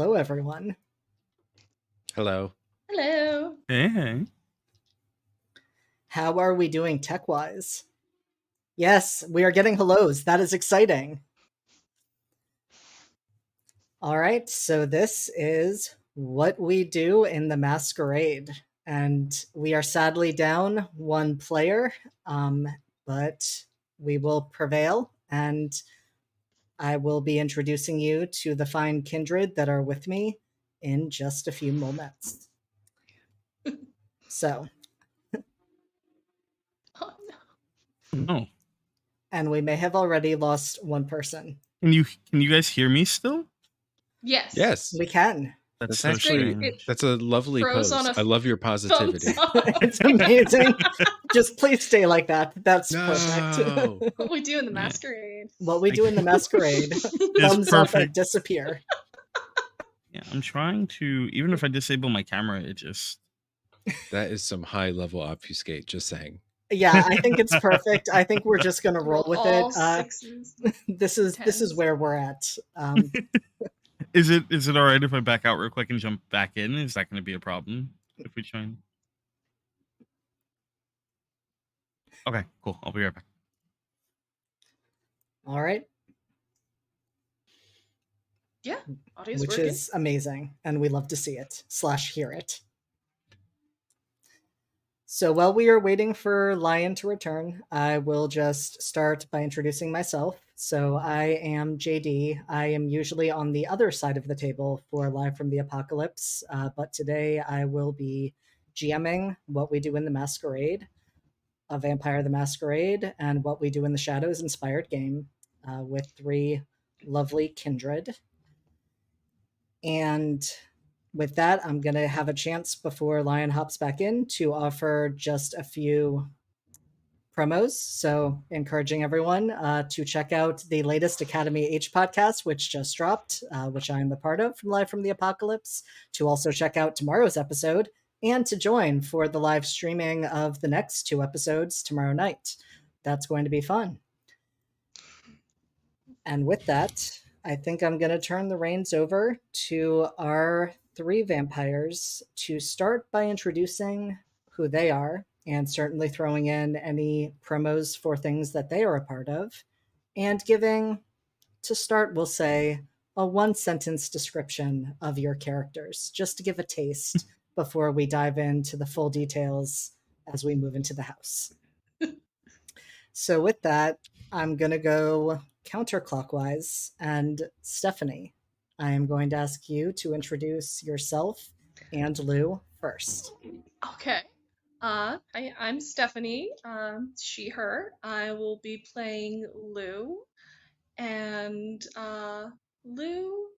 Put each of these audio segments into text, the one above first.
hello, everyone. Hello. Hello. Hey. How are we doing tech-wise? Yes, we are getting hellos. That is exciting. All right, so this is what we do in the Masquerade. And we are sadly down one player, but we will prevail. And I will be introducing you to the fine kindred that are with me in just a few moments. So, Oh, No. and we may have already lost one person. Can you guys hear me still? yes. Yes. We can. That's That's so actually strange. that's a lovely Froze pose. on a I love your positivity. thumbs up. It's amazing. Just please stay like that. That's perfect. No. What we do in the Yeah. Masquerade. What we do in the Masquerade. It's Thumbs up and perfect. disappear. Yeah, I'm trying to. Even if I disable my camera, it just. That is some high level obfuscate, just saying. Yeah, I think it's perfect. I think we're just gonna roll with all it. sixes. This is Tens. where we're at. Is it all right if I back out real quick and jump back in? Is that going to be a problem if we try and? Okay, cool. I'll be right back. All right, Yeah, audio's which working. is amazing, and we love to see it / hear it. So while we are waiting for Lion to return, I will just start by introducing myself. So I am JD. I am usually on the other side of the table for Live from the Apocalypse, but today I will be GMing What We Do in the Masquerade, a Vampire the Masquerade, and What We Do in the Shadows inspired game with 3 lovely kindred. And with that, I'm going to have a chance before Lion hops back in to offer just a few promos. So, encouraging everyone to check out the latest Academy H podcast, which just dropped, which I'm a part of from Live from the Apocalypse, to also check out tomorrow's episode and to join for the live streaming of the next 2 episodes tomorrow night. That's going to be fun. And with that, I think I'm going to turn the reins over to our 3 vampires to start by introducing who they are and certainly throwing in any promos for things that they are a part of and giving, to start, we'll say, a 1-sentence description of your characters, just to give a taste before we dive into the full details as we move into the house. So with that, I'm going to go counterclockwise. And Stephanie, I am going to ask you to introduce yourself and Lou first. Okay. I'm Stephanie. She, her. I will be playing Lou. And Lou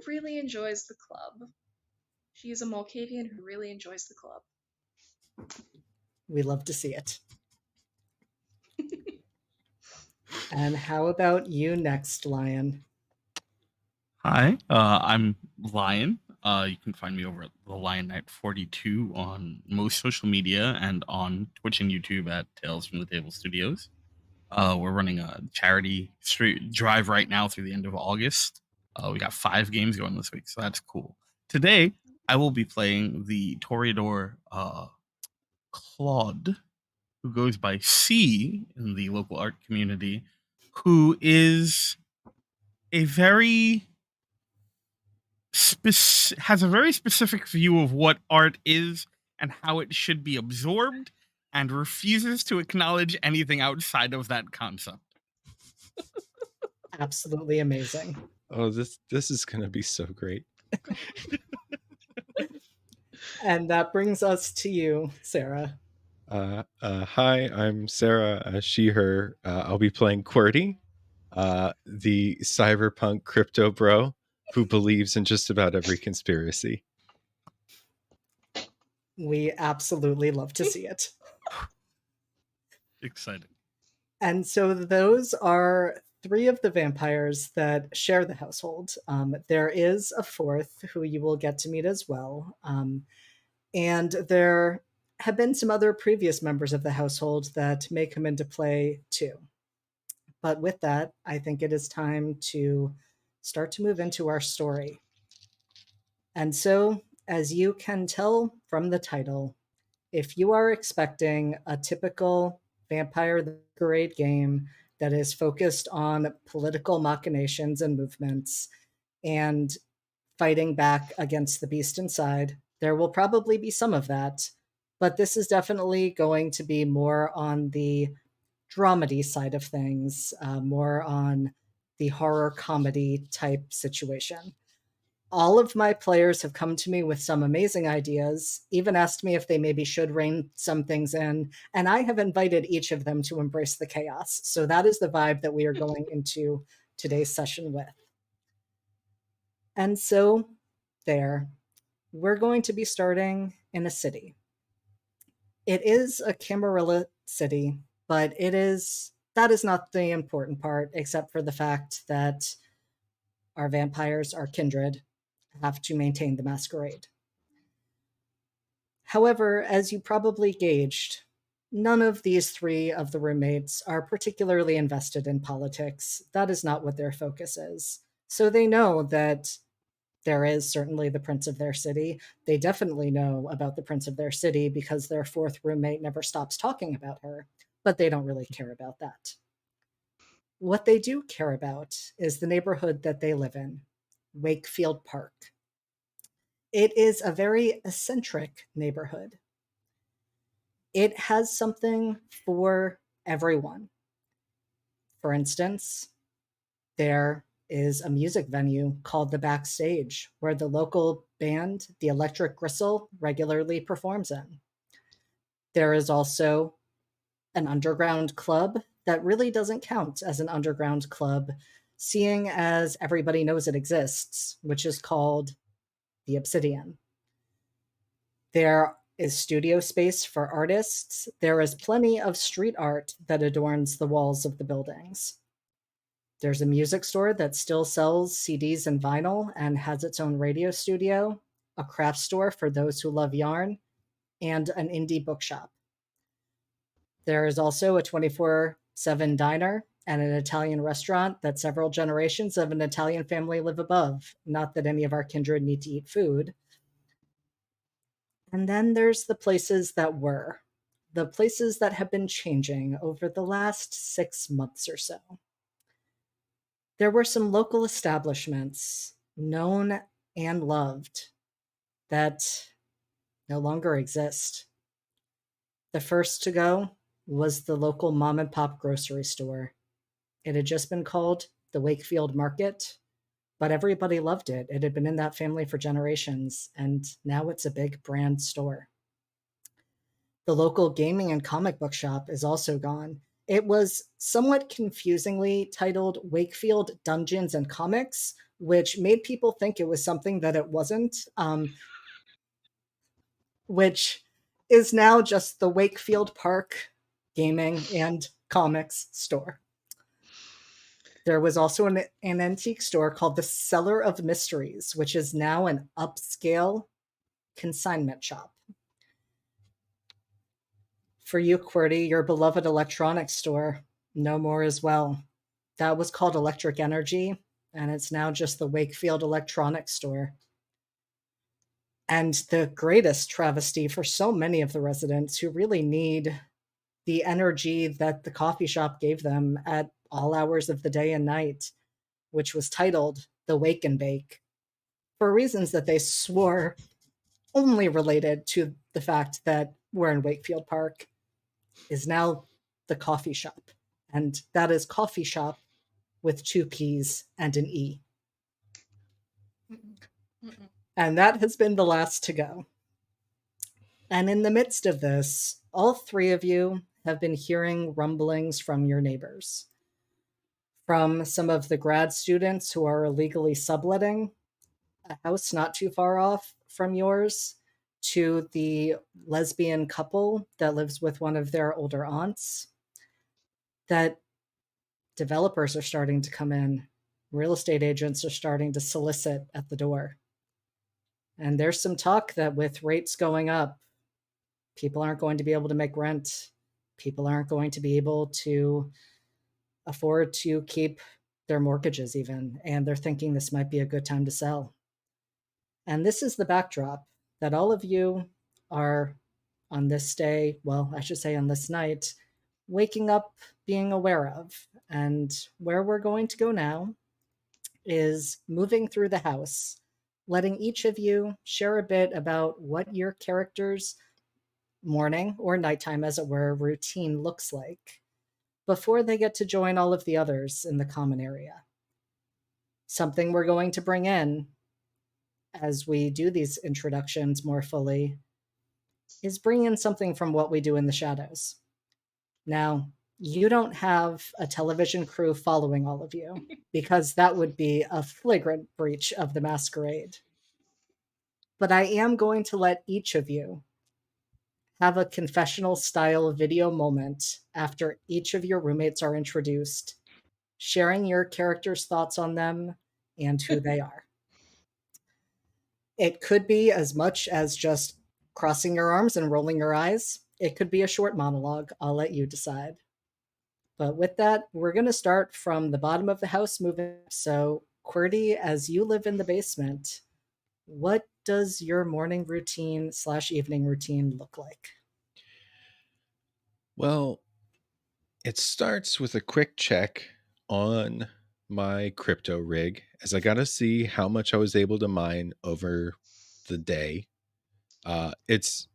really enjoys the club. She is a Malkavian who really enjoys the club. We love to see it. And how about you next, Lion? Hi, I'm Lion. You can find me over at the Lion Knight 42 on most social media and on Twitch and YouTube at Tales from the Table Studios. We're running a charity street drive right now through the end of August. We got 5 games going this week, so that's cool. Today, I will be playing the Toreador Claude, who goes by C in the local art community, who is a very has a very specific view of what art is and how it should be absorbed, and refuses to acknowledge anything outside of that concept. Absolutely amazing. Oh, this is gonna be so great. And that brings us to you, Sarah. Hi, I'm Sarah. She, her. I'll be playing QWERTY, the cyberpunk crypto bro who believes in just about every conspiracy. We absolutely love to see it. Exciting. And so those are 3 of the vampires that share the household. There is a 4th who you will get to meet as well. And there have been some other previous members of the household that may come into play too. But with that, I think it is time to start to move into our story. And so, as you can tell from the title, if you are expecting a typical Vampire the Masquerade game that is focused on political machinations and movements and fighting back against the beast inside, there will probably be some of that. But this is definitely going to be more on the dramedy side of things, more on the horror comedy type situation. All of my players have come to me with some amazing ideas, even asked me if they maybe should rein some things in, and I have invited each of them to embrace the chaos. So that is the vibe that we are going into today's session with. And so, there, we're going to be starting in a city. It is a Camarilla city, but that is not the important part, except for the fact that our vampires are kindred, have to maintain the masquerade. However, as you probably gauged, none of these three of the roommates are particularly invested in politics. That is not what their focus is. So they know that there is certainly the prince of their city. They definitely know about the prince of their city because their fourth roommate never stops talking about her, but they don't really care about that. What they do care about is the neighborhood that they live in, Wakefield Park. It is a very eccentric neighborhood. It has something for everyone. For instance, there is a music venue called the Backstage, where the local band, the Electric Gristle, regularly performs in. There is also an underground club that really doesn't count as an underground club, seeing as everybody knows it exists, which is called the Obsidian. There is studio space for artists. There is plenty of street art that adorns the walls of the buildings. There's a music store that still sells CDs and vinyl and has its own radio studio, a craft store for those who love yarn, and an indie bookshop. There is also a 24/7 diner and an Italian restaurant that several generations of an Italian family live above. Not that any of our kindred need to eat food. And then there's the places that were, the places that have been changing over the last 6 months or so. There were some local establishments, known and loved, that no longer exist. The first to go was the local mom and pop grocery store. It had just been called the Wakefield Market, but everybody loved it. It had been in that family for generations, and now it's a big brand store. The local gaming and comic book shop is also gone. It was somewhat confusingly titled Wakefield Dungeons and Comics, which made people think it was something that it wasn't, which is now just the Wakefield Park Gaming and Comics store. There was also an antique store called the Cellar of Mysteries, which is now an upscale consignment shop. For you, QWERTY, your beloved electronics store, no more as well. That was called Electric Energy, and it's now just the Wakefield Electronics store. And the greatest travesty for so many of the residents who really need the energy that the coffee shop gave them at all hours of the day and night, which was titled the Wake and Bake, for reasons that they swore only related to the fact that we're in Wakefield Park, is now the coffee shop. And that is coffee shop with 2 P's and an E. And that has been the last to go. And in the midst of this, all 3 of you have been hearing rumblings from your neighbors. From some of the grad students who are illegally subletting a house not too far off from yours, to the lesbian couple that lives with one of their older aunts, that developers are starting to come in. Real estate agents are starting to solicit at the door. And there's some talk that with rates going up, people aren't going to be able to make rent. People aren't going to be able to afford to keep their mortgages even, and they're thinking this might be a good time to sell. And this is the backdrop that all of you are on this day, well, I should say on this night, waking up being aware of. And where we're going to go now is moving through the house, letting each of you share a bit about what your character's morning or nighttime, as it were, routine looks like before they get to join all of the others in the common area. Something we're going to bring in as we do these introductions more fully is bring in something from what we do in the shadows. Now, you don't have a television crew following all of you, because that would be a flagrant breach of the masquerade. But I am going to let each of you have a confessional style video moment after each of your roommates are introduced, sharing your character's thoughts on them and who they are. It could be as much as just crossing your arms and rolling your eyes. It could be a short monologue. I'll let you decide. But with that, we're going to start from the bottom of the house moving. So, QWERTY, as you live in the basement, what does your morning routine / evening routine look like? Well, it starts with a quick check on my crypto rig, as I got to see how much I was able to mine over the day. It's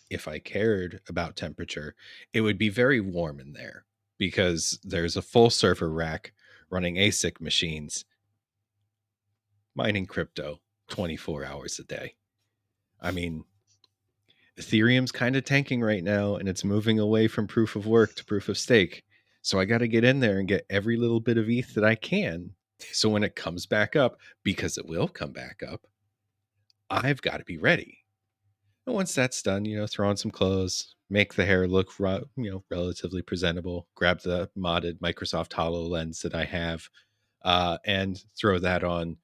if I cared about temperature, it would be very warm in there because there's a full server rack running ASIC machines mining crypto 24 hours a day. I mean, Ethereum's kind of tanking right now, and it's moving away from proof of work to proof of stake. So I got to get in there and get every little bit of ETH that I can. So when it comes back up, because it will come back up, I've got to be ready. And once that's done, throw on some clothes, make the hair look, relatively presentable, grab the modded Microsoft HoloLens that I have, and throw that on,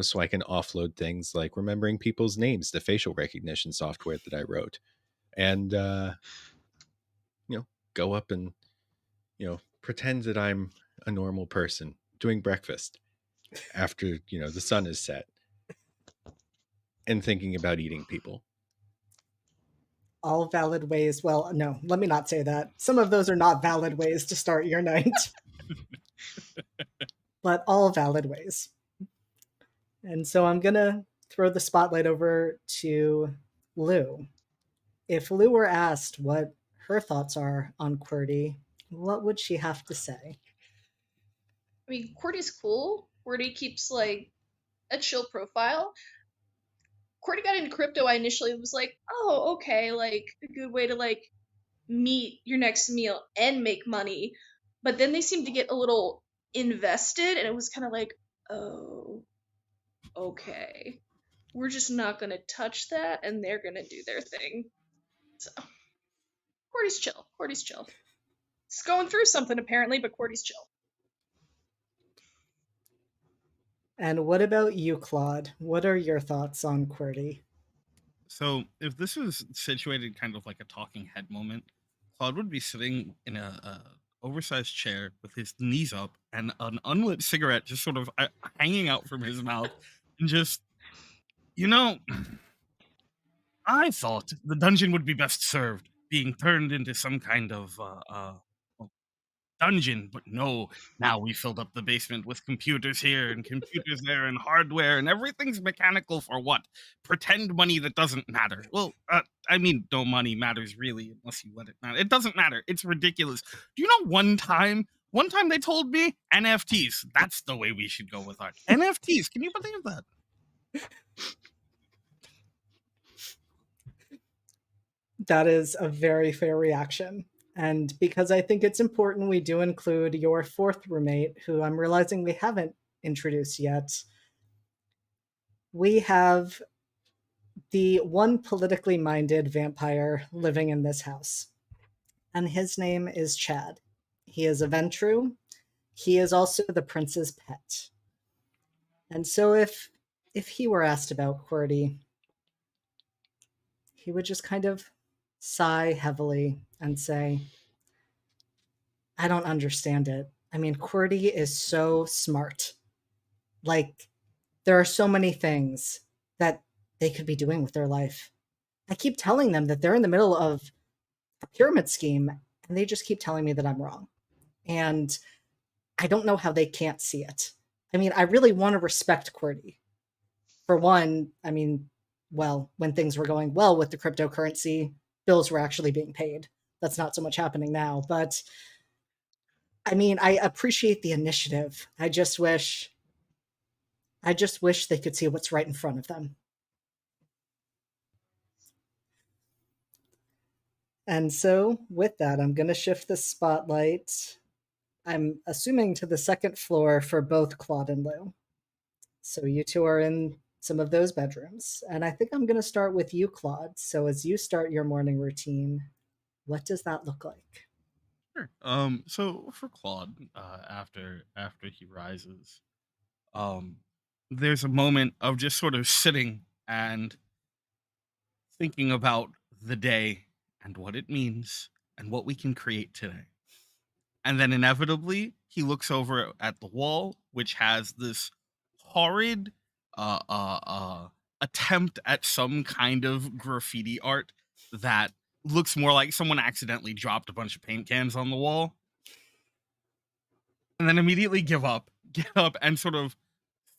so I can offload things like remembering people's names to facial recognition software that I wrote. And, go up and, pretend that I'm a normal person doing breakfast after, the sun is set and thinking about eating people. All valid ways. Well, no, let me not say that. Some of those are not valid ways to start your night, but all valid ways. And so I'm going to throw the spotlight over to Lou. If Lou were asked what her thoughts are on QWERTY, what would she have to say? I mean, QWERTY's cool. QWERTY keeps like a chill profile. QWERTY got into crypto. I initially was like, oh, okay, like a good way to like meet your next meal and make money. But then they seemed to get a little invested, and it was kind of like, oh, okay, we're just not gonna touch that, and they're gonna do their thing. So QWERTY's chill. QWERTY's chill. It's going through something apparently, but QWERTY's chill. And what about you, Claude? What are your thoughts on QWERTY? So, if this was situated kind of like a talking head moment, Claude would be sitting in a oversized chair with his knees up and an unlit cigarette just sort of hanging out from his mouth, and just, you know, I thought the dungeon would be best served being turned into some kind of dungeon, but no, now we filled up the basement with computers here and computers there and hardware, and everything's mechanical for what? Pretend money that doesn't matter. Well, I mean, no money matters really unless you let it matter. It doesn't matter. It's ridiculous. Do you know one time they told me NFTs, that's the way we should go with art. NFTs, can you believe that? That is a very fair reaction. And because I think it's important, we do include your fourth roommate, who I'm realizing we haven't introduced yet. We have the one politically minded vampire living in this house, and his name is Chad. He is a Ventru. He is also the prince's pet. And so if he were asked about QWERTY, he would just kind of sigh heavily and say, I don't understand it. I mean, QWERTY is so smart. Like, there are so many things that they could be doing with their life. I keep telling them that they're in the middle of a pyramid scheme, and they just keep telling me that I'm wrong. And I don't know how they can't see it. I mean, I really want to respect QWERTY. For one, I mean, well, when things were going well with the cryptocurrency, bills were actually being paid. That's not so much happening now, but I mean, I appreciate the initiative. I just wish they could see what's right in front of them. And so, with that, I'm going to shift the spotlight, I'm assuming, to the second floor for both Claude and Lou. So, you two are in some of those bedrooms. And I think I'm going to start with you, Claude. So, as you start your morning routine, what does that look like? Sure. So for Claude, after he rises, um, there's a moment of just sort of sitting and thinking about the day and what it means and what we can create today. And then inevitably, he looks over at the wall, which has this horrid uh, uh, uh, attempt at some kind of graffiti art that looks more like someone accidentally dropped a bunch of paint cans on the wall. And then immediately get up, and sort of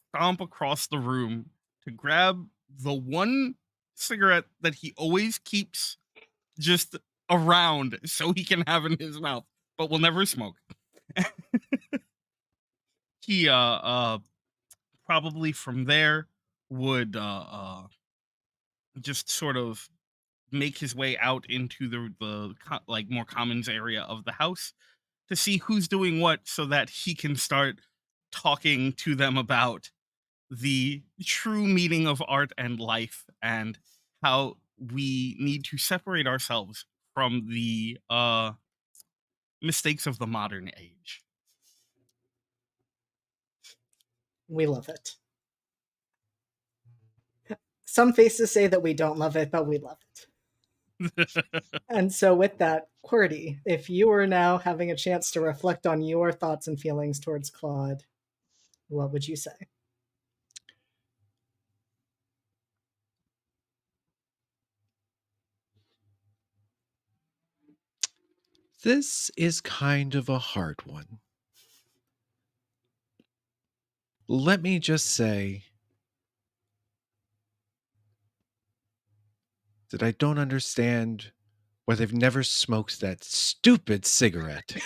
stomp across the room to grab the one cigarette that he always keeps just around so he can have in his mouth, but will never smoke. He probably from there would just sort of make his way out into the like more commons area of the house to see who's doing what so that he can start talking to them about the true meaning of art and life and how we need to separate ourselves from the mistakes of the modern age. We love it. Some faces say that we don't love it, but we love it. And so, with that, QWERTY, if you are now having a chance to reflect on your thoughts and feelings towards Claude, what would you say? This is kind of a hard one. Let me just say that I don't understand why they've never smoked that stupid cigarette.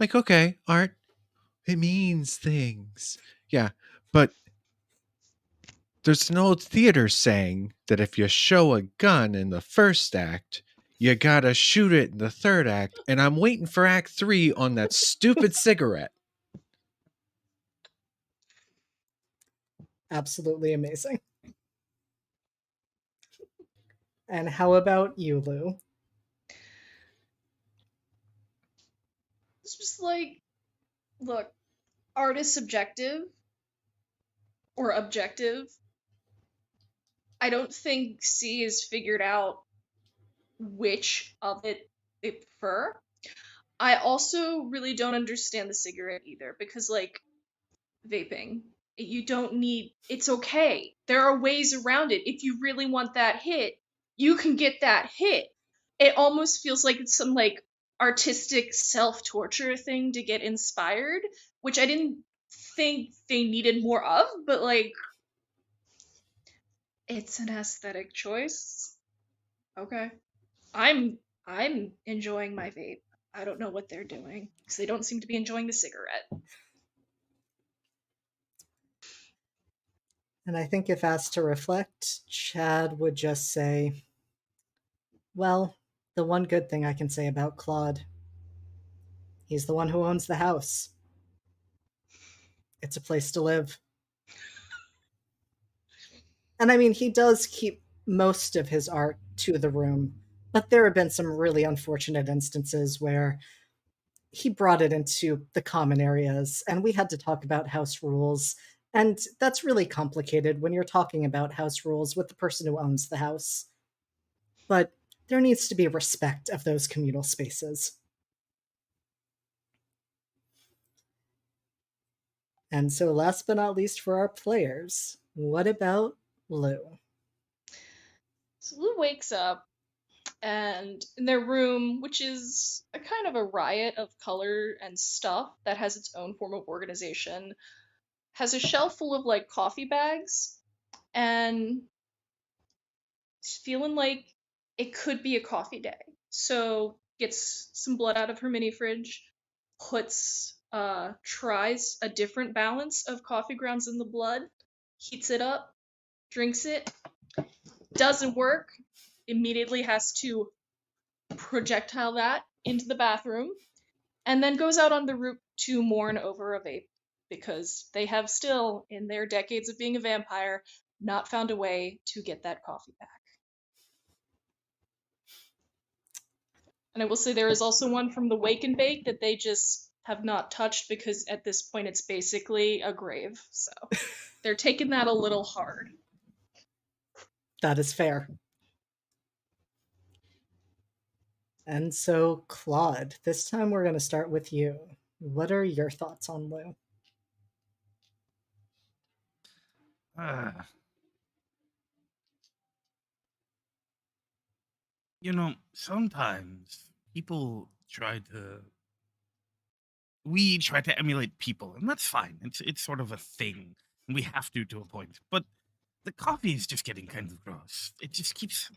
Like, okay, art, it means things. Yeah, but there's an old theater saying that if you show a gun in the first act, you gotta shoot it in the third act, and I'm waiting for act 3 on that stupid cigarette. Absolutely amazing. And how about you, Lou? It's just like, look, art is subjective or objective. I don't think C has figured out which of it they prefer. I also really don't understand the cigarette either because, like, vaping, you don't need, it's okay. There are ways around it. If you really want that hit, you can get that hit. It almost feels like it's some, like, artistic self torture thing to get inspired, which I didn't think they needed more of, but, like, it's an aesthetic choice. Okay. I'm enjoying my vape. I don't know what they're doing because they don't seem to be enjoying the cigarette. And I think if asked to reflect, Chad would just say, well, the one good thing I can say about Claude, he's the one who owns the house. It's a place to live. And I mean, he does keep most of his art to the room, but there have been some really unfortunate instances where he brought it into the common areas, and we had to talk about house rules. And that's really complicated when you're talking about house rules with the person who owns the house. But there needs to be respect of those communal spaces. And so last but not least for our players, what about Lou? So Lou wakes up, and in their room, which is a kind of a riot of color and stuff that has its own form of organization, has a shelf full of like coffee bags, and she's feeling like it could be a coffee day. So gets some blood out of her mini fridge, tries a different balance of coffee grounds in the blood, heats it up, drinks it, doesn't work, immediately has to projectile that into the bathroom, and then goes out on the roof to mourn over a vape because they have still, in their decades of being a vampire, not found a way to get that coffee back. And I will say there is also one from the Wake and Bake that they just have not touched because at this point it's basically a grave. So they're taking that a little hard. That is fair. And so, Claude, this time we're going to start with you. What are your thoughts on Lou? Ah. You know, sometimes people we try to emulate people, and that's fine. It's sort of a thing. We have to a point. But the coffee is just getting kind of gross. It just keeps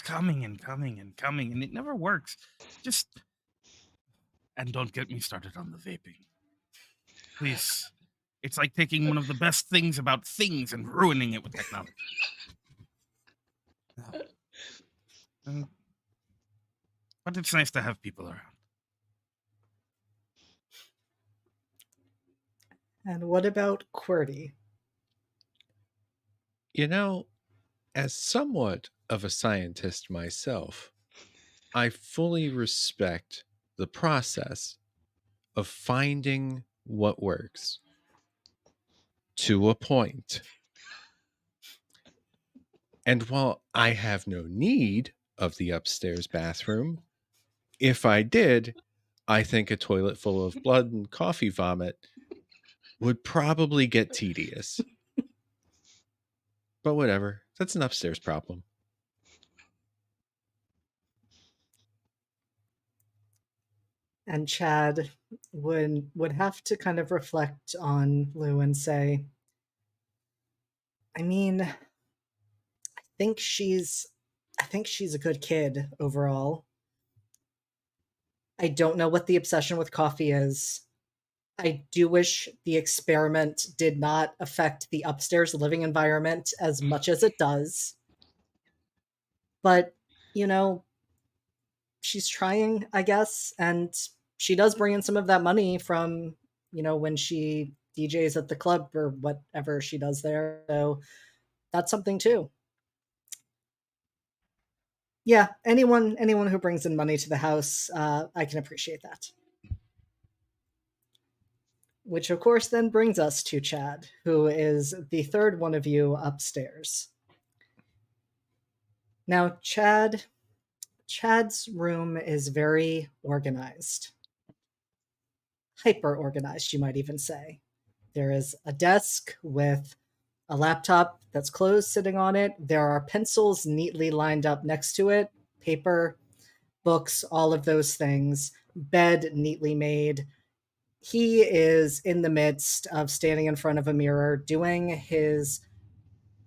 coming and coming and coming, and it never works. And don't get me started on the vaping. Please. It's like taking one of the best things about things and ruining it with technology. No. But it's nice to have people around. And what about QWERTY? You know, as somewhat of a scientist myself, I fully respect the process of finding what works to a point. And while I have no need of the upstairs bathroom, if I did, I think a toilet full of blood and coffee vomit would probably get tedious. But whatever, that's an upstairs problem. And Chad would have to kind of reflect on Lou and say, I mean, I think she's a good kid overall. I don't know what the obsession with coffee is. I do wish the experiment did not affect the upstairs living environment as much as it does. But, you know, she's trying, I guess, and she does bring in some of that money from, when she DJs at the club or whatever she does there. So that's something too. Yeah, anyone who brings in money to the house, I can appreciate that. Which, of course, then brings us to Chad, who is the third one of you upstairs. Now, Chad's room is very organized. Hyper organized, you might even say. There is a desk with a laptop that's closed sitting on it. There are pencils neatly lined up next to it, paper, books, all of those things. Bed neatly made. He is in the midst of standing in front of a mirror doing his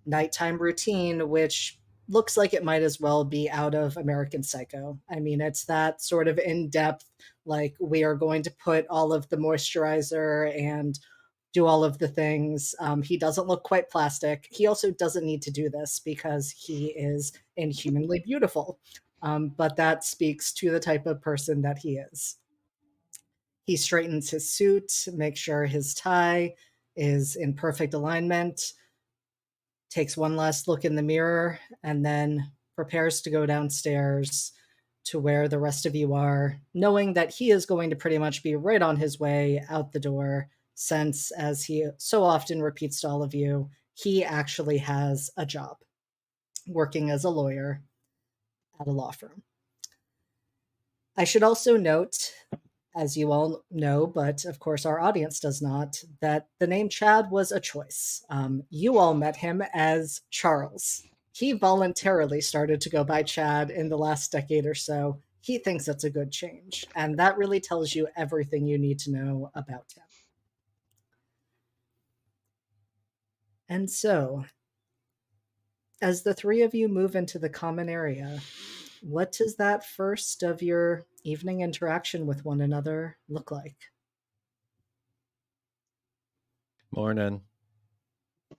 nighttime routine, which looks like it might as well be out of American Psycho. I mean, it's that sort of in-depth, like, we are going to put all of the moisturizer and do all of the things. He doesn't look quite plastic. He also doesn't need to do this because he is inhumanly beautiful. But that speaks to the type of person that he is. He straightens his suit, makes sure his tie is in perfect alignment, takes one last look in the mirror, and then prepares to go downstairs to where the rest of you are, knowing that he is going to pretty much be right on his way out the door, since, as he so often repeats to all of you, he actually has a job, working as a lawyer. at a law firm. I should also note, as you all know, but of course our audience does not, that the name Chad was a choice. You all met him as Charles. He voluntarily started to go by Chad in the last decade or so. He thinks it's a good change, and that really tells you everything you need to know about him. And so, as the three of you move into the common area, what does that first of your evening interaction with one another look like? Morning. I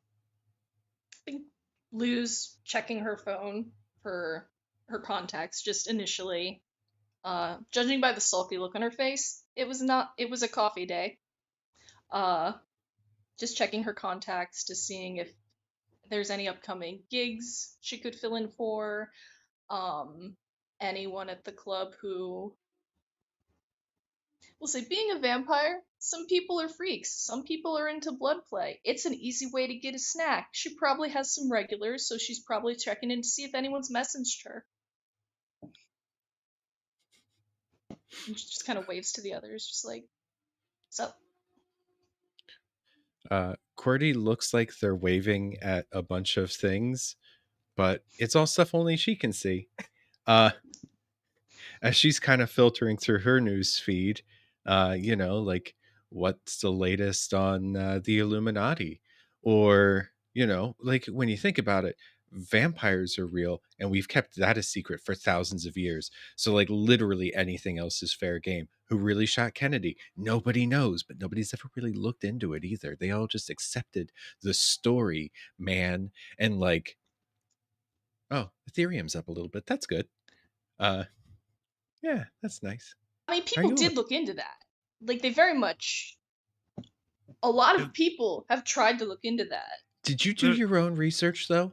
think Lou's checking her phone for her contacts just initially. Judging by the sulky look on her face, it was a coffee day. Just checking her contacts to seeing if there's any upcoming gigs she could fill in for. Anyone at the club who will say, being a vampire, some people are freaks, some people are into blood play. It's an easy way to get a snack. She probably has some regulars, so she's probably checking in to see if anyone's messaged her. And she just kind of waves to the others, just like, what's up? QWERTY looks like they're waving at a bunch of things, but it's all stuff only she can see. As she's kind of filtering through her news feed, like what's the latest on the Illuminati? Or, like when you think about it, vampires are real and we've kept that a secret for thousands of years. So like literally anything else is fair game. Who really shot Kennedy? Nobody knows, but nobody's ever really looked into it either. They all just accepted the story, man. And like, oh, Ethereum's up a little bit. That's good. Yeah, that's nice. I mean, people did look into that. Like, they very much... A lot of people have tried to look into that. Did you do your own research, though?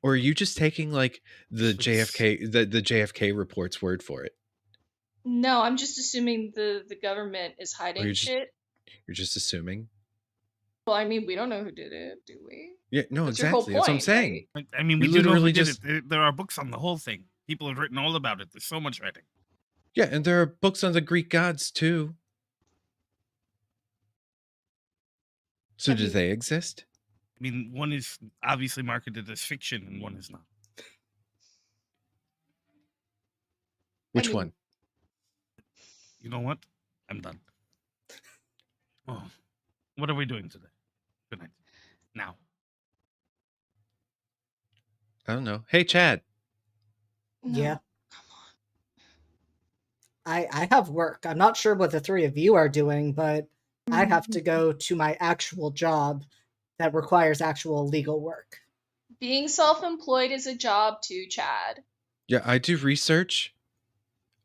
Or are you just taking, like, the JFK report's word for it? No, I'm just assuming the government is hiding shit. You're just assuming? Well, I mean, we don't know who did it, do we? Yeah, no, That's exactly. That's what I'm saying. Right? I mean, we do know who did it. There are books on the whole thing. People have written all about it. There's so much writing. Yeah, and there are books on the Greek gods, too. So do they exist? I mean, one is obviously marketed as fiction and one is not. Which one? You know what? I'm done. Oh, what are we doing today? Good night. Now. I don't know. Hey, Chad. No. Yeah. I have work. I'm not sure what the three of you are doing, but I have to go to my actual job that requires actual legal work. Being self-employed is a job too, Chad. Yeah, I do research.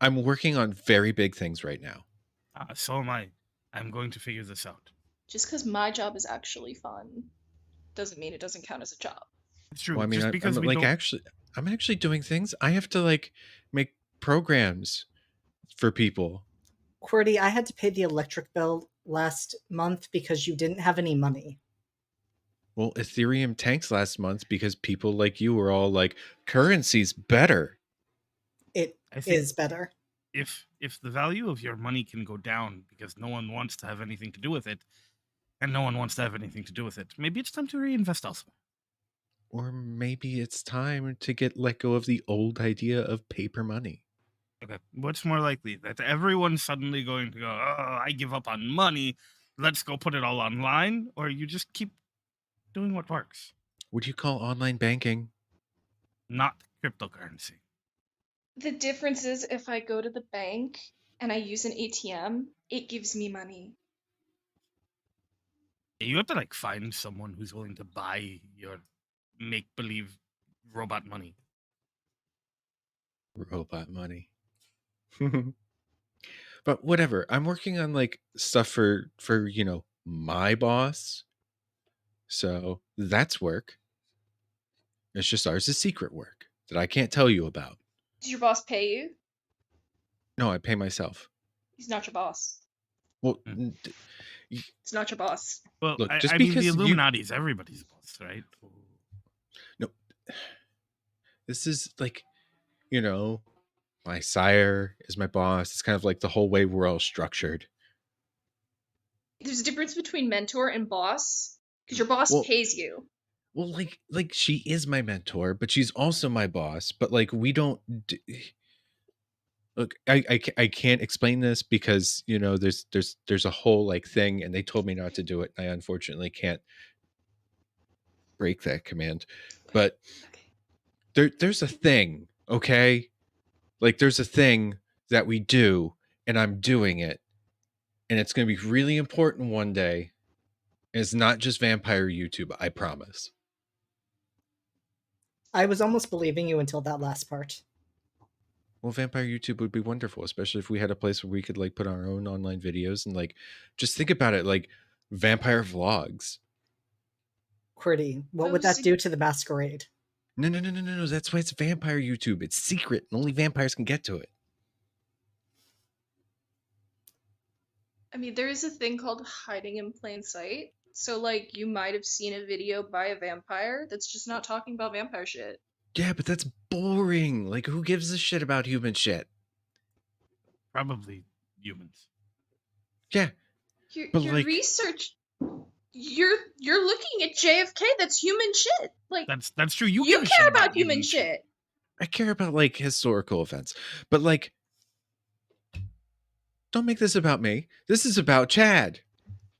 I'm working on very big things right now. So am I. I'm going to figure this out. Just because my job is actually fun doesn't mean it doesn't count as a job. It's true. Well, I mean, I'm actually doing things. I have to like make programs for people. QWERTY, I had to pay the electric bill last month because you didn't have any money. Well, Ethereum tanks last month because people like you were all like, currency's better. It is better. If the value of your money can go down because no one wants to have anything to do with it, and no one wants to have anything to do with it, maybe it's time to reinvest elsewhere. Or maybe it's time to let go of the old idea of paper money. Okay, what's more likely? That everyone's suddenly going to go, oh, I give up on money, let's go put it all online? Or you just keep doing what works? What do you call online banking? Not cryptocurrency. The difference is if I go to the bank and I use an ATM, it gives me money. You have to like find someone who's willing to buy your make-believe robot money. Robot money. But whatever. I'm working on like stuff for my boss. So that's work. It's just ours is secret work that I can't tell you about. Does your boss pay you? No, I pay myself. He's not your boss. Well, it's not your boss. Well, look, I mean, the Illuminati is everybody's boss, right? No. This is like you know, my sire is my boss. It's kind of like the whole way we're all structured. There's a difference between mentor and boss, because your boss Well, pays you. well, like she is my mentor, but she's also my boss. But like we don't. Look, I can't explain this because there's a whole like thing, and they told me not to do it. And I unfortunately can't break that command. But there's a thing, okay? Like there's a thing that we do, and I'm doing it, and it's going to be really important one day. And it's not just vampire YouTube, I promise. I was almost believing you until that last part. Well, vampire YouTube would be wonderful, especially if we had a place where we could like put our own online videos and like just think about it like vampire vlogs. QWERTY, what would that do to the masquerade? No. That's why it's vampire YouTube. It's secret, and only vampires can get to it. I mean, there is a thing called hiding in plain sight. So, like, you might have seen a video by a vampire that's just not talking about vampire shit. Yeah, but that's boring. Like, who gives a shit about human shit? Probably humans. Yeah, Your like, research, you're looking at JFK. That's human shit. Like that's true. You care shit about human shit. I care about like historical events, but like, don't make this about me. This is about Chad.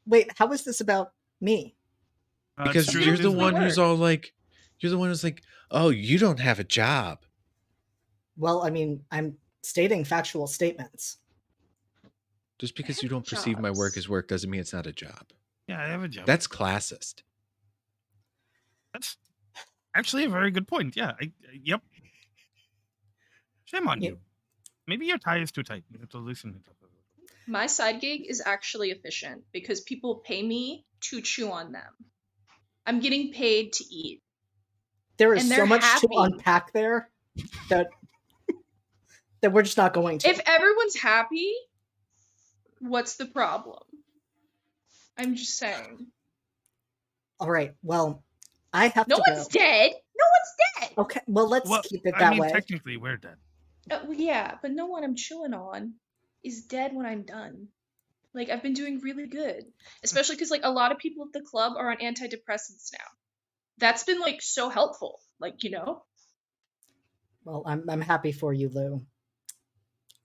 Wait, how is this about me? Because you're the one who's all like, you're the one who's like, oh, you don't have a job. Well, I mean, I'm stating factual statements. Just because you don't perceive my work as work doesn't mean it's not a job. Yeah, I have a job. That's classist. That's actually a very good point. Yeah, yep. Shame on you. Maybe your tie is too tight. You have to loosen it up a little. My side gig is actually efficient because people pay me to chew on them. I'm getting paid to eat. There is so much to unpack there that we're just not going to. If everyone's happy, what's the problem? I'm just saying. All right. Well, I have to go. No one's dead. Okay. Well, let's keep it that way. Technically, we're dead. Well, yeah, but no one I'm chewing on is dead when I'm done. Like, I've been doing really good. Especially because, like, a lot of people at the club are on antidepressants now. That's been, like, so helpful. Like, you know? Well, I'm happy for you, Lou.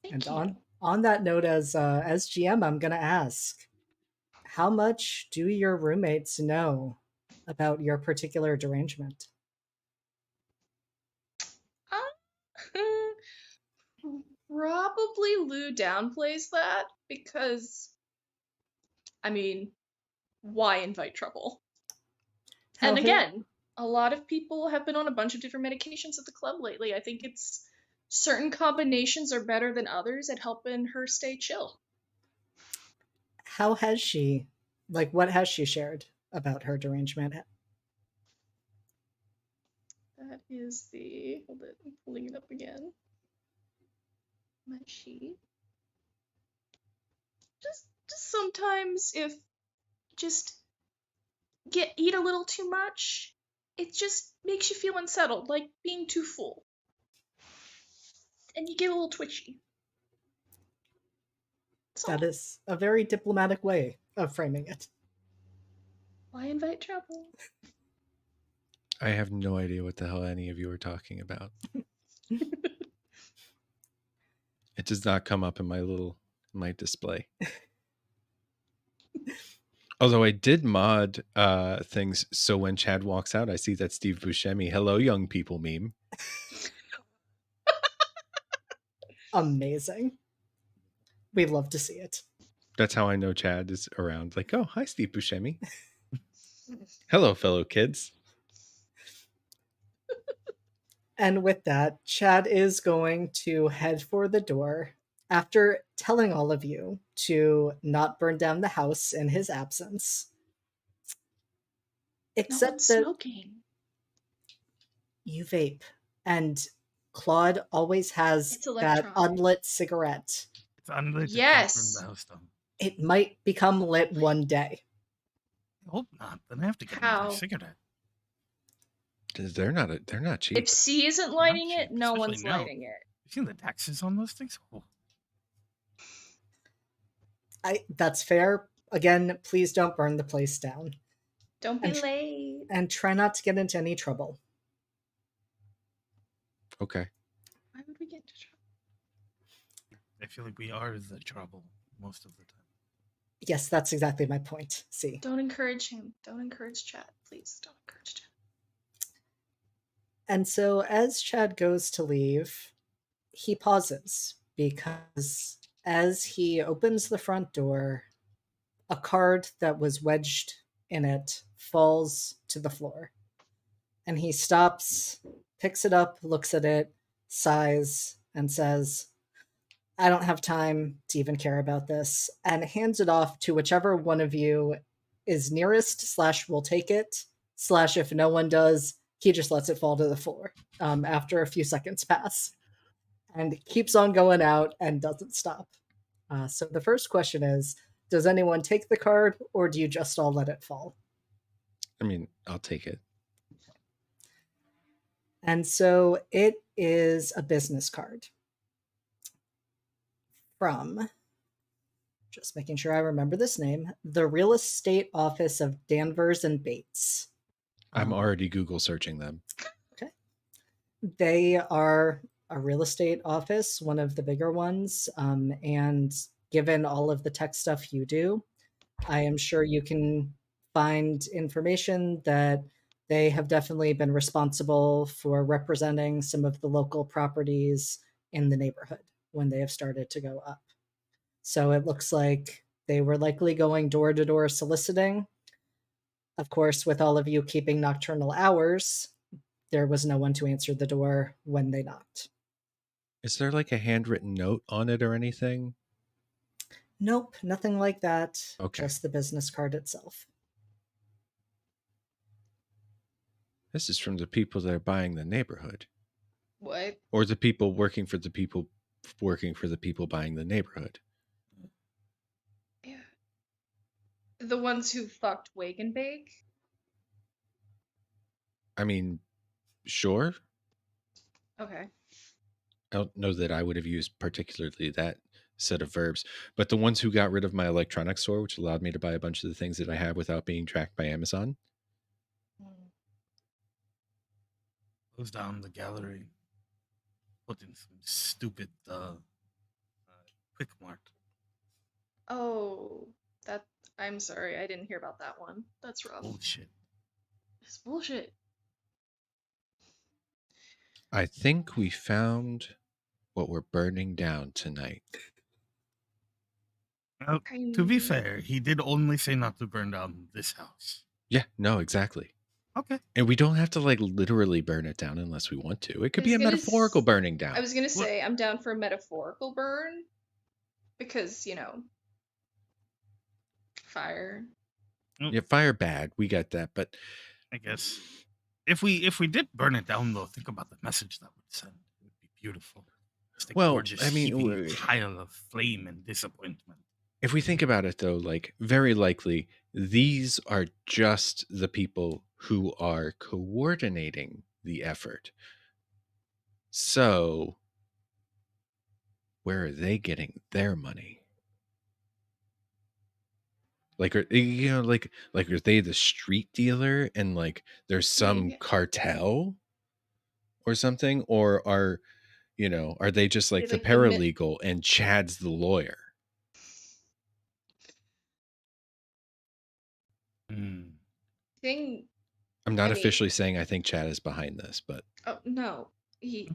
Thank you. On that note, as GM, I'm gonna ask, how much do your roommates know about your particular derangement? Probably Lou downplays that because, I mean, why invite trouble? And again, a lot of people have been on a bunch of different medications at the club lately. I think it's certain combinations are better than others at helping her stay chill. How has she, like, what has she shared about her derangement? That is the, hold it, I'm pulling it up again. My sheet. Just sometimes if just eat a little too much, it just makes you feel unsettled, like being too full. And you get a little twitchy. That is a very diplomatic way of framing it. Why invite trouble? I have no idea what the hell any of you are talking about. It does not come up in my display. Although I did mod things so when Chad walks out, I see that Steve Buscemi, hello young people meme. Amazing. We'd love to see it. That's how I know Chad is around. Like, oh, hi, Steve Buscemi. Hello, fellow kids. And with that, Chad is going to head for the door after telling all of you to not burn down the house in his absence. Except that smoking. You vape, and Claude always has that unlit cigarette. It's unlit. Yes. The house down. It might become lit one day. I hope not. Then I have to get another cigarette. They're not cheap. If C isn't Not lighting cheap, it, no especially one's now. lighting it. You seen the taxes on those things? Oh, That's fair. Again, please don't burn the place down. Don't be And tr- late. And try not to get into any trouble. Okay. Why would we get into trouble? I feel like we are the trouble most of the time. Yes, that's exactly my point. See. Don't encourage him. Don't encourage Chad. Please don't encourage Chad. And so as Chad goes to leave, he pauses because as he opens the front door, a card that was wedged in it falls to the floor. And he stops, picks it up, looks at it, sighs, and says, I don't have time to even care about this, and hands it off to whichever one of you is nearest / will take it / if no one does, he just lets it fall to the floor after a few seconds pass and keeps on going out and doesn't stop. So the first question is, does anyone take the card or do you just all let it fall? I mean, I'll take it. And so it is a business card from, just making sure I remember this name, the Real Estate Office of Danvers and Bates. I'm already Google searching them. Okay. They are a real estate office, one of the bigger ones, and given all of the tech stuff you do, I am sure you can find information that they have definitely been responsible for representing some of the local properties in the neighborhood when they have started to go up. So it looks like they were likely going door to door soliciting. Of course, with all of you keeping nocturnal hours, there was no one to answer the door when they knocked. Is there like a handwritten note on it or anything? Nope, nothing like that. Okay. Just the business card itself. This is from the people that are buying the neighborhood. What? Or the people working for the people buying the neighborhood. Yeah. The ones who fucked Wake and Bake? I mean, sure. Okay. I don't know that I would have used particularly that set of verbs, but the ones who got rid of my electronics store, which allowed me to buy a bunch of the things that I have without being tracked by Amazon. Close down the gallery. Put in some stupid quick mart. Oh, that. I'm sorry, I didn't hear about that one. That's rough. Bullshit. It's bullshit. I think we found what we're burning down tonight. Well, to be fair, he did only say not to burn down this house. Yeah, no, exactly. Okay. And we don't have to like literally burn it down unless we want to. It could be a metaphorical burning down. I was gonna say, I'm down for a metaphorical burn. Because, fire. Yeah, fire bad. We got that, but I guess if we did burn it down, though, think about the message that would send. It would be beautiful. Just a gorgeous, heaping pile of flame and disappointment. If we think about it, though, like very likely these are just the people who are coordinating the effort. So where are they getting their money? Like, are are they the street dealer and like there's some cartel or something? Or are they just like the paralegal and Chad's the lawyer? I'm not officially saying I think Chad is behind this, but oh no, he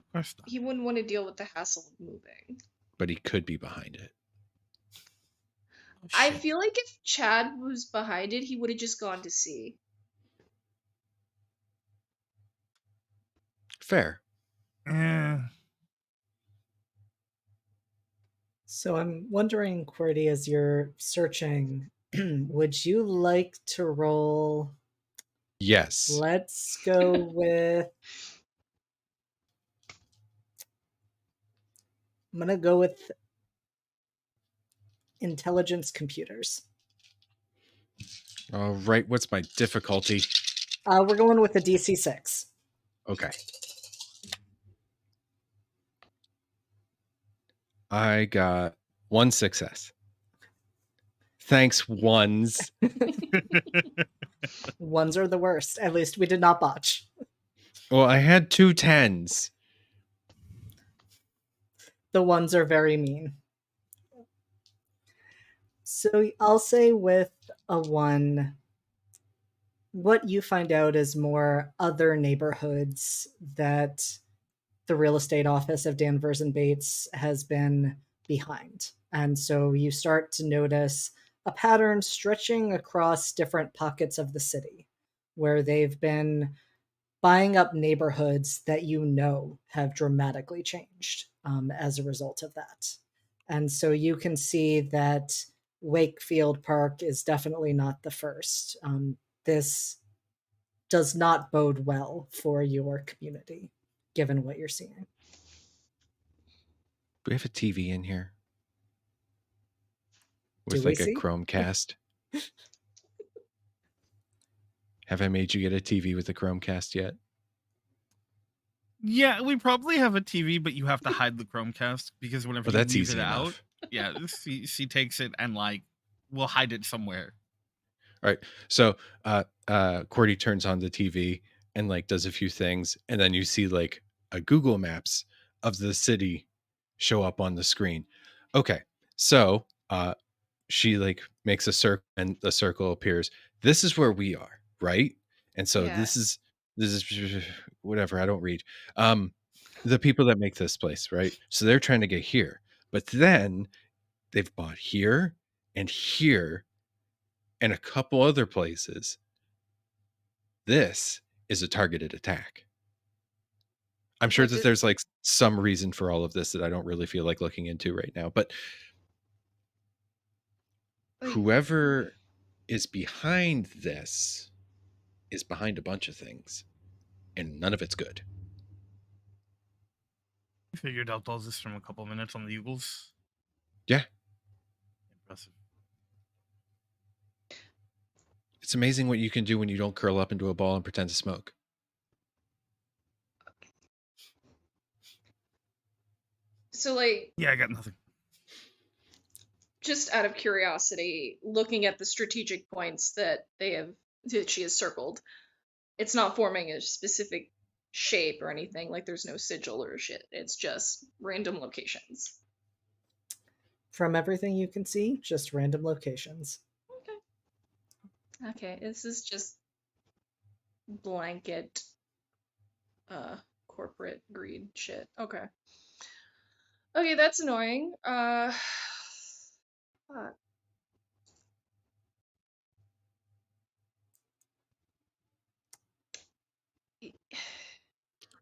wouldn't want to deal with the hassle of moving. But he could be behind it. Oh, I feel like if Chad was behind it, he would have just gone to sea. Fair. So I'm wondering, QWERTY, as you're searching, would you like to roll? Yes. Let's go with... I'm going to go with intelligence computers. All right. What's my difficulty? We're going with a DC 6. Okay. I got 1 success. Thanks, ones. Ones are the worst. At least we did not botch. Well, I had 2 10s. The ones are very mean. So I'll say with a 1, what you find out is more other neighborhoods that the real estate office of Danvers and Bates has been behind. And so you start to notice a pattern stretching across different pockets of the city where they've been buying up neighborhoods that you know have dramatically changed as a result of that. And so you can see that Wakefield Park is definitely not the first. This does not bode well for your community, given what you're seeing. Do we have a TV in here? Do With we like a see? Chromecast? Have I made you get a TV with a Chromecast yet? Yeah, we probably have a TV, but you have to hide the Chromecast because whenever Well, you that's leave easy it out, enough. yeah, she takes it and like we'll hide it somewhere. All right. So Cordy turns on the TV and like does a few things, and then you see like a Google Maps of the city show up on the screen. Okay. So she like makes a circle and the circle appears. This is where we are, right? And so Yeah. this is whatever, I don't read. The people that make this place, right? So they're trying to get here. But then they've bought here and here and a couple other places. This is a targeted attack. I'm sure that there's like some reason for all of this that I don't really feel like looking into right now, but whoever is behind this is behind a bunch of things, and none of it's good. You figured out all this from a couple minutes on the Eagles. Yeah. Impressive. It's amazing what you can do when you don't curl up into a ball and pretend to smoke. So, like, Yeah, I got nothing. just out of curiosity, looking at the strategic points that she has circled, it's not forming a specific shape or anything. Like, there's no sigil or shit. It's just random locations. From everything you can see, just random locations. Okay, this is just blanket corporate greed shit. Okay. Okay, that's annoying. Fuck.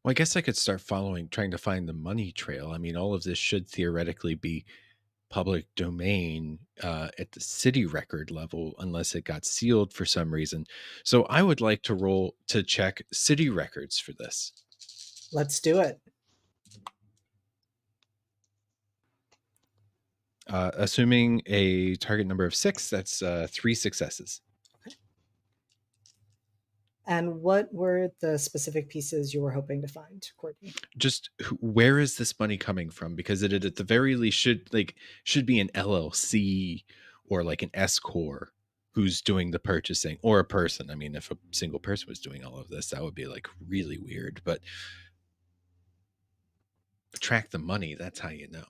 Well, I guess I could start trying to find the money trail. I mean, all of this should theoretically be public domain at the city record level, unless it got sealed for some reason. So I would like to roll to check city records for this. Let's do it. Assuming a target number of 6, that's 3 successes. And what were the specific pieces you were hoping to find, Courtney? Just where is this money coming from? Because it at the very least should be an LLC or like an S corp who's doing the purchasing, or a person. I mean, if a single person was doing all of this, that would be like really weird. But track the money, that's how you know.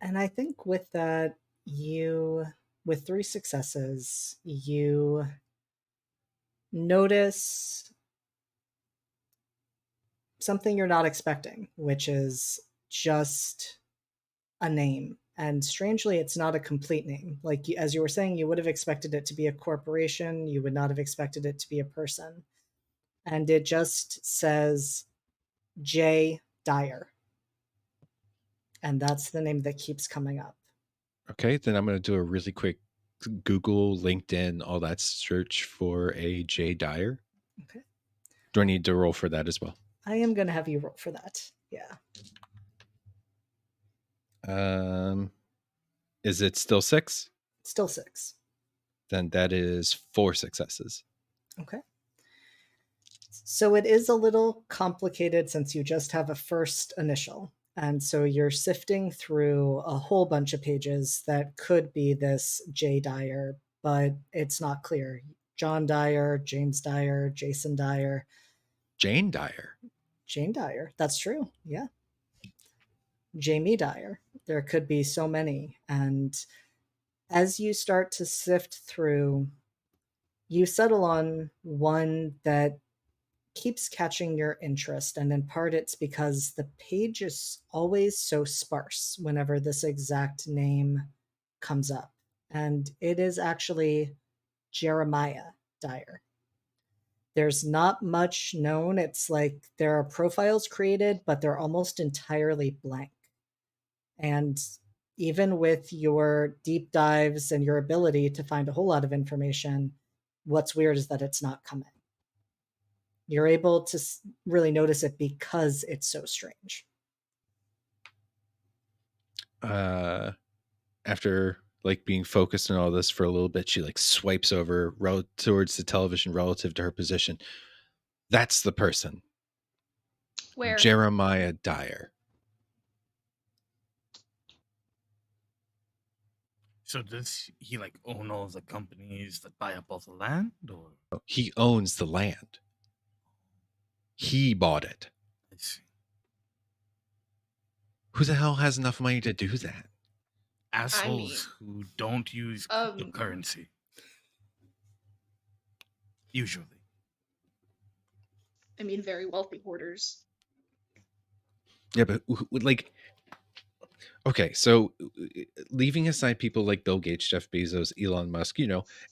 And I think with that, with 3 successes, you notice something you're not expecting, which is just a name. And strangely, it's not a complete name. Like, as you were saying, you would have expected it to be a corporation. You would not have expected it to be a person. And it just says J. Dyer. And that's the name that keeps coming up. Okay, then I'm going to do a really quick Google, LinkedIn, all that search for a J. Dyer. Okay. Do I need to roll for that as well? I am going to have you roll for that. Yeah. Is it still 6? Still 6. Then that is 4 successes. Okay. So it is a little complicated since you just have a first initial. And so you're sifting through a whole bunch of pages that could be this J. Dyer, but it's not clear. John Dyer, James Dyer, Jason Dyer. Jane Dyer. Jane Dyer. That's true. Yeah. Jamie Dyer. There could be so many. And as you start to sift through, you settle on one that keeps catching your interest. And in part, it's because the page is always so sparse whenever this exact name comes up. And it is actually Jeremiah Dyer. There's not much known. It's like there are profiles created, but they're almost entirely blank. And even with your deep dives and your ability to find a whole lot of information, what's weird is that it's not coming. You're able to really notice it because it's so strange. After like being focused on all this for a little bit, she like swipes over towards the television relative to her position. That's the person. Where? Jeremiah Dyer. So does he like own all the companies that buy up all the land, or He owns the land. He bought it. I see. Who the hell has enough money to do that? Assholes who don't use cryptocurrency. Usually. I mean, very wealthy hoarders. Yeah, but like, okay, so leaving aside people like Bill Gates, Jeff Bezos, Elon Musk,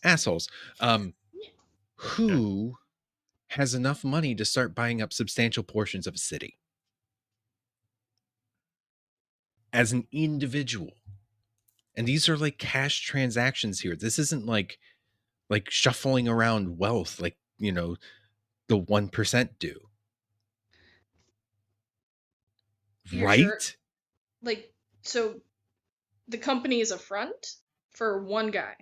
assholes. Who has enough money to start buying up substantial portions of a city as an individual? And these are like cash transactions here. This isn't like shuffling around wealth like, the 1% do. You're right? sure? Like, so the company is a front for one guy.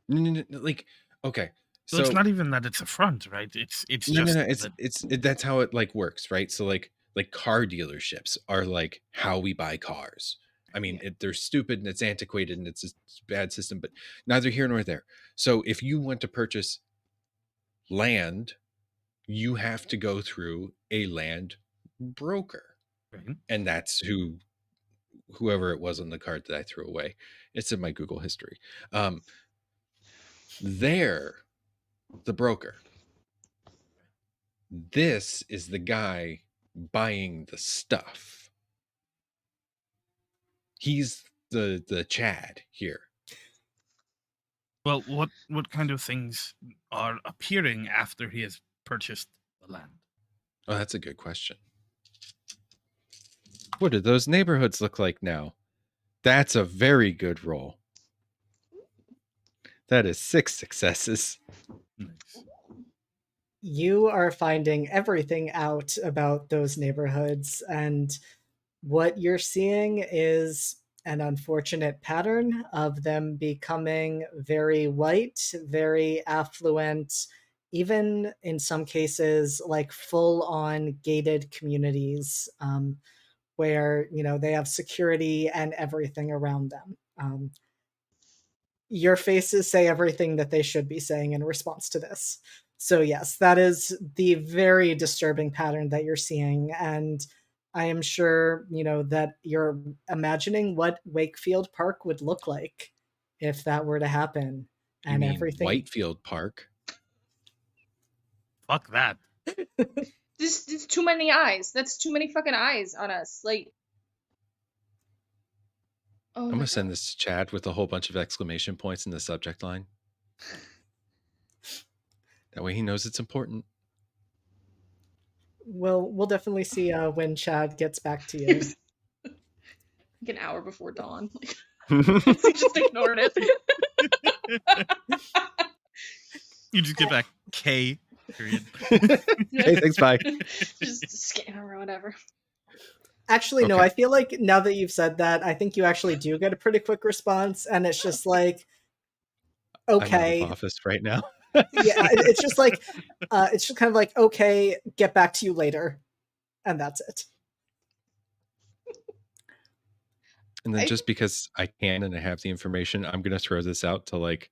No, like, okay. So it's not even that it's a front, right? It's that's how it like works, right? So like car dealerships are like how we buy cars. I mean, they're stupid and it's antiquated and it's a bad system, but neither here nor there. So if you want to purchase land, you have to go through a land broker. Right. And that's whoever it was on the card that I threw away. It's in my Google history. They're the broker. This is the guy buying the stuff. He's the Chad here. Well, what kind of things are appearing after he has purchased the land? Oh, that's a good question. What do those neighborhoods look like now? That's a very good roll. That is 6 successes. Nice. You are finding everything out about those neighborhoods, and what you're seeing is an unfortunate pattern of them becoming very white, very affluent, even in some cases like full-on gated communities, where they have security and everything around them. Your faces say everything that they should be saying in response to this. So yes, that is the very disturbing pattern that you're seeing, and I am sure that you're imagining what Wakefield Park would look like if that were to happen. And you mean everything. Whitefield Park? Fuck that. This is too many eyes. That's too many fucking eyes on us. Like, I'm gonna send this to Chad with a whole bunch of exclamation points in the subject line. That way he knows it's important. We'll definitely see when Chad gets back to you. Like an hour before dawn. He just ignored it. You just get back K. Period. Hey, thanks, bye. Just scan or whatever. Actually, no, I feel like now that you've said that, I think you actually do get a pretty quick response, and it's just like, okay. I'm out of office right now. Yeah, it's just like it's just kind of like, okay, get back to you later, and that's it. And then I just because I can and I have the information, I'm going to throw this out to like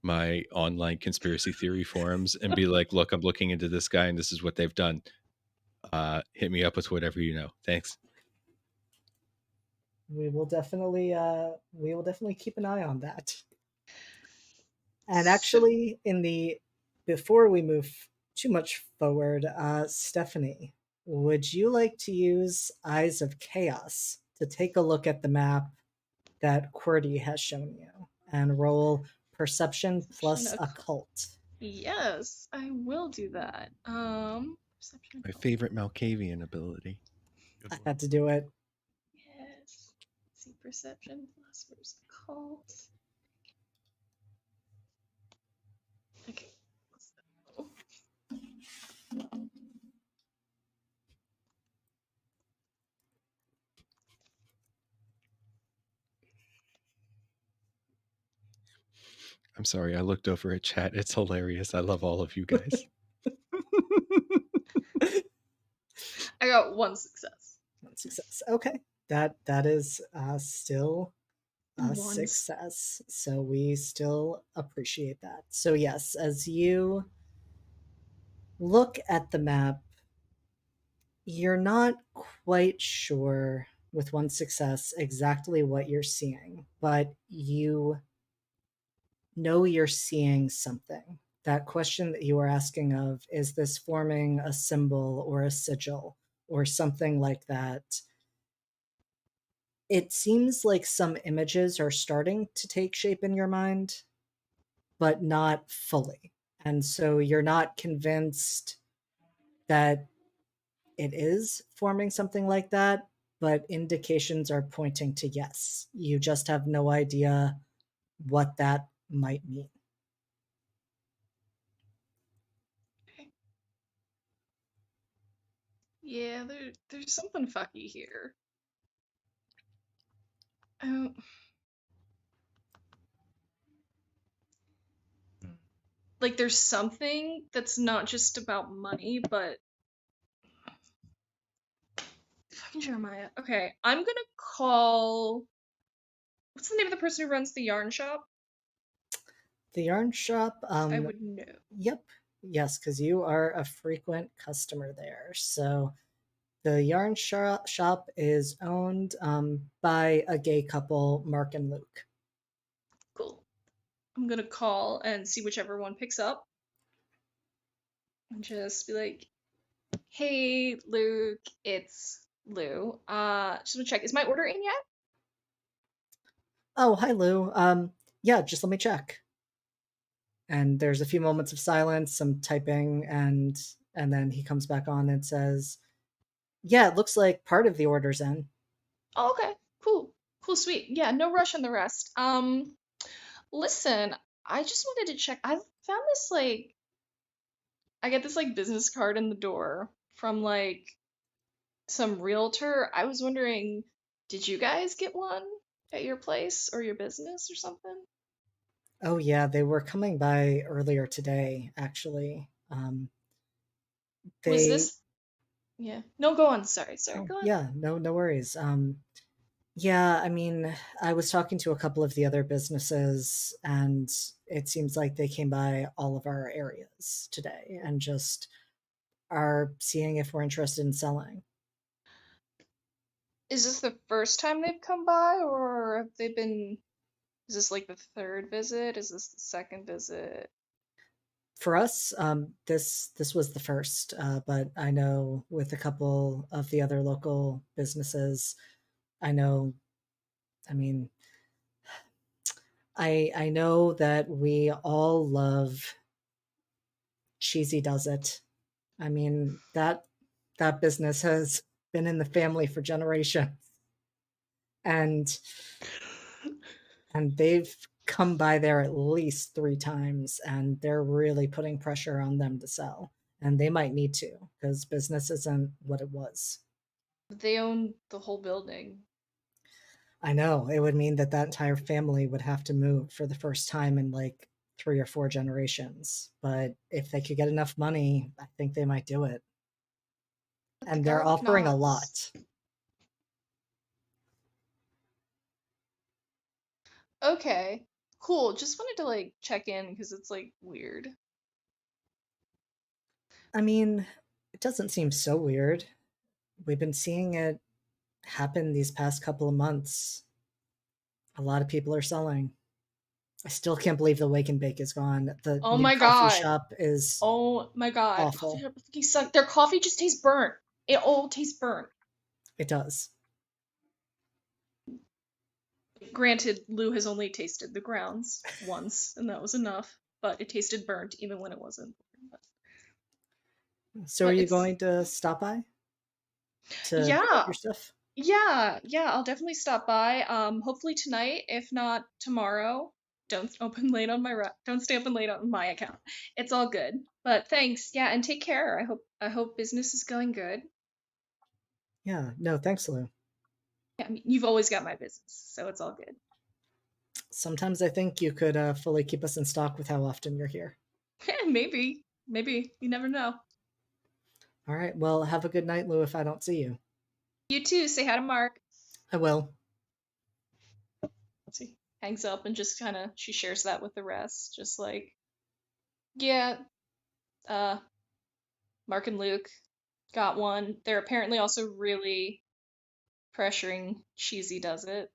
my online conspiracy theory forums and be like, look, I'm looking into this guy and this is what they've done. Hit me up with whatever you know. Thanks. We will definitely keep an eye on that. And so actually, before we move too much forward, Stephanie, would you like to use Eyes of Chaos to take a look at the map that QWERTY has shown you and roll Perception plus Occult? Yes, I will do that. Perception. My favorite Malkavian ability. I had to do it. Yes. Let's see, perception plus where's occult. Okay. I'm sorry, I looked over at chat. It's hilarious. I love all of you guys. I got one success. One success. Okay. That is still a One success. So we still appreciate that. So yes, as you look at the map, you're not quite sure with one success exactly what you're seeing, but you know you're seeing something. That question that you were asking of, is this forming a symbol or a sigil or something like that? It seems like some images are starting to take shape in your mind, but not fully. And so you're not convinced that it is forming something like that, but indications are pointing to yes. You just have no idea what that might mean. Okay. Yeah, there's something fucky here. Um, like there's something that's not just about money, but fucking Jeremiah. Okay, I'm gonna call. What's the name of the person who runs the yarn shop? The yarn shop, I would know. yep, yes, because you are a frequent customer there. So the yarn shop is owned by a gay couple, Mark and Luke. Cool. I'm gonna call and see whichever one picks up. And just be like, hey Luke, it's Lou. Just wanna check, is my order in yet? Oh, hi, Lou. Yeah, just let me check. And there's a few moments of silence, some typing, and then he comes back on and says, "Yeah, it looks like part of the order's in." Oh, okay. Cool. Cool, sweet. Yeah, no rush on the rest. Listen, I just wanted to check. I found this like I get this like business card in the door from like some realtor. I was wondering, did you guys get one at your place or your business or something? Oh yeah, they were coming by earlier today, actually. Was They this Yeah. No, go on. Sorry, Oh go on. yeah, no worries. Yeah, I mean, I was talking to a couple of the other businesses, and it seems like they came by all of our areas today and just are seeing if we're interested in selling. Is this the first time they've come by, or have they been? Is this like the third visit? Is this the second visit? For us, this was the first, but I know with a couple of the other local businesses, I know. I mean, I know that we all love Cheesy Does It. I mean that business has been in the family for generations, and they've come by there at least 3 times, and they're really putting pressure on them to sell, and they might need to because business isn't what it was. They own the whole building. I know it would mean that that entire family would have to move for the first time in like 3 or 4 generations. But if they could get enough money, I think they might do it. But And the they're garlic offering a knots. lot. Okay, cool. Just wanted to like check in because it's like weird. I mean, it doesn't seem so weird. We've been seeing it happen these past couple of months. A lot of people are selling. I still can't believe the Wake and Bake is gone. The Oh new my coffee god. shop is Oh my god. awful. Coffee fucking suck. Their coffee just tastes burnt. It all tastes burnt. It does. Granted, Lou has only tasted the grounds once, and that was enough. But it tasted burnt even when it wasn't. So are But you it's going to stop by to pick up yeah, your stuff? yeah. I'll definitely stop by. Hopefully tonight, if not tomorrow. Don't open late on my don't stay open late on my account. It's all good. But thanks, yeah, and take care. I hope business is going good. Yeah, no, thanks, Lou. Yeah, I mean, you've always got my business, so it's all good. Sometimes I think you could fully keep us in stock with how often you're here. Maybe, you never know. All right, well, have a good night, Lou, if I don't see you. You too. Say hi to Mark. I will. She hangs up and just kind of she shares that with the rest, just like, yeah, uh, Mark and Luke got one. They're apparently also really pressuring Cheesy does it.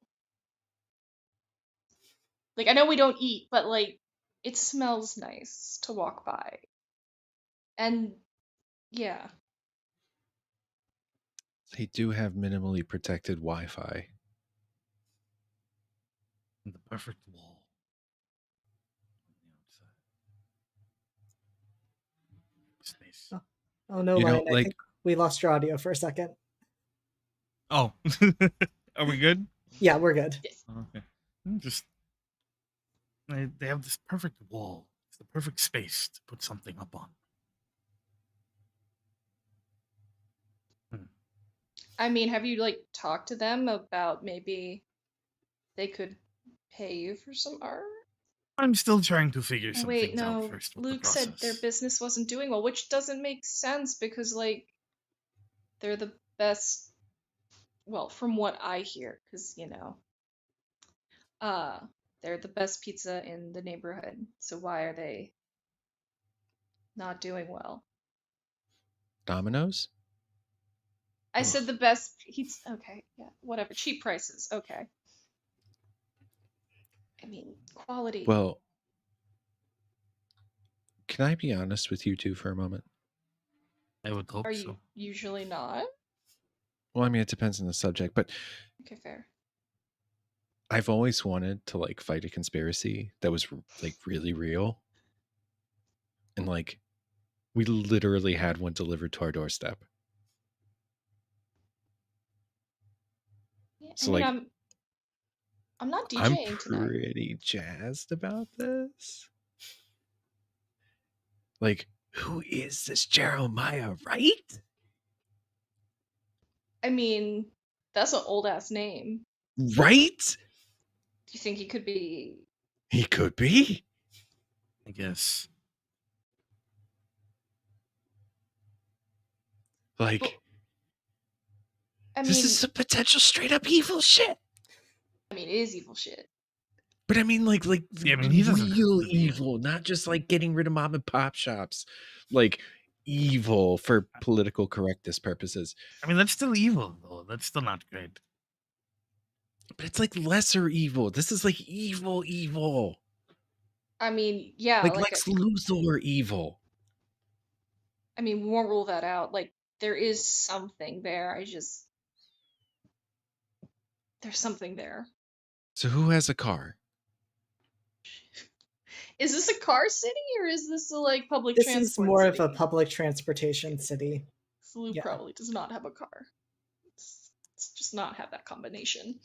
Like I know we don't eat, but like it smells nice to walk by. And yeah. They do have minimally protected Wi-Fi. And the perfect wall on the outside. Space. Oh no, You know, Lion, I like think we lost your audio for a second. Oh, are we good? Yeah, we're good. Okay. Just they have this perfect wall. It's the perfect space to put something up on. I mean, have you like talked to them about maybe they could pay you for some art? I'm still trying to figure some Wait, things out no. first with Luke the said their process. business wasn't doing well, which doesn't make sense because like they're the best, well, from what I hear, because uh they're the best pizza in the neighborhood. So why are they not doing well? Domino's? I Ugh. said the best pizza. Okay, yeah, whatever. Cheap prices. Okay. I mean, quality. Well, can I be honest with you two for a moment? I would hope Are you so. usually not? Well, I mean, it depends on the subject, but Okay, fair. I've always wanted to like fight a conspiracy that was like really real. And like we literally had one delivered to our doorstep. Yeah, I So mean, like I'm not I'm DJing tonight. pretty jazzed about this. Like, who is this Jeremiah, right? I mean, that's an old ass name. Right? Do you think he could be? He could be. I guess. Like, But, I this mean, is some potential straight up evil shit. it is evil shit. But I mean, like Yeah, I mean, he doesn't have real to be. evil, not just like getting rid of mom and pop shops. Like evil for political correctness purposes. I mean, that's still evil, though. That's still not great. But it's like lesser evil. This is like evil. I mean, yeah, Like like Lex Luthor evil. I mean, we won't rule that out. Like there is something there. There's something there. So who has a car? Is this a car city or is this a like public This transport is more city? of a public transportation city. Luke Yeah. probably does not have a car. It's just not have that combination.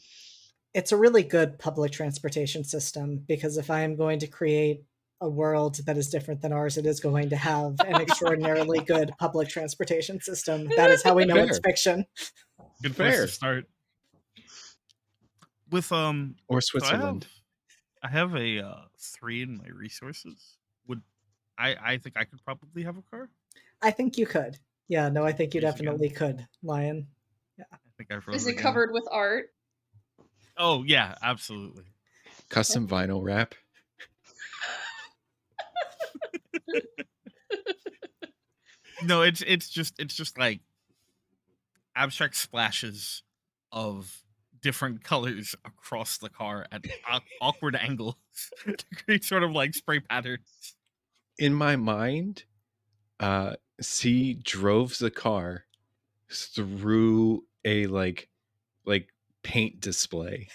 It's a really good public transportation system because if I am going to create a world that is different than ours, it is going to have an extraordinarily good public transportation system. That is how we know it's Fair. fiction. Good place Fair. to start. With Or Switzerland. I have a 3 in my resources. Would I think I could probably have a car. I think you could. Yeah, no, I think you Please again. definitely could, Lion. I think I've wrote Is it it again. covered with art? Oh yeah, absolutely. Custom vinyl wrap. No, it's just like abstract splashes of different colors across the car at awkward angles to create sort of like spray patterns. In my mind, C drove the car through a like paint display,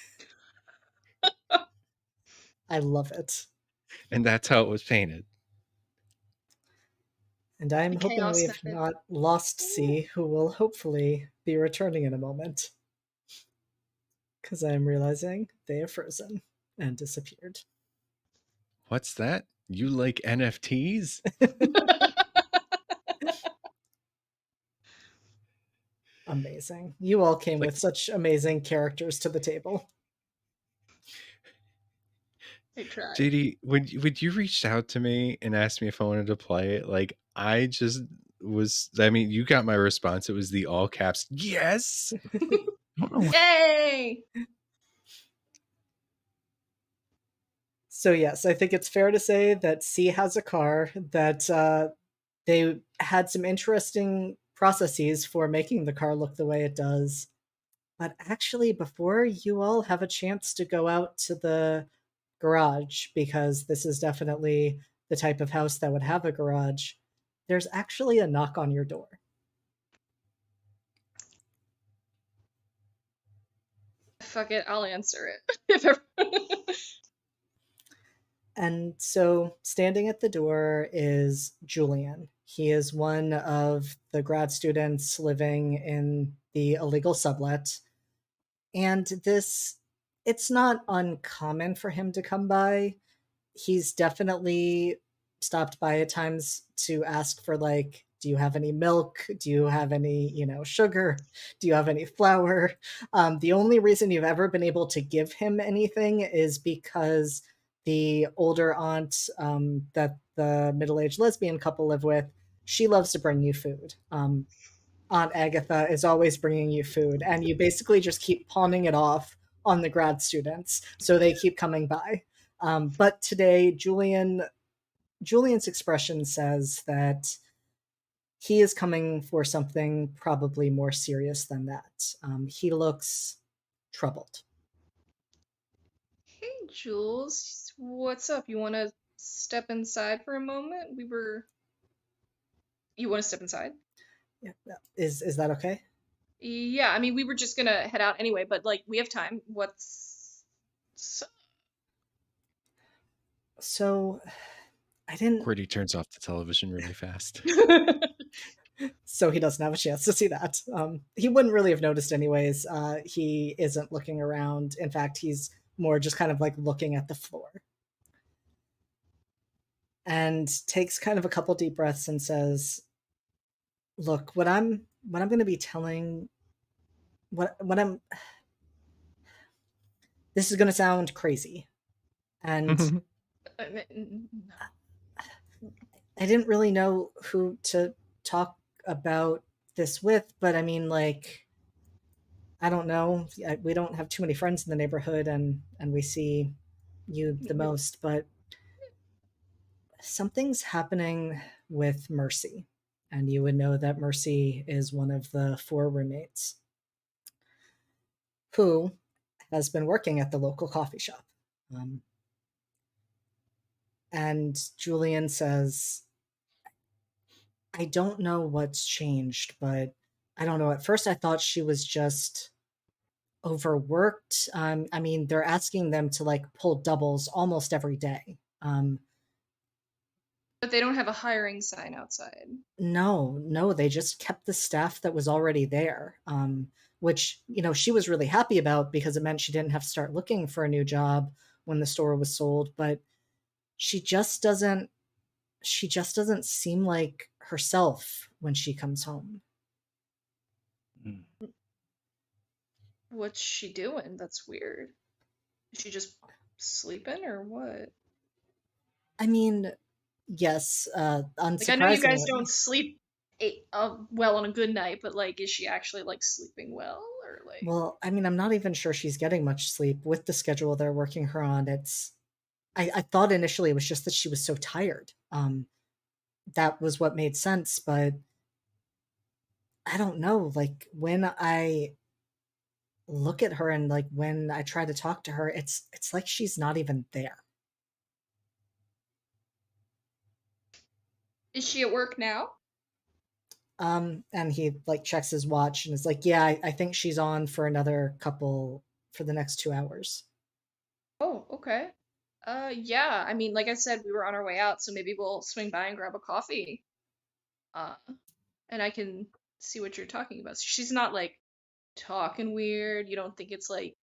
I love it. and that's how it was painted. And I'm The hoping we chaos have method. not lost C, who will hopefully be returning in a moment. Because I'm realizing they have frozen and disappeared. What's that? You like NFTs? Amazing. You all came Like- with such amazing characters to the table. I tried. JD, when you reached out to me and asked me if I wanted to play it, like I just was. I mean, you got my response. It was the all caps yes. I don't know what Yay! So yes, I think it's fair to say that C has a car, that they had some interesting processes for making the car look the way it does. But actually, before you all have a chance to go out to the garage, because this is definitely the type of house that would have a garage, there's actually a knock on your door. Fuck it, I'll answer it. If ever... And so, standing at the door is Julian. He is one of the grad students living in the illegal sublet. And it's not uncommon for him to come by. He's definitely stopped by at times to ask for, like, do you have any milk? Do you have any, sugar? Do you have any flour? The only reason you've ever been able to give him anything is because the older aunt that the middle-aged lesbian couple live with, she loves to bring you food. Aunt Agatha is always bringing you food, and you basically just keep pawning it off on the grad students, so they keep coming by. But today, Julian's expression says that he is coming for something probably more serious than that. He looks troubled. Hey, Jules. What's up? You want to step inside for a moment? You want to step inside? Yeah, is that okay? Yeah, I mean, we were just gonna head out anyway, but, like, we have time. So, I didn't. QWERTY turns off the television really fast. So he doesn't have a chance to see that. He wouldn't really have noticed anyways. He isn't looking around. In fact, he's more just kind of like looking at the floor. And takes kind of a couple deep breaths and says, "Look, what I'm going to be telling what I'm this is going to sound crazy. And I didn't really know who to talk about this with, but I mean, like, I don't know. We don't have too many friends in the neighborhood, and we see you the most, but something's happening with Mercy. And you would know that Mercy is one of the 4 roommates who has been working at the local coffee shop. And Julian says, I don't know what's changed, but I don't know. At first, I thought she was just overworked. I mean, they're asking them to like pull doubles almost every day. But they don't have a hiring sign outside. No, they just kept the staff that was already there, which, she was really happy about because it meant she didn't have to start looking for a new job when the store was sold. But she just doesn't seem like herself when she comes home. What's she doing? That's weird. Is she just sleeping or what? I mean, yes, Like, I know you guys unsurprisingly. don't sleep well on a good night, but like, is she actually like sleeping well or like? Well, I mean, I'm not even sure she's getting much sleep with the schedule they're working her on. I thought initially it was just that she was so tired. That was what made sense, but I don't know. Like when I look at her and like when I try to talk to her, it's like she's not even there. Is she at work now? And he like checks his watch and is like, yeah, I think she's on for another couple for the next 2 hours. Oh, okay. Yeah. I mean, like I said, we were on our way out, so maybe we'll swing by and grab a coffee. Uh, and I can see what you're talking about. She's not like talking weird. You don't think it's like,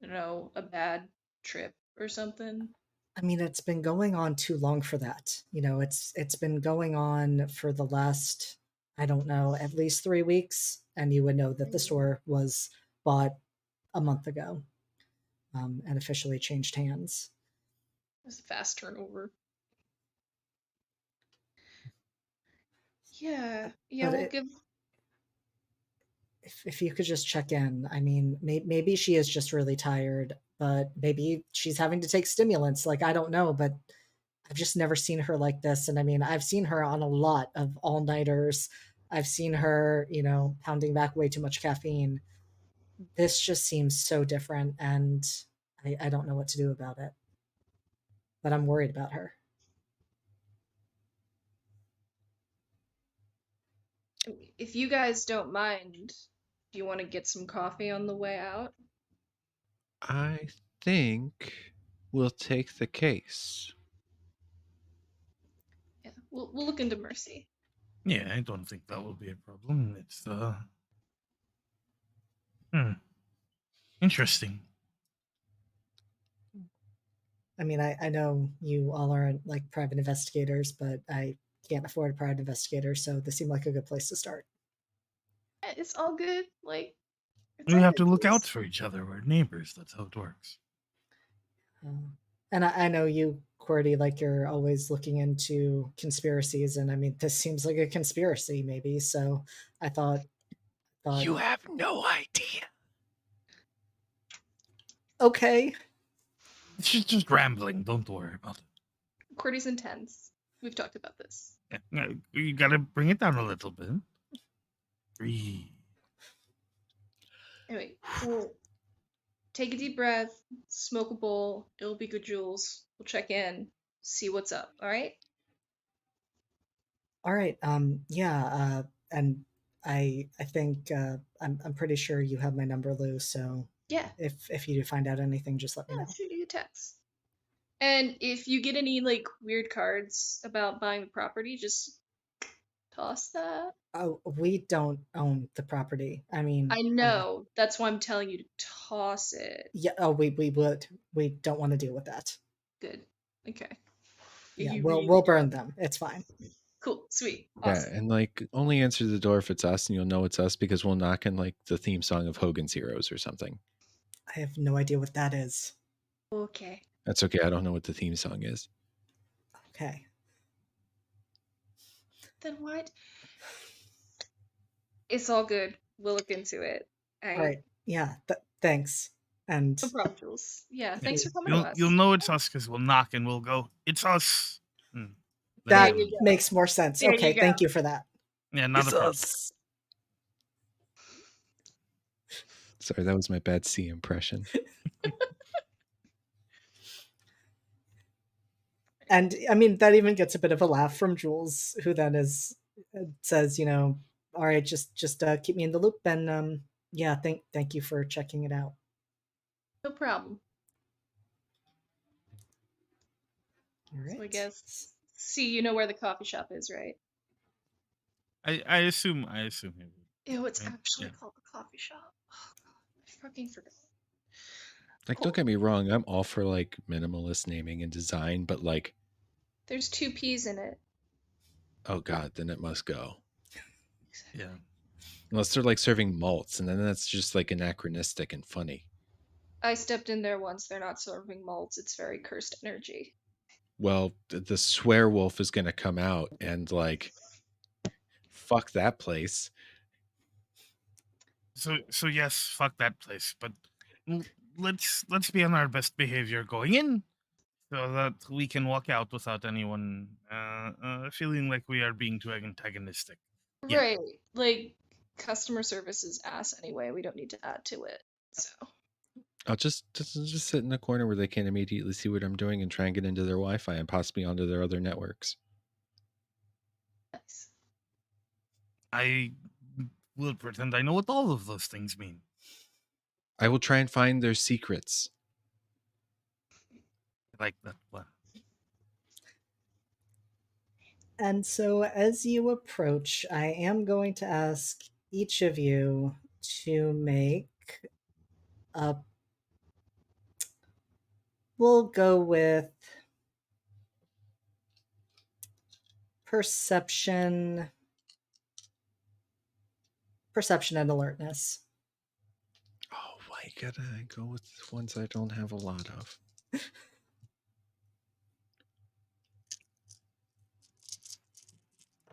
I don't know, a bad trip or something? I mean, it's been going on too long for that. It's been going on for the last, I don't know, at least 3 weeks, and you would know that the store was bought a month ago, and officially changed hands. It's a fast turnover. Yeah, yeah, But we'll give. if you could just check in, I mean, maybe she is just really tired, but maybe she's having to take stimulants. Like, I don't know, but I've just never seen her like this. And I mean, I've seen her on a lot of all nighters. I've seen her, pounding back way too much caffeine. This just seems so different, and I don't know what to do about it. But I'm worried about her. If you guys don't mind, do you want to get some coffee on the way out? I think we'll take the case. Yeah, we'll look into Mercy. Yeah, I don't think that will be a problem. It's interesting. I mean, I know you all aren't like private investigators, but I can't afford a private investigator, so this seemed like a good place to start. Yeah, it's all good. Like, it's We all have good, to look out please. for each other. We're neighbors. That's how it works. And I know you, Cordy, like you're always looking into conspiracies, and I mean, this seems like a conspiracy, maybe. So I thought, You have no idea. okay, She's just rambling. Don't worry about it. Cordy's intense. We've talked about this. Yeah, you gotta bring it down a little bit. Breathe. Anyway, we'll take a deep breath, smoke a bowl. It'll be good, Jules. We'll check in, see what's up. All right? all right, yeah, and I think I'm pretty sure you have my number, Lou. So Yeah. if you do find out anything, just let me Yeah, know. I'll shoot you a text. And if you get any like weird cards about buying the property, just toss that. Oh, we don't own the property. I mean, I know. That's why I'm telling you to toss it. yeah. Oh, we don't want to deal with that. Good. Okay. Yeah, You we'll really we'll don't. burn them. It's fine. Cool. Sweet. Yeah, Awesome. and like only answer the door if it's us, and you'll know it's us because we'll knock in like the theme song of Hogan's Heroes or something. I have no idea what that is. Okay. That's okay. I don't know what the theme song is. Okay. Then what? It's all good. We'll look into it. All right. Yeah. Thanks. And No problem, Jules. Yeah. Thanks for coming to us. You'll know it's us because we'll knock and we'll go, it's us. that There you go. makes more sense. There you Okay. go. Thank you for that. Yeah, not a problem. Sorry, that was my bad C impression. And I mean, that even gets a bit of a laugh from Jules, who then says, all right, just keep me in the loop, and yeah, thank you for checking it out. No problem. All right. So I guess. See, you know where the coffee shop is, right? I assume he would. Ew, it's Right, actually yeah. called the coffee shop. Oh god, I fucking forgot. Like, Cool. don't get me wrong, I'm all for like minimalist naming and design, but like, There's 2 P's in it. oh god, then it must go. Yeah. Unless they're like serving malts, and then that's just like anachronistic and funny. I stepped in there once. They're not serving malts. It's very cursed energy. Well, the swear wolf is going to come out and like fuck that place. So yes, fuck that place. But l- let's be on our best behavior going in, so that we can walk out without anyone feeling like we are being too antagonistic. Yeah. Right. Like, customer service is ass anyway. We don't need to add to it. So. I'll just sit in the corner where they can immediately see what I'm doing and try and get into their Wi-Fi and possibly onto their other networks. Nice. I will pretend I know what all of those things mean. I will try and find their secrets. Like that one. And so, as you approach, I am going to ask each of you to make a. We'll go with perception and alertness. Oh, why gotta I go with ones I don't have a lot of?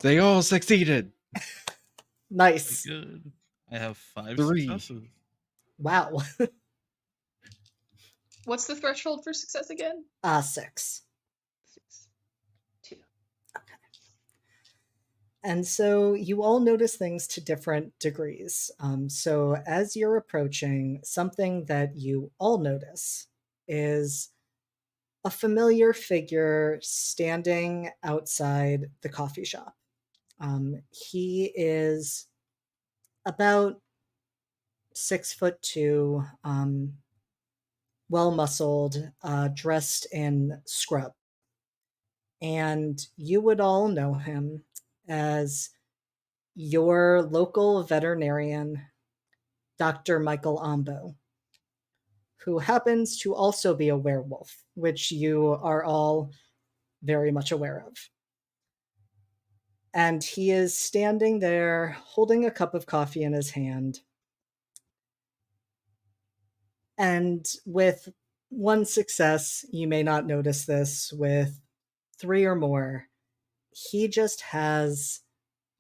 They all succeeded. Nice. Good. I have 5 3. successes. Wow. What's the threshold for success again? 6. 6. 2. And so you all notice things to different degrees. So as you're approaching, something that you all notice is a familiar figure standing outside the coffee shop. He is about 6'2", well muscled, dressed in scrub. And you would all know him as your local veterinarian, Dr. Michael Ambo, who happens to also be a werewolf, which you are all very much aware of. And he is standing there holding a cup of coffee in his hand. And with one success, you may not notice this, with 3 or more, he just has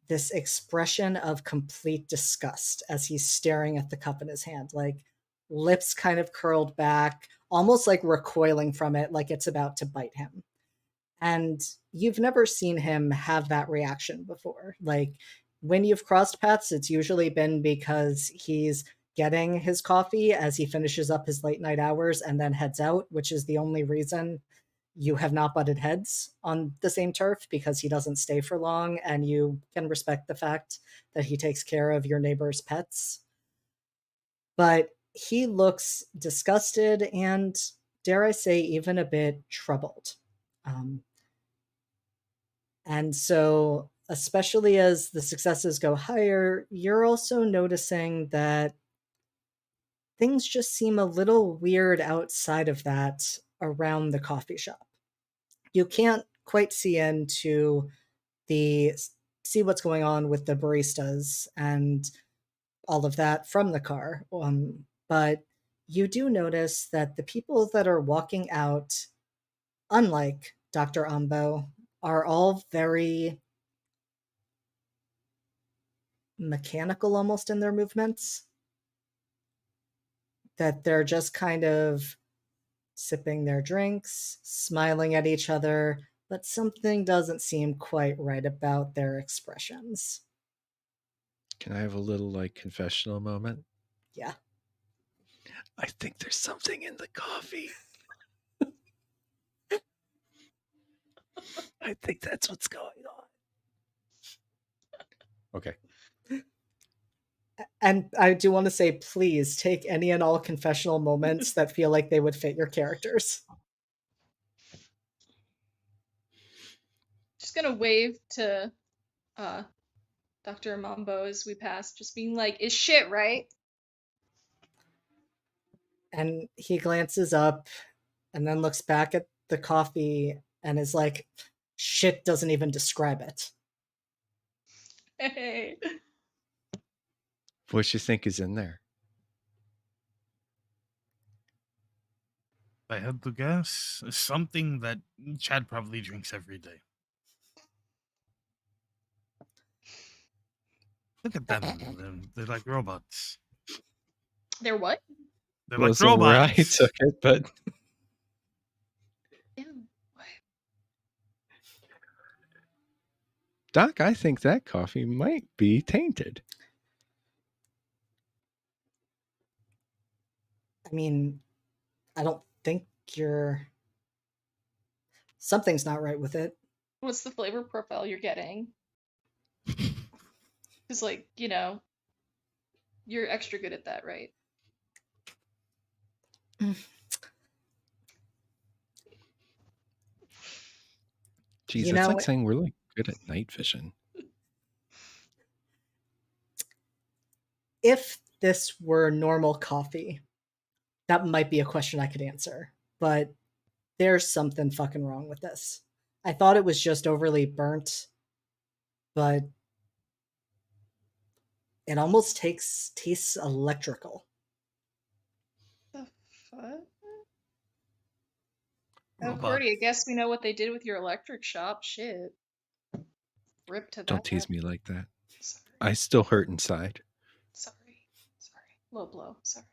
this expression of complete disgust as he's staring at the cup in his hand, like lips kind of curled back, almost like recoiling from it, like it's about to bite him. And you've never seen him have that reaction before. Like, when you've crossed paths, it's usually been because he's getting his coffee as he finishes up his late night hours and then heads out, which is the only reason you have not butted heads on the same turf, because he doesn't stay for long and you can respect the fact that he takes care of your neighbor's pets. But he looks disgusted and, dare I say, even a bit troubled. And so, especially as the successes go higher, you're also noticing that things just seem a little weird outside of that around the coffee shop. You can't quite see see what's going on with the baristas and all of that from the car. But you do notice that the people that are walking out, unlike Dr. Ambo, are all very mechanical almost in their movements. That they're just kind of sipping their drinks, smiling at each other, but something doesn't seem quite right about their expressions. Can I have a little like confessional moment? Yeah. I think there's something in the coffee. I think that's what's going on. Okay. And I do want to say, please take any and all confessional moments that feel like they would fit your characters. Just gonna wave to Dr. Mambo as we pass, just being like, "Is shit right?" And he glances up and then looks back at the coffee and is like, shit doesn't even describe it. Hey. What you think is in there? I had to guess something that Chad probably drinks every day. Look at them. They're like robots. They're what? They're like Wasn't where I robots. took it, but Ew. What? Doc, I think that coffee might be tainted. I mean, I don't think you're. Something's not right with it. What's the flavor profile you're getting? Because, like, you're extra good at that, right? Jeez, You that's know, like saying we're like good at night vision. if this were normal coffee, that might be a question I could answer. But there's something fucking wrong with this. I thought it was just overly burnt, but it almost tastes electrical. The fuck? Oh, Robot. Cordy, I guess we know what they did with your electric shop. Shit. Rip to that. Don't tease me like that. Sorry. I still hurt inside. Sorry. Low blow. Sorry.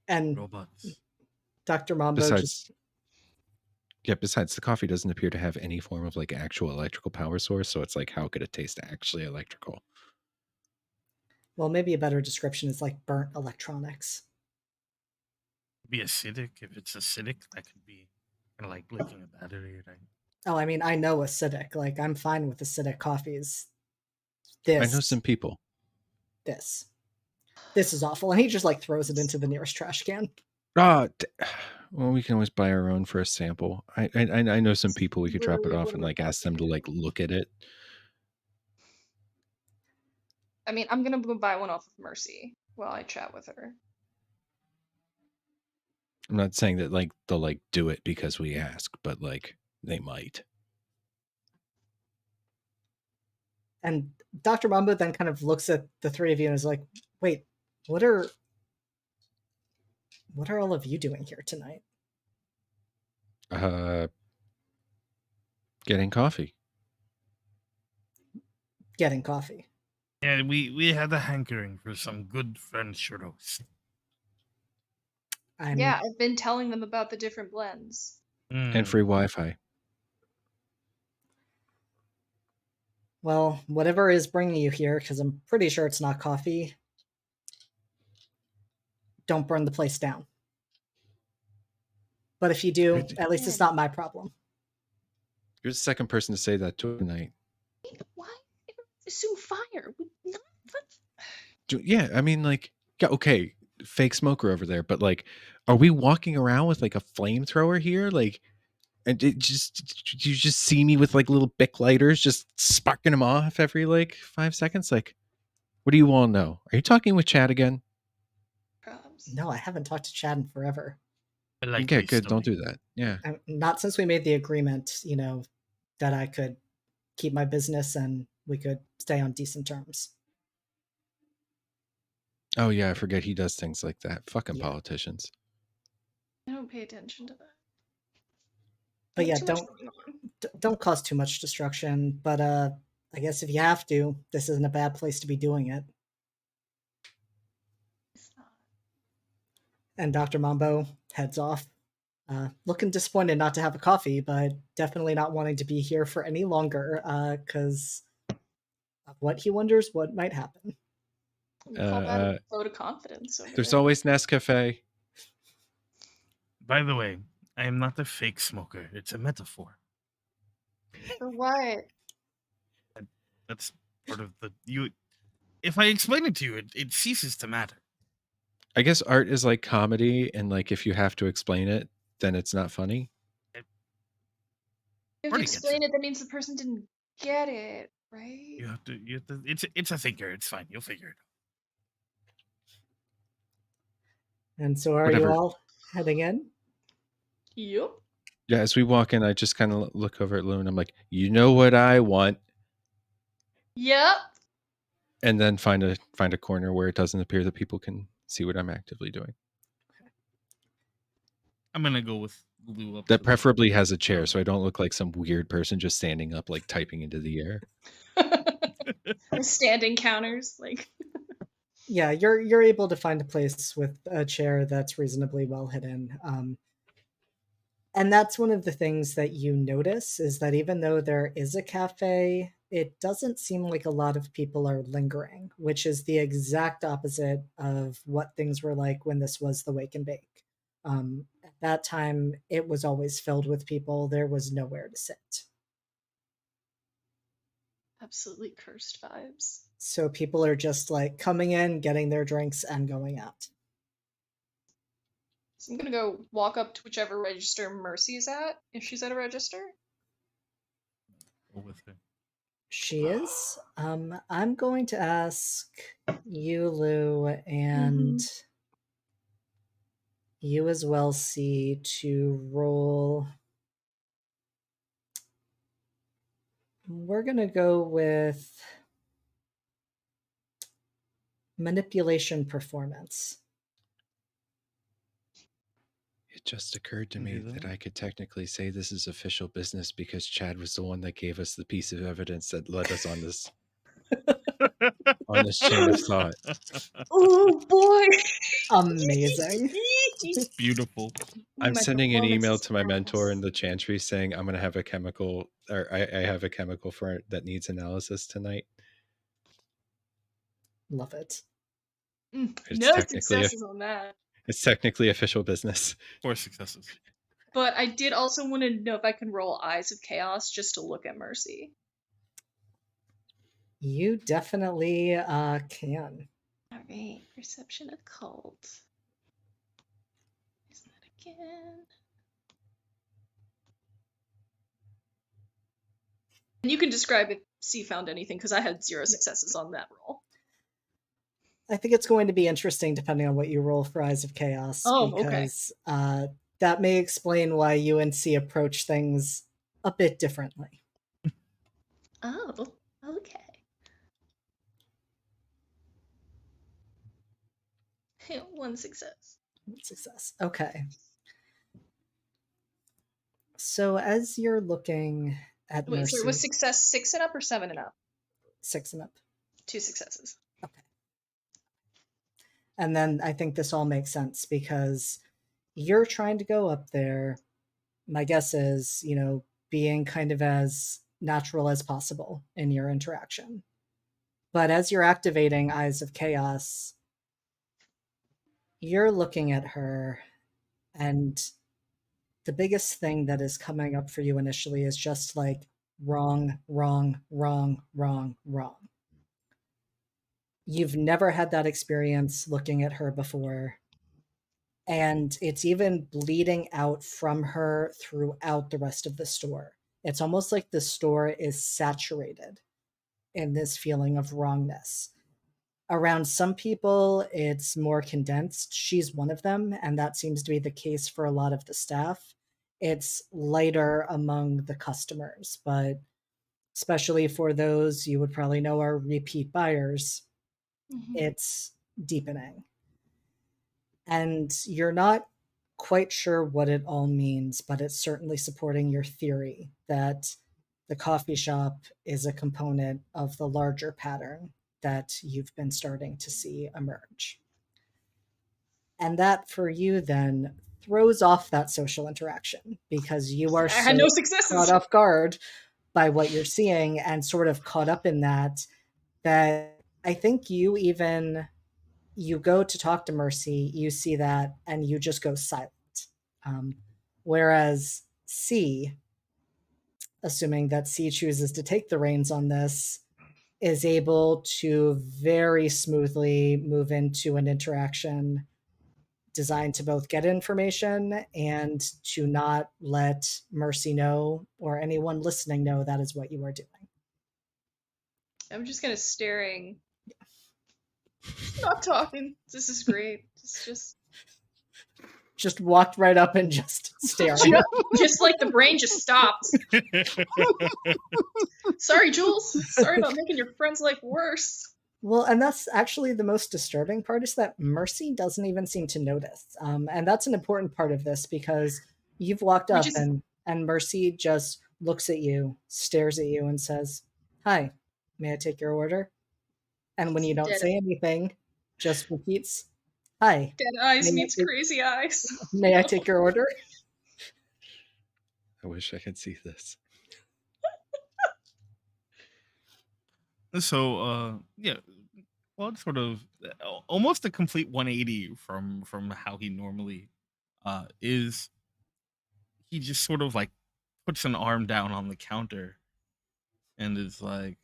And Robots. Dr. Mambo Besides the coffee doesn't appear to have any form of like actual electrical power source, so it's like, how could it taste actually electrical? well, maybe a better description is like burnt electronics. Be acidic. If it's acidic, that could be kind of like licking a battery, right? Oh, I mean, I know acidic. Like, I'm fine with acidic coffees. I know some people. This is awful. And he just like throws it into the nearest trash can. Well, we can always buy our own for a sample. I know some people we could drop it off and like ask them to like look at it. I mean, I'm gonna go buy one off of Mercy while I chat with her. I'm not saying that like they'll like do it because we ask, but like they might. And Dr. Mambo then kind of looks at the three of you and is like, wait, what are all of you doing here tonight? Getting coffee. Getting coffee. Yeah, we had a hankering for some good French roast. Yeah, I've been telling them about the different blends. And free Wi-Fi. Well, whatever is bringing you here, because I'm pretty sure it's not coffee, don't burn the place down. But if you do, at least it's not my problem. You're the second person to say that tonight. Why assume fire? Yeah, I mean, like, yeah, okay, fake smoker over there, but like, are we walking around with like a flamethrower here? Like, and you just see me with like little Bic lighters, just sparking them off every like 5 seconds? Like, what do you all know? Are you talking with Chad again? No, I haven't talked to Chad in forever. Okay, good. Don't do that. Yeah. Not since we made the agreement, that I could keep my business and we could stay on decent terms. Oh yeah, I forget he does things like that. Fucking politicians. I don't pay attention to that. But yeah, don't cause too much destruction. But I guess if you have to, this isn't a bad place to be doing it. It's not. And Dr. Mambo heads off, looking disappointed not to have a coffee, but definitely not wanting to be here for any longer because of what he wonders what might happen. We call that a vote of confidence. There's always Nescafe. By the way, I am not a fake smoker. It's a metaphor. For what? That's part of the if I explain it to you, it ceases to matter. I guess art is like comedy, and like if you have to explain it, then it's not funny. If you explain it, that means the person didn't get it, right? You have to. It's a thinker. It's fine. You'll figure it out. And so are you all heading in? Yep. Yeah, as we walk in, I just kind of look over at Lou and I'm like, you know what I want? Yep. And then find a corner where it doesn't appear that people can see what I'm actively doing. I'm gonna go with Lou up. That preferably has a chair, so I don't look like some weird person just standing up, like typing into the air. Standing counters, like. Yeah, you're able to find a place with a chair that's reasonably well hidden. And that's one of the things that you notice is that even though there is a cafe, it doesn't seem like a lot of people are lingering, which is the exact opposite of what things were like when this was the Wake and Bake. At that time, it was always filled with people. There was nowhere to sit. Absolutely cursed vibes. So people are just like coming in, getting their drinks, and going out. So I'm gonna go walk up to whichever register Mercy's at, if she's at a register. Go with her. She is. I'm going to ask you, Lou, and you as well, C, to roll. We're going to go with manipulation performance. It just occurred to me that I could technically say this is official business because Chad was the one that gave us the piece of evidence that led us on this chain of thought. Oh boy! Amazing. Beautiful. I'm My sending an email to my performance mentor in skills. the chantry saying I'm going to have a chemical, or I have a chemical for it that needs analysis tonight. Love it. It's No technically successes on that. It's technically official business. 4 successes. But I did also want to know if I can roll Eyes of Chaos just to look at Mercy. You definitely can. Alright, Perception Occult. Isn't that again? And you can describe if C found anything, because I had 0 successes on that roll. I think it's going to be interesting depending on what you roll for Eyes of Chaos. Oh, because that may explain why you and C approach things a bit differently. Oh, okay. 1 success. 1 success. Okay. So as you're looking at Wait, Mercy, so was success 6 and up or 7 and up? 6 and up. 2 successes. Okay. And then I think this all makes sense because you're trying to go up there. My guess is, being kind of as natural as possible in your interaction. But as you're activating Eyes of Chaos, you're looking at her, and the biggest thing that is coming up for you initially is just like wrong, wrong, wrong, wrong, wrong. You've never had that experience looking at her before. And it's even bleeding out from her throughout the rest of the store. It's almost like the store is saturated in this feeling of wrongness. Around some people, it's more condensed. She's one of them, and that seems to be the case for a lot of the staff. It's lighter among the customers, but especially for those you would probably know are repeat buyers, it's deepening. And you're not quite sure what it all means, but it's certainly supporting your theory that the coffee shop is a component of the larger pattern that you've been starting to see emerge. And that, for you, then, throws off that social interaction because you are so no successes. caught off guard by what you're seeing and sort of caught up in that I think you go to talk to Mercy, you see that, and you just go silent. Whereas C, assuming that C chooses to take the reins on this, is able to very smoothly move into an interaction designed to both get information and to not let Mercy know or anyone listening know that is what you are doing. I'm just kind of staring. Not talking. This is great. Just walked right up and just staring. Just like the brain just stopped. Sorry, Jules. Sorry about making your friend's life worse. Well, and that's actually the most disturbing part is that Mercy doesn't even seem to notice. And that's an important part of this because you've walked We up just and Mercy just looks at you, stares at you, and says, "Hi, may I take your order?" And when you don't dead say anything, just repeats, "Hi, dead eyes may I meets take, crazy eyes. may I take your order?" I wish I could see this. So, yeah, Claude sort of almost a complete 180 from how he normally is. He just sort of like puts an arm down on the counter and is like,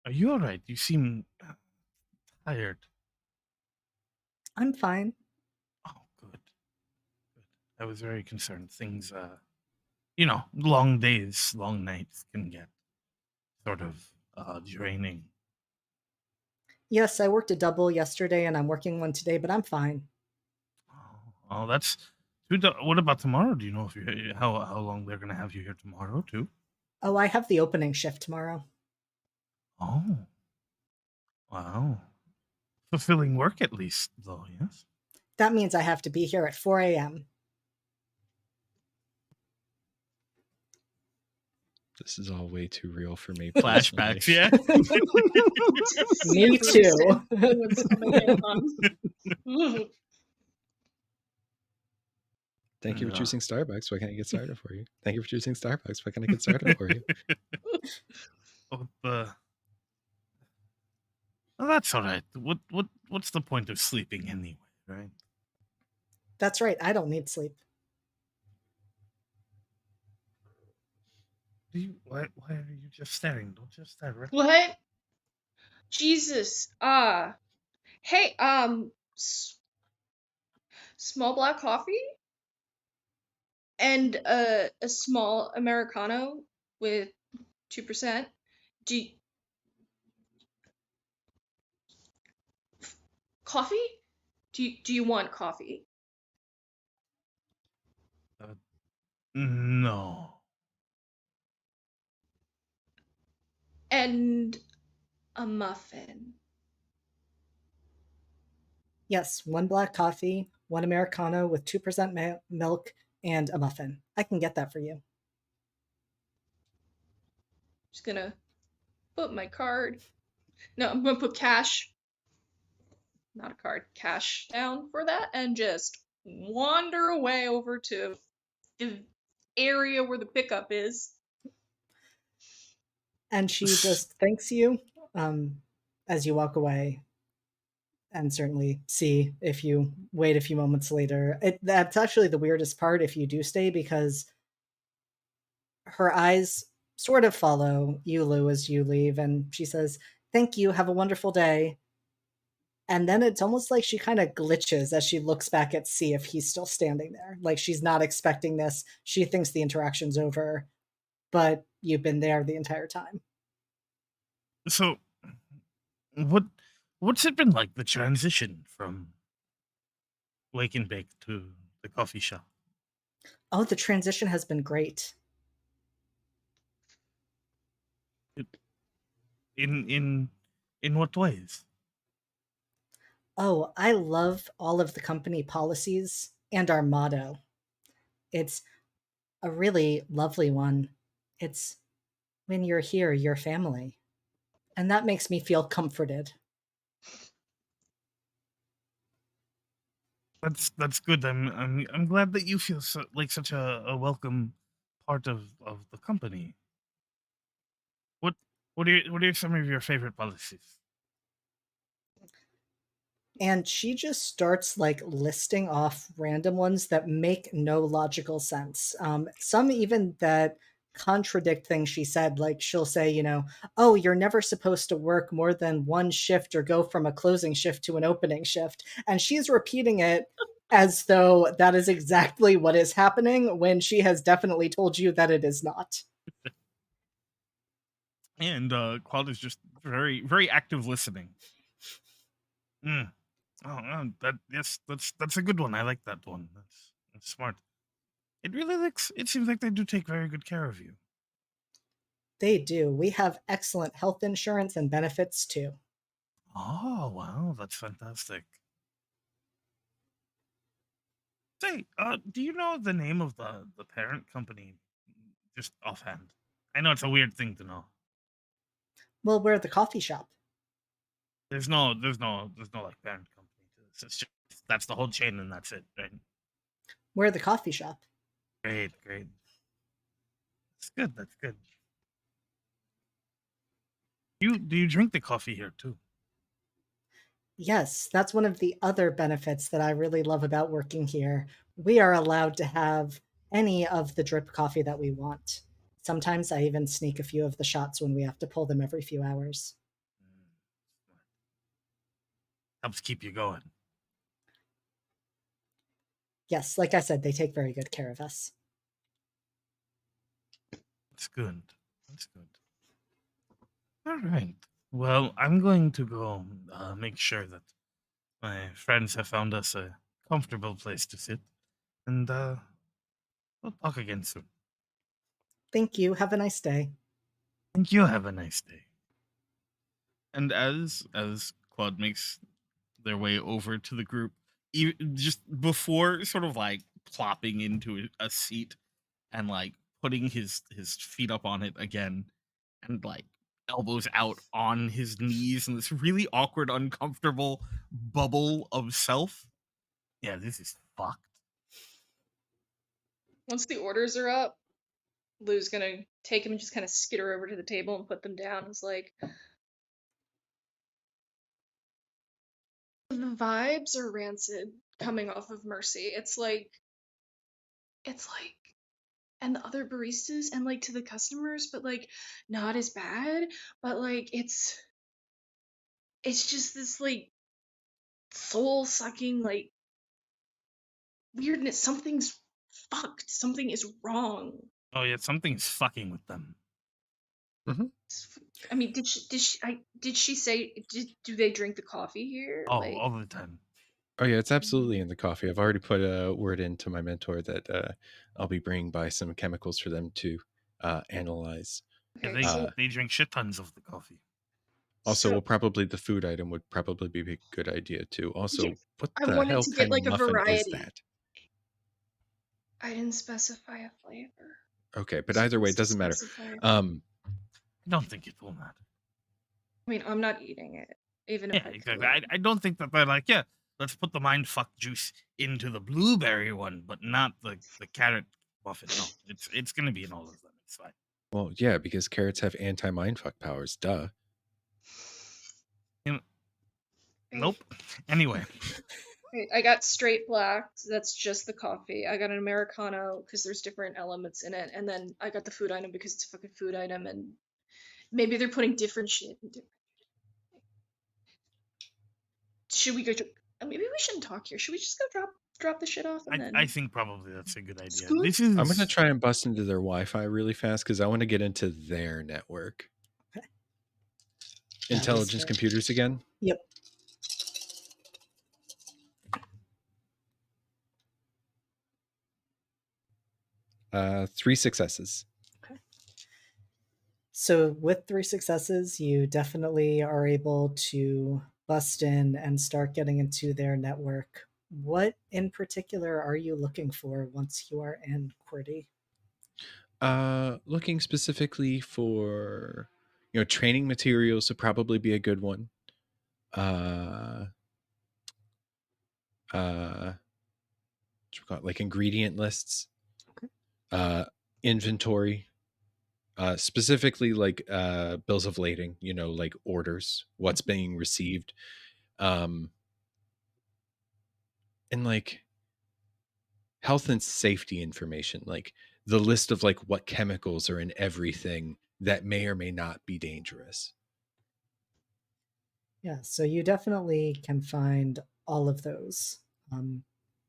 "Are you all right? You seem tired." I'm fine. Oh, good. Good. I was very concerned. Things, long days, long nights can get sort of draining. Yes, I worked a double yesterday and I'm working one today, but I'm fine. Oh, that's. What about tomorrow? Do you know if you how long they're gonna have you here tomorrow too? Oh, I have the opening shift tomorrow. Oh, wow. Fulfilling work at least, though. Yes. That means I have to be here at 4 a.m. This is all way too real for me. Flashbacks. personally. Yeah. Me too. What's coming in on. Thank you for Yeah. choosing Starbucks. What can I get started for you? Thank you for choosing Starbucks. What can I get started for you? Well, that's all right. What's the point of sleeping anyway, right? That's right, I don't need sleep. Why are you just staring? Don't just stare. Right? What? Jesus. Hey, small black coffee and a small Americano with 2%. Do coffee? Do you want coffee? No. And a muffin. Yes, one black coffee, one Americano with 2% milk, and a muffin. I can get that for you. Just gonna put my card. No, I'm gonna put cash, not a card, cash down for that, and just wander away over to the area where the pickup is. And she just thanks you as you walk away, and certainly see if you wait a few moments later. That's actually the weirdest part if you do stay because her eyes sort of follow you, Lou, as you leave, and she says, "Thank you, have a wonderful day." And then it's almost like she kind of glitches as she looks back at see if he's still standing there. Like she's not expecting this. She thinks the interaction's over, but you've been there the entire time. So, what what's it been like the transition from wake and bake to the coffee shop? Oh, the transition has been great. In what ways? Oh, I love all of the company policies and our motto. It's a really lovely one. It's when you're here, you're family. And that makes me feel comforted. That's good. I'm glad that you feel like such a welcome part of the company. What what are some of your favorite policies? And she just starts like listing off random ones that make no logical sense. Some even that contradict things she said. Like she'll say, "Oh, you're never supposed to work more than one shift or go from a closing shift to an opening shift." And she's repeating it as though that is exactly what is happening when she has definitely told you that it is not. And Claude is just very very active listening. Mm. Oh, that's a good one. I like that one. That's smart. It really looks. It seems like they do take very good care of you. They do. We have excellent health insurance and benefits too. Oh, wow, that's fantastic. Say, do you know the name of the parent company? Just offhand. I know it's a weird thing to know. Well, we're the coffee shop. There's no like parent company to this. It's just that's the whole chain and that's it, right? We're the coffee shop. Great, great. That's good. That's good. Do you drink the coffee here too? Yes, that's one of the other benefits that I really love about working here. We are allowed to have any of the drip coffee that we want. Sometimes I even sneak a few of the shots when we have to pull them every few hours. Mm, helps keep you going. Yes, like I said, they take very good care of us. That's good. That's good. All right. Well, I'm going to go make sure that my friends have found us a comfortable place to sit, and we'll talk again soon. Thank you. Have a nice day. And you have a nice day. And as Claude makes their way over to the group, just before sort of like plopping into a seat and like putting his feet up on it again and like elbows out on his knees in this really awkward, uncomfortable bubble of self. Yeah, this is fucked. Once the orders are up, Lou's gonna take him and just kind of skitter over to the table and put them down. It's like the vibes are rancid coming off of Mercy. It's like, and the other baristas and like to the customers, but like not as bad. But like it's just this like soul sucking like weirdness. Something's fucked. Something is wrong. Oh yeah, something's fucking with them. I mean, did she say do they drink the coffee here? Oh, Like, all the time. Oh yeah, it's absolutely in the coffee. I've already put a word into my mentor that I'll be bringing by some chemicals for them to analyze. Yeah, okay, so they drink shit tons of the coffee. Also, so well, probably the food item would probably be a good idea too. Also, yeah, what I the wanted hell to get kind of like a muffin is variety. that? I didn't specify a flavor. Okay, but either way, it doesn't matter. Specify. I don't think it will matter. I mean, I'm not eating it, even if Yeah, I exactly. could. I don't think that they're like, yeah, let's put the mindfuck juice into the blueberry one, but not the carrot muffin. No, it's gonna be in all of them. It's fine. Well, yeah, because carrots have anti-mindfuck powers. Duh. You know, nope. Anyway, Wait, I got straight black. So that's just the coffee. I got an Americano because there's different elements in it, and then I got the food item because it's a fucking food item, and maybe they're putting different shit in different. Should we go? Maybe we shouldn't talk here. Should we just go drop the shit off and then I think probably that's a good idea. scoot? This is I'm gonna try and bust into their Wi-Fi really fast because I want to get into their network. Okay. That is Intelligence fair. computers again. Yep. Three successes. So with 3 successes, you definitely are able to bust in and start getting into their network. What in particular are you looking for once you are in QWERTY? Looking specifically for training materials would probably be a good one. What you call it, like ingredient lists, Okay. inventory, specifically like bills of lading, like orders, what's being received, and like health and safety information, like the list of like what chemicals are in everything that may or may not be dangerous. Yeah, so you definitely can find all of those.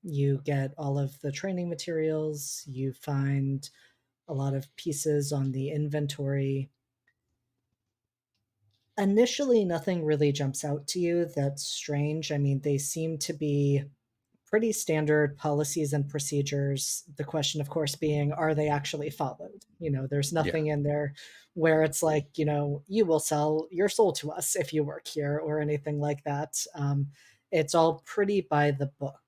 You get all of the training materials, you find a lot of pieces on the inventory. Initially, nothing really jumps out to you that's strange. I mean, they seem to be pretty standard policies and procedures. The question, of course, being, are they actually followed? There's nothing in there where it's like, you will sell your soul to us if you work here or anything like that. It's all pretty by the book.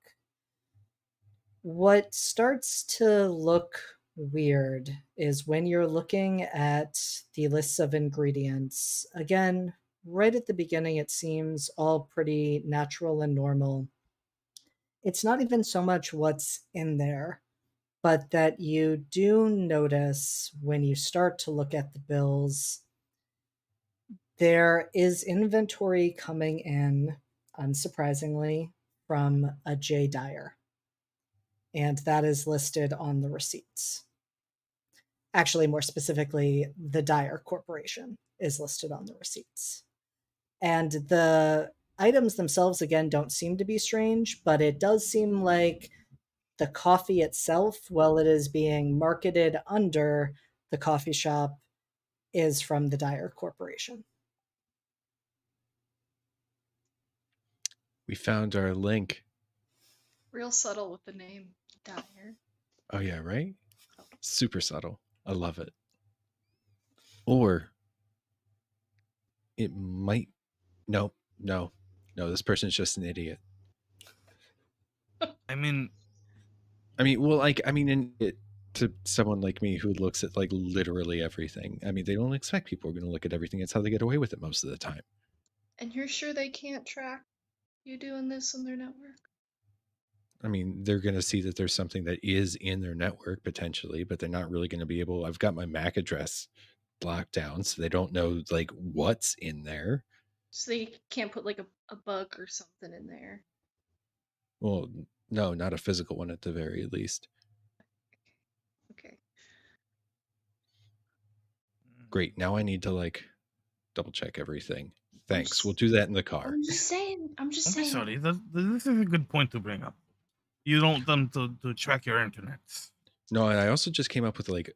What starts to look weird is when you're looking at the lists of ingredients. Again, right at the beginning, it seems all pretty natural and normal. It's not even so much what's in there, but that you do notice when you start to look at the bills, there is inventory coming in, unsurprisingly, from a J. Dyer. And that is listed on the receipts. Actually, more specifically, the Dyer Corporation is listed on the receipts. And the items themselves, again, don't seem to be strange, but it does seem like the coffee itself, while it is being marketed under the coffee shop, is from the Dyer Corporation. We found our link. Real subtle with the name Dyer. Oh, yeah, right? Super subtle. I love it. Or it might... No. This person's just an idiot. I mean, to someone like me who looks at like literally everything. I mean, they don't expect people are going to look at everything. It's how they get away with it most of the time. And you're sure they can't track you doing this on their network? I mean, they're going to see that there's something that is in their network potentially, but they're not really going to be able. I've got my MAC address locked down, so they don't know like what's in there. So they can't put like a bug or something in there. Well, no, not a physical one at the very least. Okay. Great. Now I need to like double check everything. Thanks. We'll do that in the car. I'm just saying. sorry. This is a good point to bring up. You don't want them to track your internets. No, and I also just came up with like,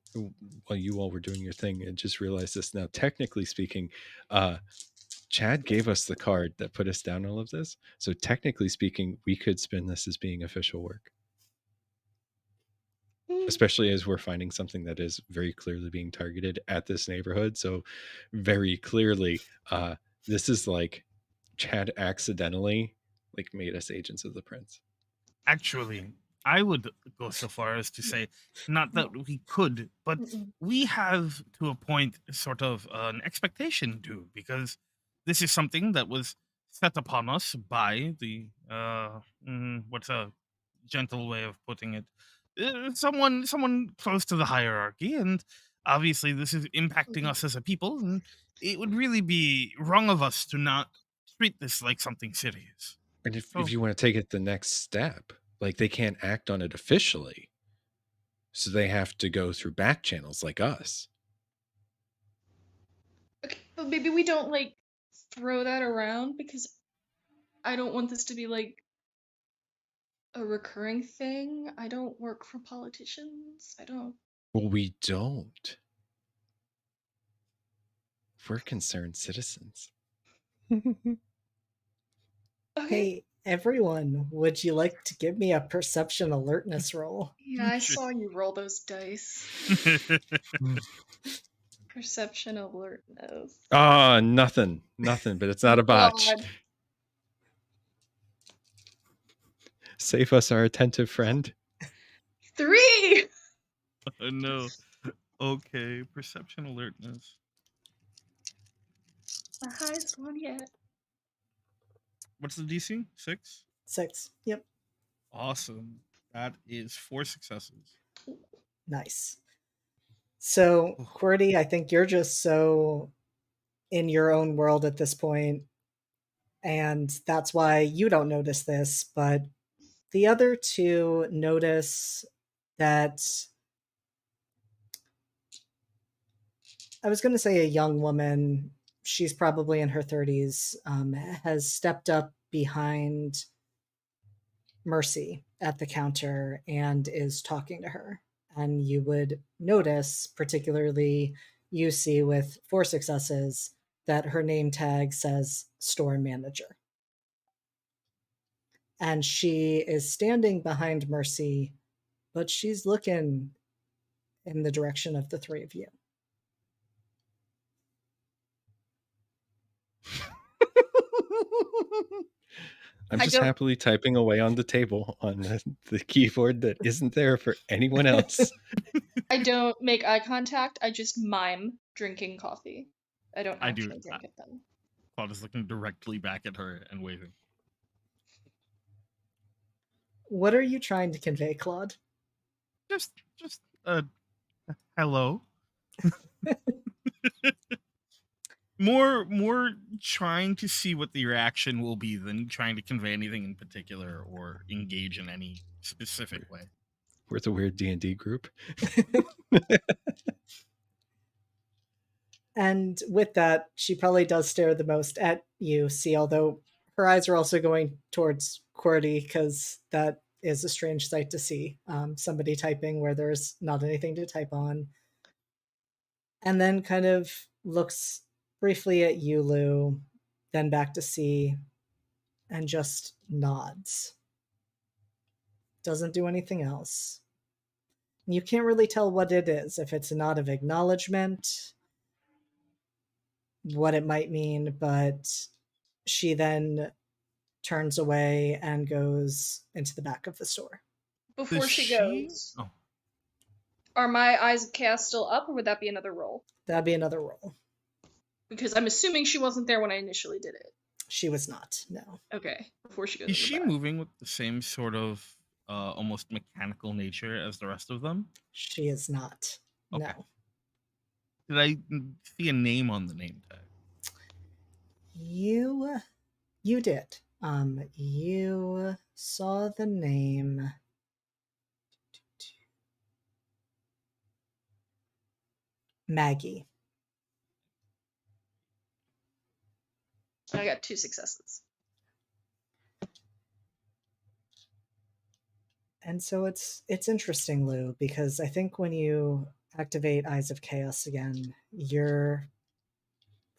while you all were doing your thing, and just realized this now. Technically speaking, Chad gave us the card that put us down all of this. So technically speaking, we could spin this as being official work, especially as we're finding something that is very clearly being targeted at this neighborhood. So very clearly, this is like Chad accidentally like made us agents of the prince. Actually, I would go so far as to say, not that we could, but we have to a point sort of an expectation to, because this is something that was set upon us by the what's a gentle way of putting it, someone close to the hierarchy, and obviously this is impacting us as a people, and it would really be wrong of us to not treat this like something serious. And if you want to take it the next step, like they can't act on it officially, so they have to go through back channels like us. Okay, but maybe we don't like throw that around, because I don't want this to be like a recurring thing. I don't work for politicians. I don't. Well, we don't. We're concerned citizens. Okay. Hey, everyone, would you like to give me a perception alertness roll? Yeah, I saw you roll those dice. Perception alertness. Nothing, but it's not a botch. God. Save us, our attentive friend. 3! Oh, no. Okay, perception alertness. The highest one yet. What's the DC? 6? 6. Yep. Awesome. That is 4 successes. Nice. So, QWERTY, I think you're just so in your own world at this point, and that's why you don't notice this, but the other two notice that, I was going to say a young woman, she's probably in her 30s, has stepped up behind Mercy at the counter and is talking to her. And you would notice, particularly you see with 4 successes, that her name tag says store manager. And she is standing behind Mercy, but she's looking in the direction of the three of you. I'm I just don't- happily typing away on the table on the keyboard that isn't there for anyone else. I don't make eye contact. I just mime drinking coffee. I don't I do. actually drink it then. Claude is looking directly back at her and waving. What are you trying to convey, Claude? Just hello. more trying to see what the reaction will be than trying to convey anything in particular or engage in any specific way. We're the weird D&D group. And with that, she probably does stare the most at you, see, although her eyes are also going towards QWERTY, because that is a strange sight to see. Somebody typing where there's not anything to type on. And then kind of looks briefly at you, Lou, then back to C, and just nods. Doesn't do anything else. You can't really tell what it is, if it's a nod of acknowledgement, what it might mean, but she then turns away and goes into the back of the store. Before Does she goes, Oh, are my Eyes of Chaos still up, or would that be another roll? That'd be another roll. Because I'm assuming she wasn't there when I initially did it. She was not, no. Okay, before she goes. is in the she back. moving with the same sort of almost mechanical nature as the rest of them? She is not, Okay. no. Did I see a name on the name tag? You did. You saw the name Maggie. I got 2 successes. And so it's interesting, Lou, because I think when you activate Eyes of Chaos again, you're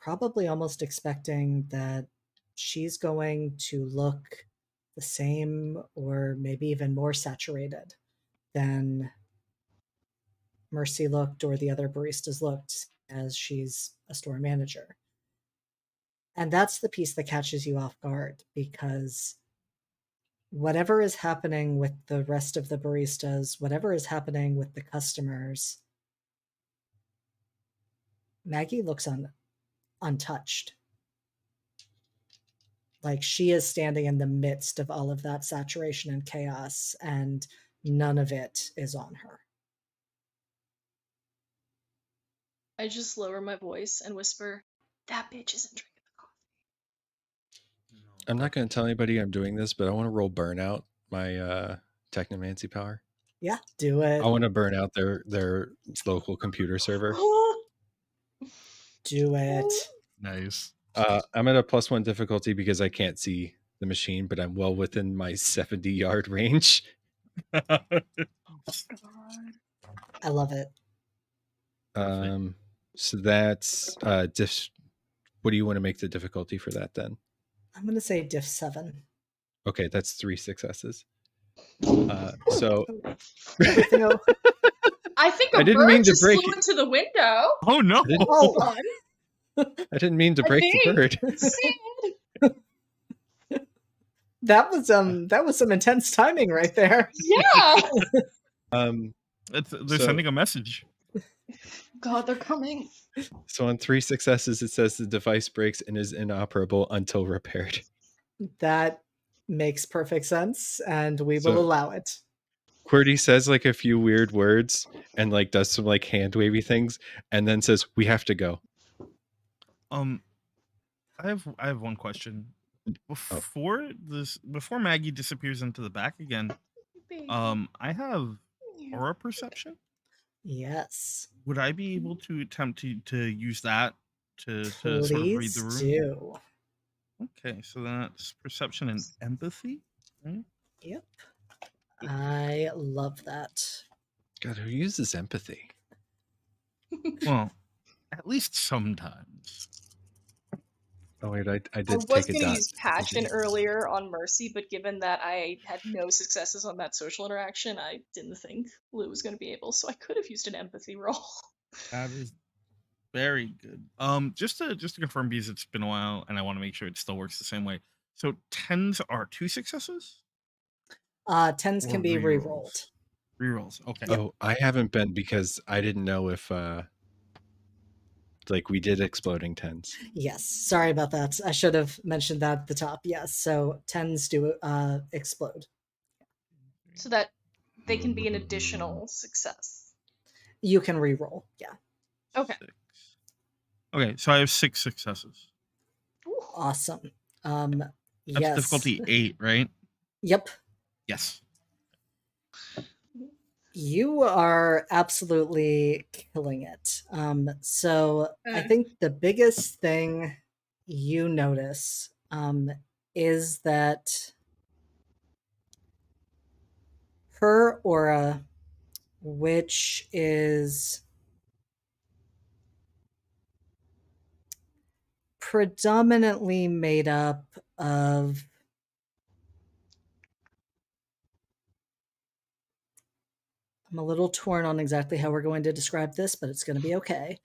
probably almost expecting that she's going to look the same or maybe even more saturated than Mercy looked or the other baristas looked, as she's a store manager. And that's the piece that catches you off guard, because whatever is happening with the rest of the baristas, whatever is happening with the customers, Maggie looks untouched. Like she is standing in the midst of all of that saturation and chaos, and none of it is on her. I just lower my voice and whisper, "That bitch isn't drinking the coffee." I'm not going to tell anybody I'm doing this, but I want to roll Burnout, my technomancy power. Yeah, do it. I want to burn out their local computer server. Do it. Nice. I'm at a +1 difficulty because I can't see the machine, but I'm well within my 70-yard range. I love it. So that's what do you want to make the difficulty for that then? I'm going to say diff 7. Okay, that's 3 successes. So Everything else. I think I a didn't bird mean to just break flew it. into the window. Oh no! Hold on. I didn't mean to I break the think- bird. That was some intense timing right there. Yeah. They're So- sending a message. God, they're coming. So on 3 successes, it says the device breaks and is inoperable until repaired. That makes perfect sense, and we will So- allow it. QWERTY says like a few weird words and like does some like hand wavy things, and then says, "We have to go." I have one question. Before Maggie disappears into the back again, I have aura perception. Yes. Would I be able to attempt to use that to sort of read Please the room? do. Okay, so that's perception and empathy. Right? Yep. I love that. God, who uses empathy? Well, at least sometimes. Oh wait, I I did was take a gonna dot. use passion earlier on Mercy, but given that I had no successes on that social interaction, I didn't think Lou was gonna be able, so I could have used an empathy roll. That is very good. Just to confirm, because it's been a while and I want to make sure it still works the same way. So 10s are 2 successes? 10s can Or be rerolls? re-rolled. Rerolls. Okay. Oh, I haven't been because I didn't know if like we did exploding 10s. Yes, sorry about that. I should have mentioned that at the top. Yes, so 10s do explode. So that they can be an additional success. You can re-roll. Yeah. Okay. 6. Okay, so I have 6 successes. Ooh. Awesome. That's Yes. difficulty 8, right? Yep. Yes. You are absolutely killing it. So I think the biggest thing you notice is that her aura, which is predominantly made up of I'm a little torn on exactly how we're going to describe this, but it's going to be okay.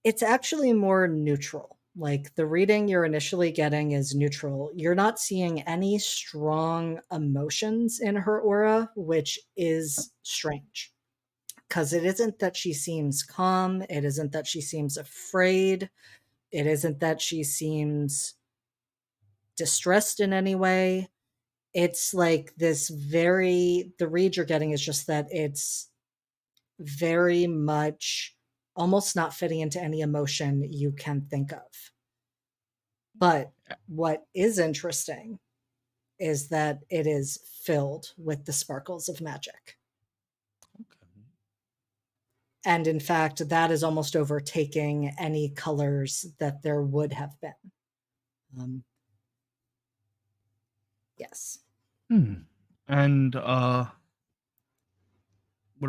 It's actually more neutral. Like the reading you're initially getting is neutral. You're not seeing any strong emotions in her aura, which is strange. Because it isn't that she seems calm, it isn't that she seems afraid, it isn't that she seems distressed in any way. It's like this the read you're getting is just that it's very much almost not fitting into any emotion you can think of. But what is interesting is that it is filled with the sparkles of magic. Okay. And in fact, that is almost overtaking any colors that there would have been. Yes. And what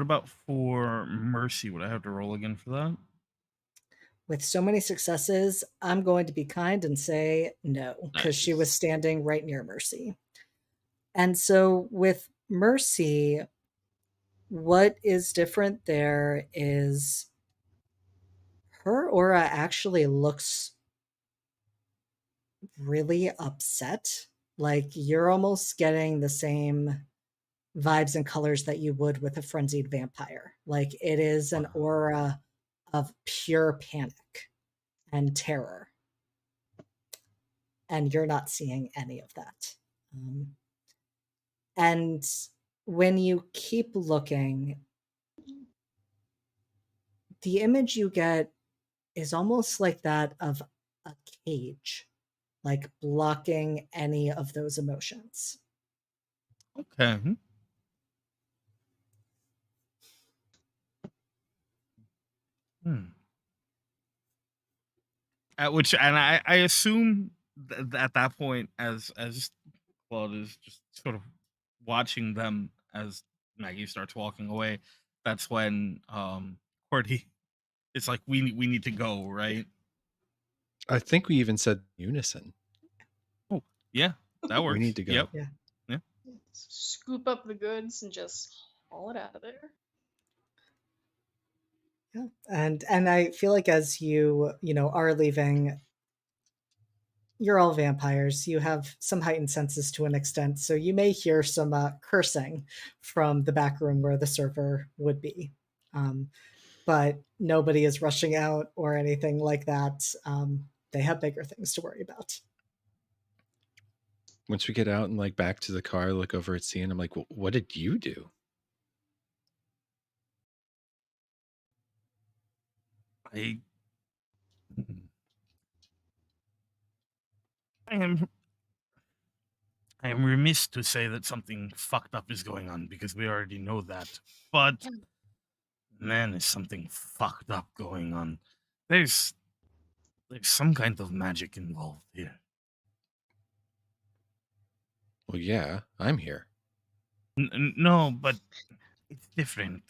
about for Mercy? Would I have to roll again for that? With so many successes, I'm going to be kind and say no, because she was Nice. standing right near Mercy. And so with Mercy, what is different there is her aura actually looks really upset. Like you're almost getting the same vibes and colors that you would with a frenzied vampire. Like it is an aura of pure panic and terror. And you're not seeing any of that. And when you keep looking, the image you get is almost like that of a cage, like blocking any of those emotions. Okay. At which, and I assume at that point, as Claude is just sort of watching them as Maggie starts walking away, that's when Cordy, it's like we need to go, right? I think we even said unison. Oh yeah, that works. We need to go. Yep. Yeah. Yeah. Scoop up the goods and just haul it out of there. Yeah. And I feel like as you are leaving, you're all vampires. You have some heightened senses to an extent, so you may hear some cursing from the back room where the server would be. But nobody is rushing out or anything like that. They have bigger things to worry about. Once we get out and like back to the car, look over at C, and I'm like, what did you do? I am remiss to say that something fucked up is going on because we already know that. But man, is something fucked up going on. There's some kind of magic involved here. Well, yeah, I'm here. No, but it's different.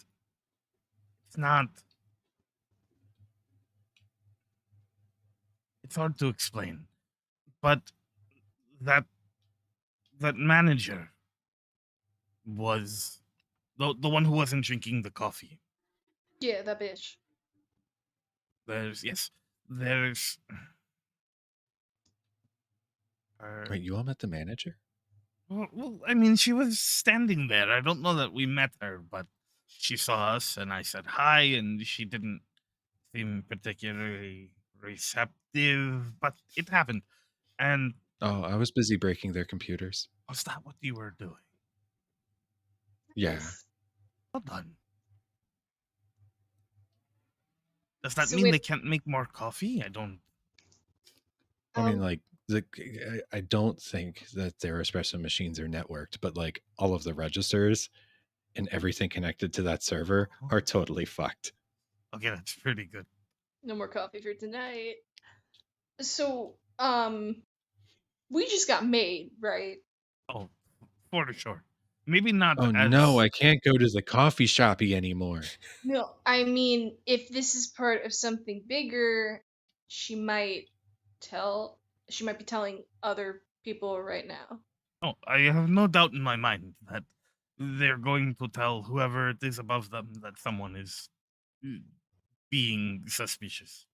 It's it's hard to explain, but that manager was the one who wasn't drinking the coffee. Yeah, that bitch. There's Wait, you all met the manager? well, I mean, she was standing there. I don't know that we met her, but she saw us, and I said hi, and she didn't seem particularly receptive. But it happened, and Oh, I was busy breaking their computers. was that what you were doing? Yeah. Nice. Well done. Does that So mean wait- they can't make more coffee? I don't. I mean, Um, like, I don't think that their espresso machines are networked, but like all of the registers and everything connected to that server are totally fucked. Okay, that's pretty good. No more coffee for tonight. So, we just got made, right? Oh, for sure. Maybe not Oh as. no, I can't go to the coffee shoppy anymore. No, I mean, if this is part of something bigger, she might she might be telling other people right now. Oh, I have no doubt in my mind that they're going to tell whoever it is above them that someone is being suspicious.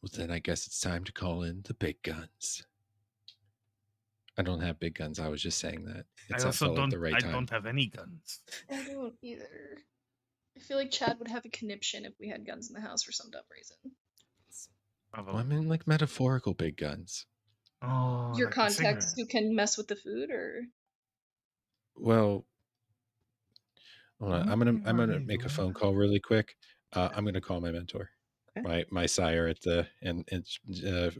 Well, then I guess it's time to call in the big guns. I don't have big guns. I was just saying that. I also felt like don't. the right I time. don't have any guns. I don't either. I feel like Chad would have a conniption if we had guns in the house for some dumb reason. Probably. Well, I mean, like metaphorical big guns. Oh, Your like a contacts cigarette. who can mess with the food, or Well, hold on. I'm What gonna are they make a doing? phone call really quick. I'm gonna call my mentor, Okay. my sire at the and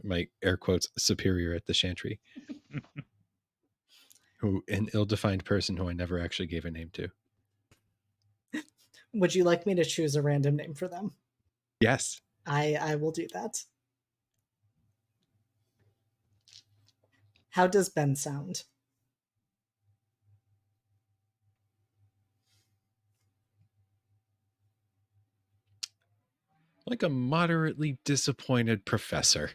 my air quotes superior at the chantry, who an ill-defined person who I never actually gave a name to. Would you like me to choose a random name for them? Yes. I will do that. How does Ben sound? Like a moderately disappointed professor.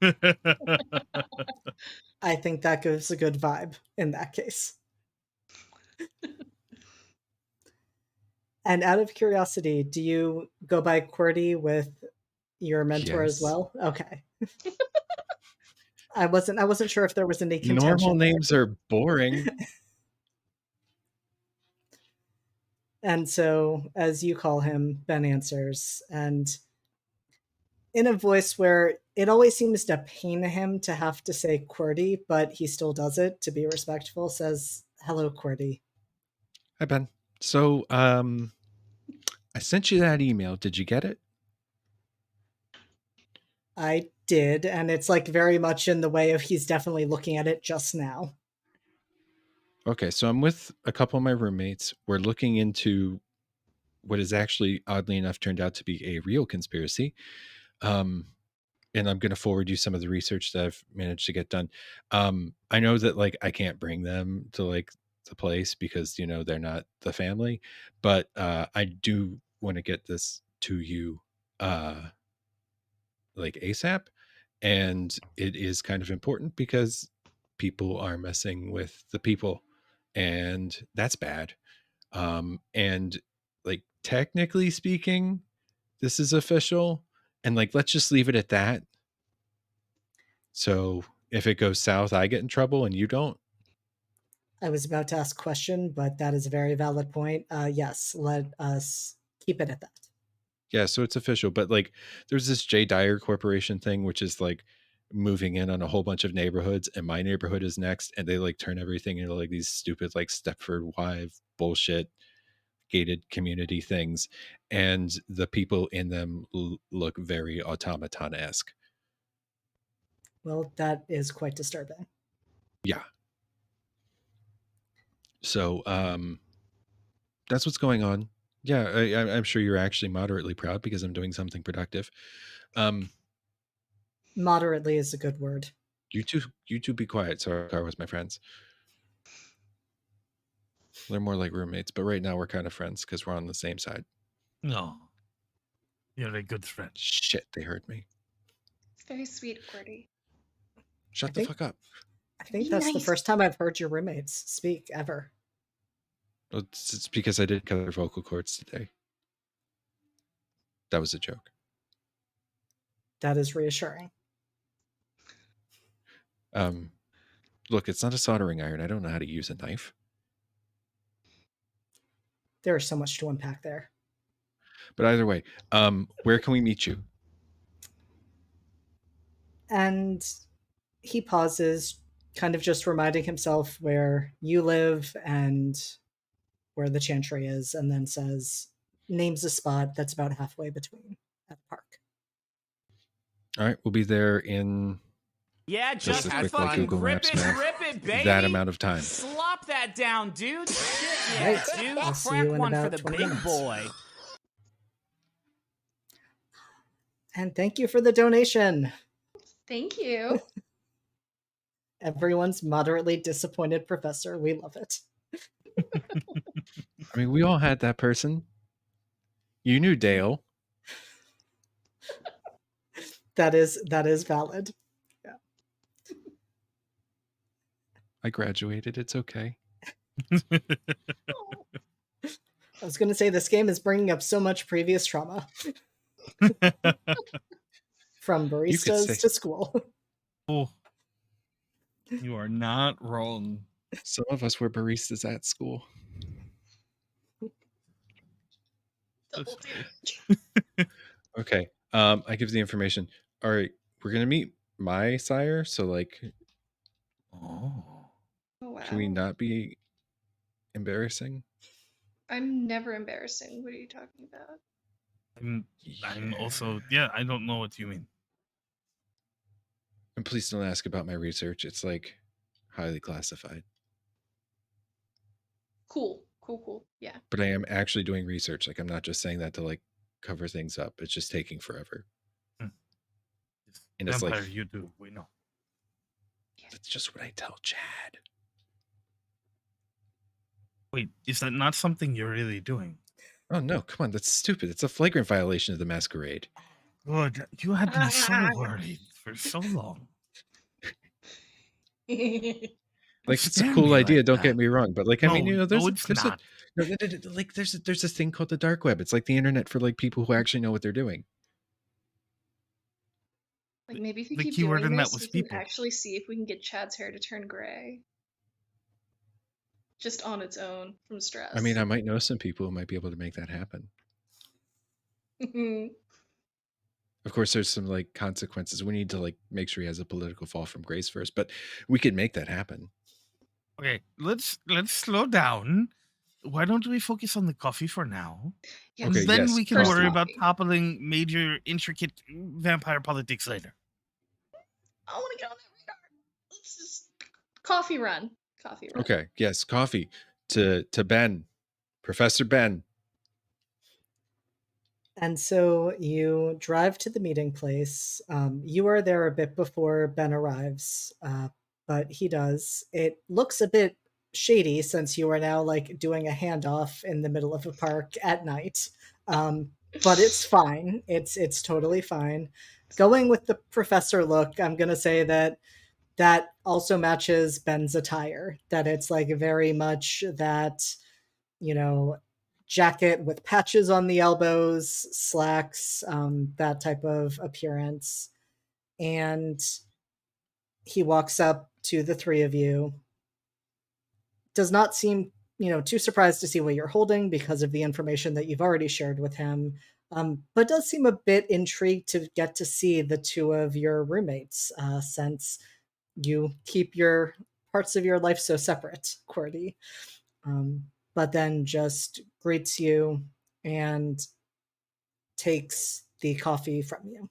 I think that gives a good vibe in that case. And out of curiosity, do you go by QWERTY with your mentor as Yes. well? Okay. I wasn't sure if there was any contention. Normal names are boring. And so, as you call him, Ben answers, and in a voice where it always seems to pain him to have to say QWERTY, but he still does it to be respectful, says, "Hello, QWERTY." Hi, Ben. So, I sent you that email. Did you get it? I did, and it's like very much in the way of he's definitely looking at it just now. Okay, so I'm with a couple of my roommates. We're looking into what is actually, oddly enough, turned out to be a real conspiracy. And I'm going to forward you some of the research that I've managed to get done. I know that like I can't bring them to like the place because they're not the family, but I do want to get this to you like ASAP, and it is kind of important because people are messing with the people, and that's bad. And like technically speaking, this is official, and like let's just leave it at that. So if it goes south, I get in trouble and you don't. I was about to ask a question, but that is a very valid point. Yes, let us keep it at that. Yeah, so it's official. But like there's this J. Dyer Corporation thing, which is like moving in on a whole bunch of neighborhoods, and my neighborhood is next, and they like turn everything into like these stupid like Stepford Wife bullshit gated community things, and the people in them look very automaton-esque. Well, that is quite disturbing. Yeah. So that's what's going on. Yeah, I'm sure you're actually moderately proud because I'm doing something productive. Moderately is a good word. You two be quiet. So car with my friends. They're more like roommates, but right now we're kind of friends because we're on the same side. No. You're a good friend. Shit, they heard me. It's very sweet, Cordy. Shut the fuck up. I think Be that's the nice. first time I've heard your roommates speak ever. Well, it's because I didn't cut their vocal cords today. That was a joke. That is reassuring. Look, it's not a soldering iron. I don't know how to use a knife. There's so much to unpack there. But either way, where can we meet you? And he pauses, kind of just reminding himself where you live and where the chantry is, and then names a spot that's about halfway between at the park. All right, we'll be there in Yeah, just just a quick fucking like Google grip Maps it, math, grip it, baby. that amount of time. Slop that down, dude. Shit, yeah, Right. dude. I'll see Crack you in one for about the 20 big minutes. boy. And thank you for the donation. Thank you. Everyone's moderately disappointed professor. We love it. I mean, we all had that person. You knew Dale. That is valid. Yeah. I graduated. It's okay. I was going to say this game is bringing up so much previous trauma from baristas to school. Oh, you are not wrong. Some of us were baristas at school. Double damage. Okay. I give the information. All right, we're gonna meet my sire. So like, Oh, Oh, wow. can we not be embarrassing? I'm never embarrassing. What are you talking about? I'm also, yeah, I don't know what you mean. And please don't ask about my research. It's like highly classified. Cool. Yeah. But I am actually doing research. Like I'm not just saying that to like cover things up. It's just taking forever. And it's Vampire, like, you do. We know. that's just what I tell Chad. Wait, is that not something you're really doing? Oh no, come on, that's stupid. It's a flagrant violation of the masquerade. Good. You had been so worried for so long. Like Don't it's a scare cool me idea, like don't that. get me wrong, but like I mean, you know, No, it's not. there's this thing called the dark web. It's like the internet for like people who actually know what they're doing. Like maybe if you The keep keyword doing in that this, was we can people. actually see if we can get Chad's hair to turn gray. Just on its own from stress. I mean, I might know some people who might be able to make that happen. Of course, there's some like consequences. We need to like make sure he has a political fall from grace first, but we could make that happen. Okay, let's slow down. Why don't we focus on the coffee for now? Yeah, Okay, And then yes, we can first worry about coffee. toppling major intricate vampire politics later. I want to get on that radar. Let's just coffee run. Okay, yes, coffee to Ben, Professor Ben. And so you drive to the meeting place. You are there a bit before Ben arrives, but he does. It looks a bit shady since you are now like doing a handoff in the middle of a park at night. But it's fine. It's totally fine. Going with the professor look, I'm gonna say that also matches Ben's attire. That it's like very much that, you know, jacket with patches on the elbows, slacks, that type of appearance. And he walks up to the three of you. Does not seem, too surprised to see what you're holding because of the information that you've already shared with him. But does seem a bit intrigued to get to see the two of your roommates, since you keep your parts of your life so separate, Cordy. But then just greets you and takes the coffee from you.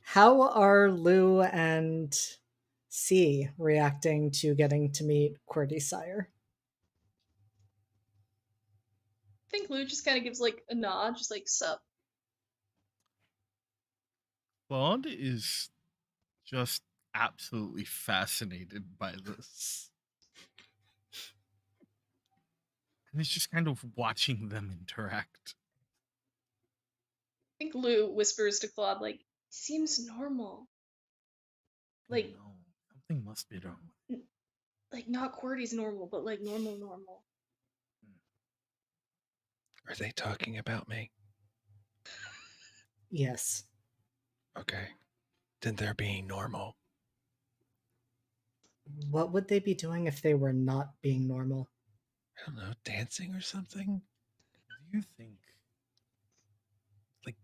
How are Lou and C reacting to getting to meet Cordy's sire? I think Lou just kind of gives like a nod, just like sup. Claude is just absolutely fascinated by this. And it's just kind of watching them interact. think Lou whispers to Claude, like, seems normal. Like, No, something must be wrong. like not QWERTY's normal, but like normal. Are they talking about me? Yes. Okay. Then they're being normal. What would they be doing if they were not being normal? I don't know, dancing or something? Do you think Like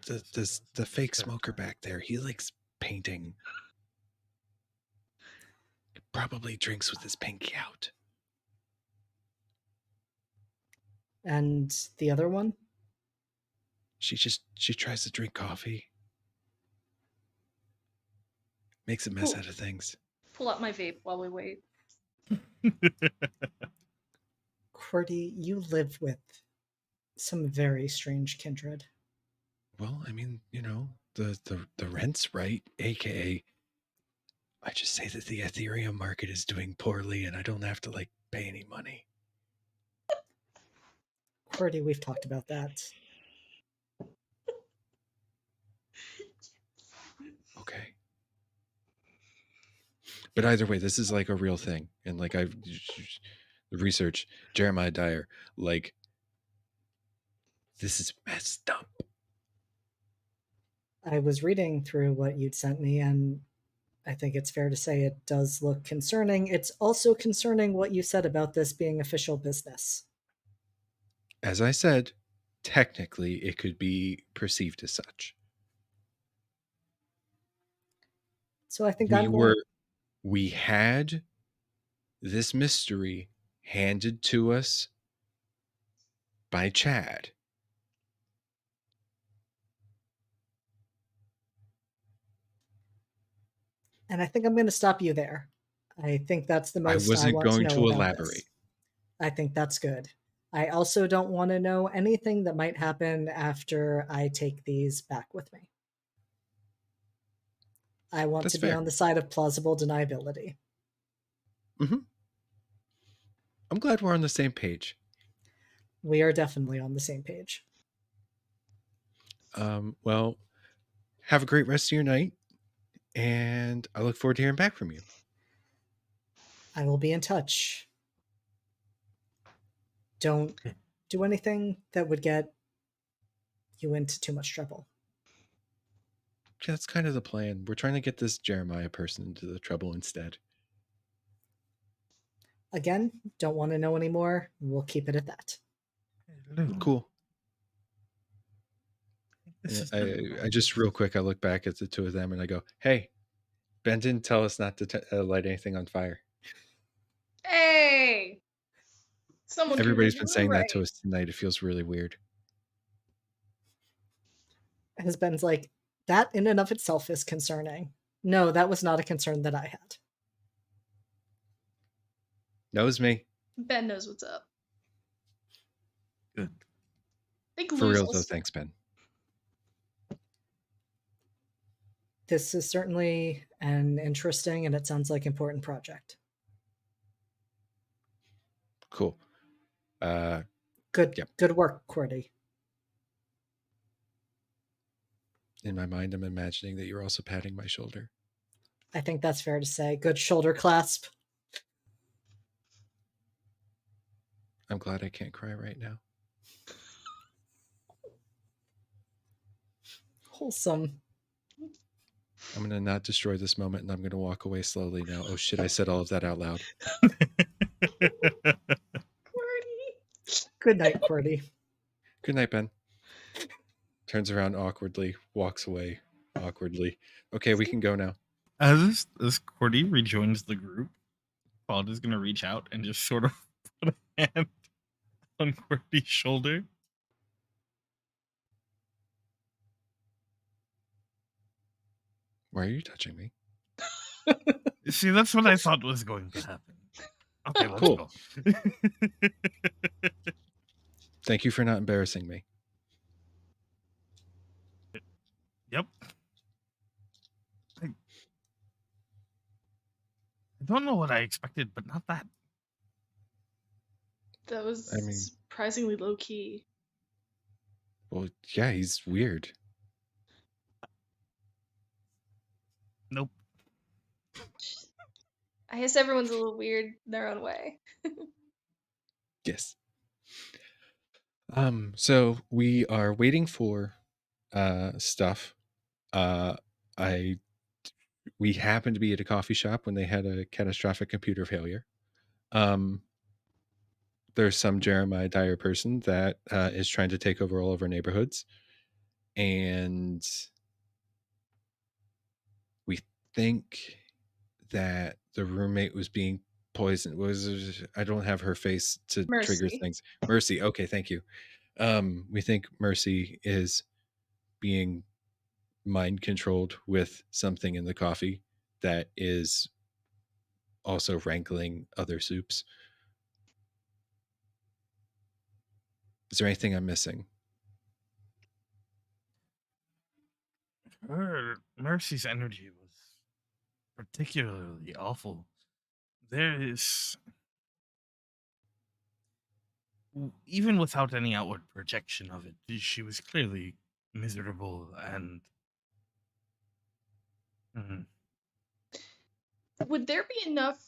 the fake smoker back there, he likes painting. Probably drinks with his pinky out. And the other one? She tries to drink coffee. Makes a mess Cool. out of things. Pull out my vape while we wait. QWERTY, you live with some very strange kindred. Well, I mean, you know, the rent's right, aka I just say that the Ethereum market is doing poorly and I don't have to like pay any money. QWERTY, we've talked about that. Okay. But either way, this is like a real thing. And like I've researched Jeremiah Dyer, like this is messed up. I was reading through what you'd sent me, and I think it's fair to say it does look concerning. It's also concerning what you said about this being official business. As I said, technically it could be perceived as such. So I think we had this mystery handed to us by Chad. And I think I'm going to stop you there. I think that's the most I wasn't want going to to know about elaborate. this. I think that's good. I also don't want to know anything that might happen after I take these back with me. I want That's to be fair. on the side of plausible deniability. Mm-hmm. I'm glad we're on the same page. We are definitely on the same page. Well, have a great rest of your night, and I look forward to hearing back from you. I will be in touch. Don't do anything that would get you into too much trouble. Yeah, that's kind of the plan. We're trying to get this Jeremiah person into the trouble instead. Again, don't want to know anymore. We'll keep it at that. Cool. And I just real quick, I look back at the two of them and I go, hey, Ben didn't tell us not to light anything on fire. Hey! Someone Everybody's can been read saying right. that to us tonight. It feels really weird. As Ben's like, that in and of itself is concerning. No, that was not a concern that I had. Knows me. Ben knows what's up. Good. I think For Lou's real, also- though. Thanks, Ben. This is certainly an interesting and it sounds like important project. Cool. Good, Yep. Good work, QWERTY. In my mind, I'm imagining that you're also patting my shoulder. I think that's fair to say. Good shoulder clasp. I'm glad I can't cry right now. Wholesome. I'm going to not destroy this moment and I'm going to walk away slowly now. Oh shit, I said all of that out loud. QWERTY. Good night, QWERTY. Good night, Ben. Turns around awkwardly, walks away awkwardly. Okay, we can go now. As QWERTY rejoins the group, Claude is going to reach out and just sort of put a hand on QWERTY's shoulder. Why are you touching me? See, that's what I thought was going to happen. Okay, let's Cool. go. Thank you for not embarrassing me. Yep. I don't know what I expected, but not that. That was I mean- surprisingly low key. Well, yeah, he's weird. Nope. I guess everyone's a little weird in their own way. Yes. So we are waiting for stuff. I we happened to be at a coffee shop when they had a catastrophic computer failure. There's some Jeremiah Dyer person that is trying to take over all of our neighborhoods, and we think that the roommate was being poisoned. I don't have her face to trigger Mercy. things. Mercy. Okay, thank you. We think Mercy is being mind controlled with something in the coffee that is also rankling other soups. Is there anything I'm missing? Mercy's energy was particularly awful. There is, even without any outward projection of it, she was clearly miserable and. Mhm. Would there be enough,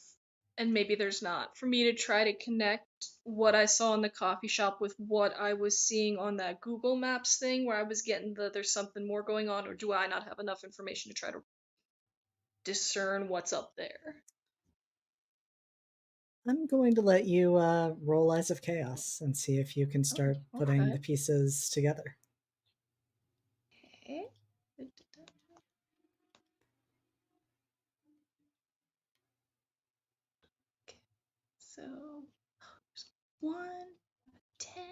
and maybe there's not, for me to try to connect what I saw in the coffee shop with what I was seeing on that Google Maps thing where I was getting there's something more going on, or do I not have enough information to try to discern what's up there? I'm going to let you roll Eyes of Chaos and see if you can start putting the Okay. pieces together. Okay. So, there's 1, 10.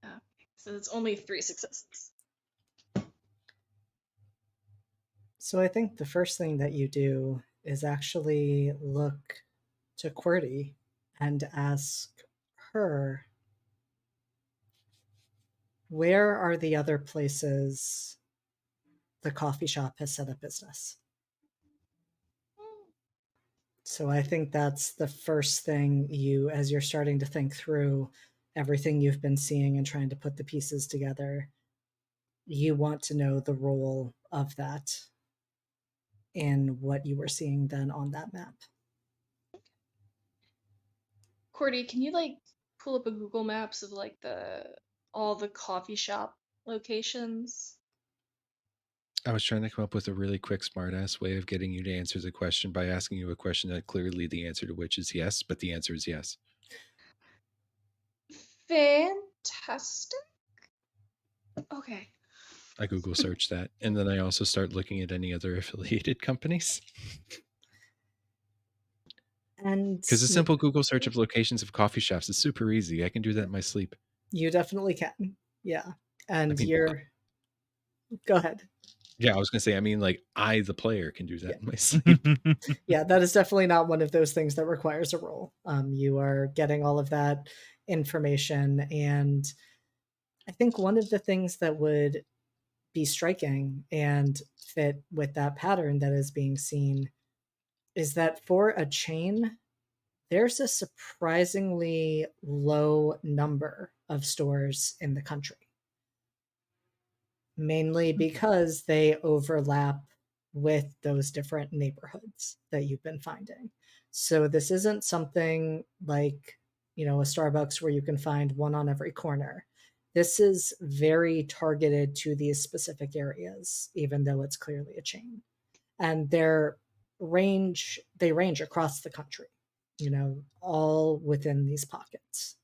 Okay, so it's only 3 successes. So I think the first thing that you do is actually look to QWERTY and ask her, where are the other places the coffee shop has set up business? So I think that's the first thing you, as you're starting to think through everything you've been seeing and trying to put the pieces together, you want to know the role of that in what you were seeing then on that map. Cordy, can you like pull up a Google Maps of like all the coffee shop locations? I was trying to come up with a really quick, smartass way of getting you to answer the question by asking you a question that clearly the answer to which is yes, but the answer is yes. Fantastic. Okay. I Google search that, and then I also start looking at any other affiliated companies. And Because a simple Google search of locations of coffee shops is super easy. I can do that in my sleep. you definitely can. Yeah. And I mean, you're go ahead. Yeah, I was going to say, I mean, like, I, the player, can do that Yeah. in my sleep. Yeah, that is definitely not one of those things that requires a roll. You are getting all of that information. And I think one of the things that would be striking and fit with that pattern that is being seen is that for a chain, there's a surprisingly low number of stores in the country, mainly because they overlap with those different neighborhoods that you've been finding. So this isn't something like, a Starbucks where you can find one on every corner. This is very targeted to these specific areas, even though it's clearly a chain. And they range across the country, all within these pockets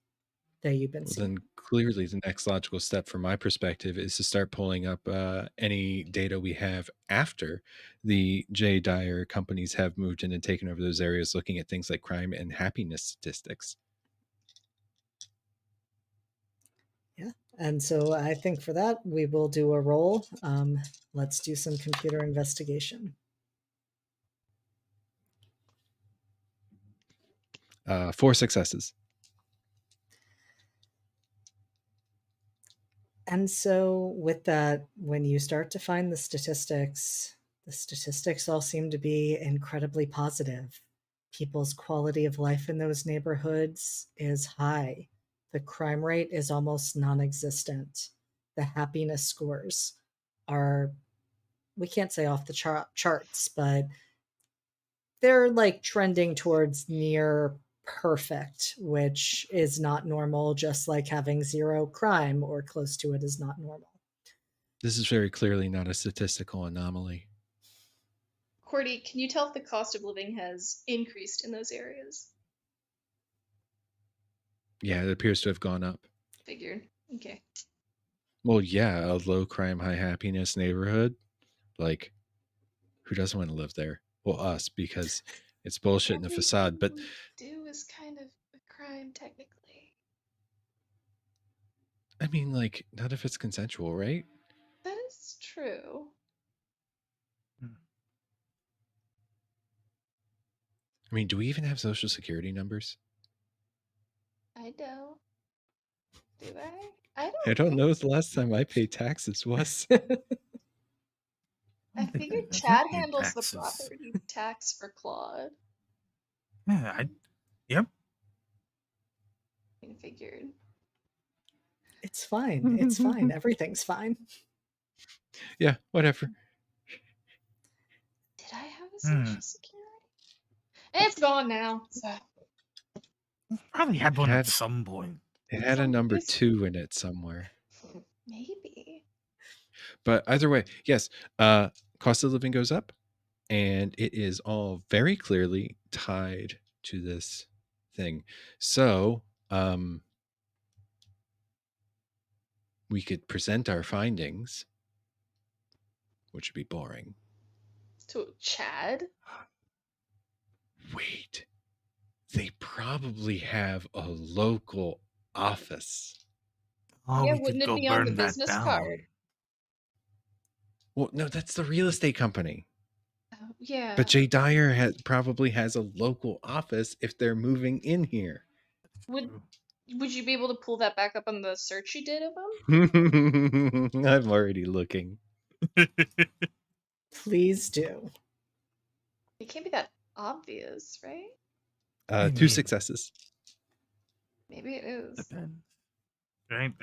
that you've been Well, seeing. then clearly the next logical step from my perspective is to start pulling up any data we have after the J. Dyer companies have moved in and taken over those areas, looking at things like crime and happiness statistics. Yeah. And so I think for that, we will do a roll. Let's do some computer investigation. 4 successes. And so, with that, when you start to find the statistics all seem to be incredibly positive. People's quality of life in those neighborhoods is high. The crime rate is almost non existent. The happiness scores are, we can't say off the charts, but they're like trending towards near perfect, which is not normal, just like having zero crime or close to it is not normal. This is very clearly not a statistical anomaly. Cordy, can you tell if the cost of living has increased in those areas? Yeah, it appears to have gone up. Figured. Okay. Well, yeah, a low crime, high happiness neighborhood. Like, who doesn't want to live there? Well, us, because it's bullshit in the facade. But Everything we do is kind of a crime, technically. I mean, like, not if it's consensual, right? That is true. I mean, do we even have social security numbers? I don't. Do I? I don't know the last time I paid taxes was. I figured I've Chad paid handles the taxes. property tax for Claude. Yeah, yep. I figured. It's fine. It's fine. Everything's fine. Yeah, whatever. Did I have a social security? It's gone now. So. Probably had one Had- at some point. It had a number 2 in it somewhere. Maybe. But either way, yes, cost of living goes up, and it is all very clearly tied to this thing. So, we could present our findings, which would be boring. To Chad? Wait, they probably have a local office. Oh, Yeah, we could wouldn't it go be on the burn that business down. card? Well, no, that's the real estate company. Yeah. But Jay Dyer probably has a local office if they're moving in here. Would you be able to pull that back up on the search you did of them? I'm already looking. Please do. It can't be that obvious, right? 2 successes. Maybe it is. Depends. Right?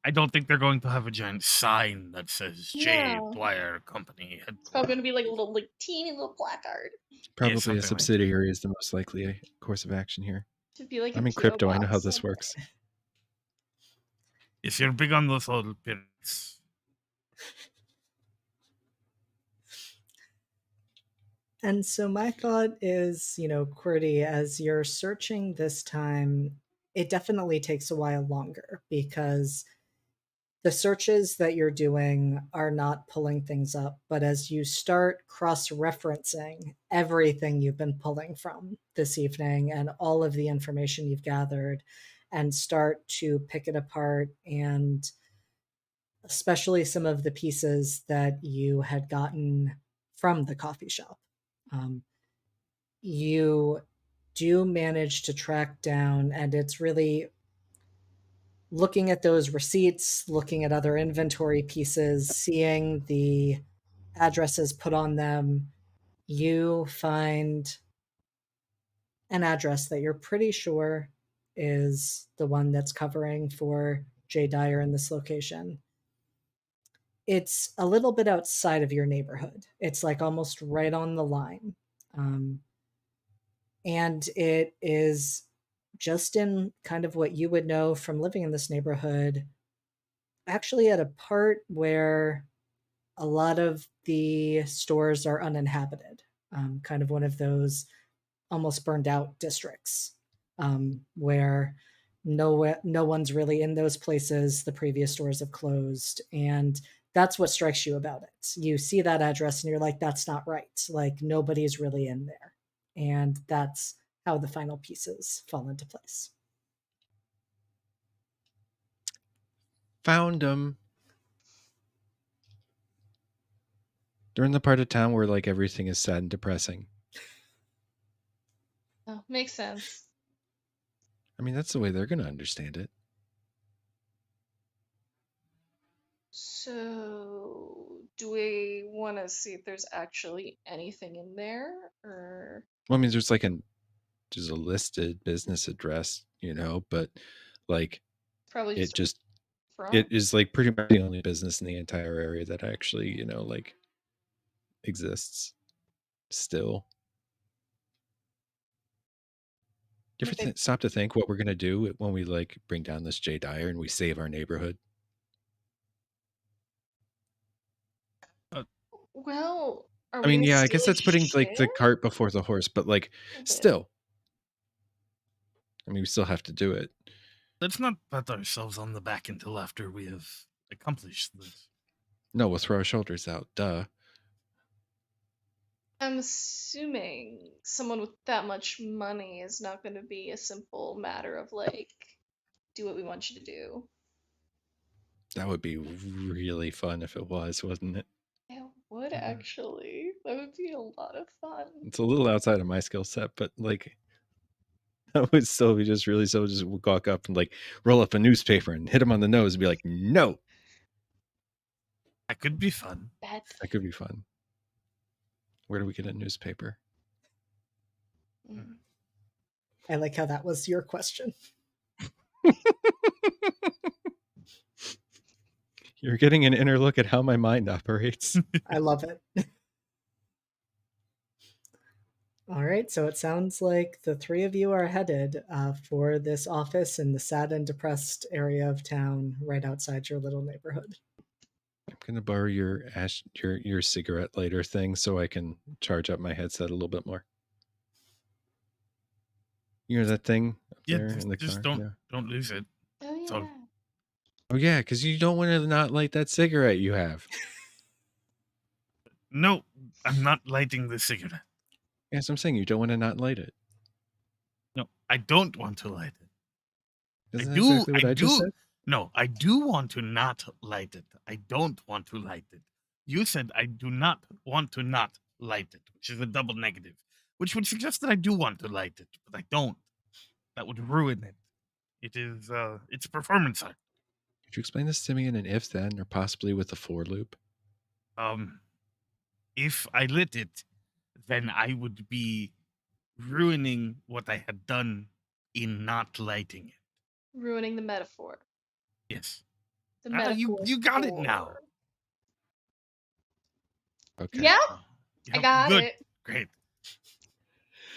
I don't think they're going to have a giant sign that says J. No. Dwyer Company. It's probably going to be like a little, like teeny little placard. Probably something a like subsidiary is the most likely course of action here. Should be like I'm a in PO crypto. I know how box. this works. Yes, you're big on those little pins. And so my thought is, QWERTY, as you're searching this time, it definitely takes a while longer because the searches that you're doing are not pulling things up. But as you start cross-referencing everything you've been pulling from this evening and all of the information you've gathered and start to pick it apart, and especially some of the pieces that you had gotten from the coffee shop, you do manage to track down, and it's really looking at those receipts, looking at other inventory pieces, seeing the addresses put on them. You find an address that you're pretty sure is the one that's covering for Jay Dyer in this location. It's a little bit outside of your neighborhood. It's like almost right on the line. And it is just in kind of what you would know from living in this neighborhood, actually at a part where a lot of the stores are uninhabited, kind of one of those almost burned out districts, where no one's really in those places. The previous stores have closed, and that's what strikes you about it. You see that address and you're like, that's not right. Like, nobody's really in there. And that's how the final pieces fall into place. Found them. They're in the part of town where like everything is sad and depressing. Oh, makes sense. I mean, that's the way they're going to understand it. So, do we want to see if there's actually anything in there, or Well, I mean, there's a listed business address, but like probably it just a just front? it is like pretty much the only business in the entire area that actually, like exists still. You ever Maybe. stop to think what we're gonna do when we like bring down this J Dyer and we save our neighborhood? Well, are I we mean, gonna yeah, I steal guess his that's putting like the shit? cart before the horse, but like A bit. still, I mean, we still have to do it. Let's not pat ourselves on the back until after we have accomplished this. No, we'll throw our shoulders out. Duh. I'm assuming someone with that much money is not going to be a simple matter of like, do what we want you to do. That would be really fun if it was, wasn't it? Yeah, would actually. That would be a lot of fun. It's a little outside of my skill set, but like that would still be just really so just walk up and like roll up a newspaper and hit him on the nose and be like, no. That could be fun. Bet. That could be fun. Where do we get a newspaper? Mm. I like how that was your question. You're getting an inner look at how my mind operates. I love it. All right, so it sounds like the three of you are headed for this office in the sad and depressed area of town right outside your little neighborhood. I'm gonna borrow your your cigarette lighter thing so I can charge up my headset a little bit more. You know that thing up there in the just car? don't lose it. Oh yeah. So- Oh yeah, because you don't want to not light that cigarette you have. No, I'm not lighting the cigarette. Yes, I'm saying you don't want to not light it. No, I don't want to light it. Isn't that exactly what I just said? No, I do want to not light it. I don't want to light it. You said I do not want to not light it, which is a double negative, which would suggest that I do want to light it, but I don't. That would ruin it. It is, it's performance art. Could you explain this to me in an if then, or possibly with a for loop? If I lit it, then I would be ruining what I had done in not lighting it. Ruining the metaphor. Yes. The metaphor. You got it now. Okay. Yeah, Yep, I got good. it. Great.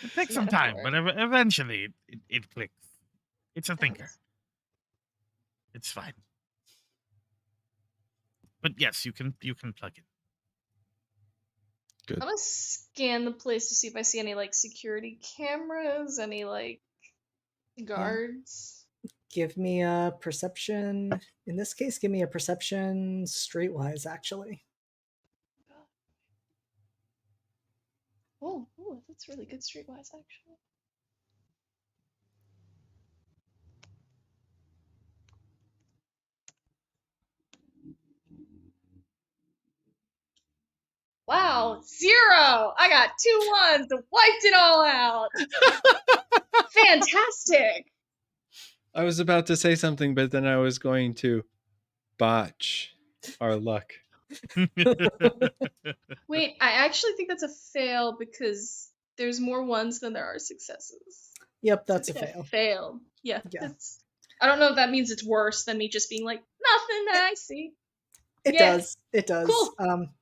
It takes some time, but eventually it clicks. It's a thinker. It's fine. But yes, you can plug it. Good. I'm gonna scan the place to see if I see any like security cameras, any like guards. Give me a perception. In this case, give me a perception streetwise, actually. Oh, that's really good streetwise actually. Wow, 0! I got 2 ones that wiped it all out. Fantastic. I was about to say something, but then I was going to botch our luck. Wait, I actually think that's a fail because there's more ones than there are successes. Yep, that's a I think I fail. failed. Yeah. Yeah. I don't know if that means it's worse than me just being like, nothing that I see. It Yeah. does. It does. Cool.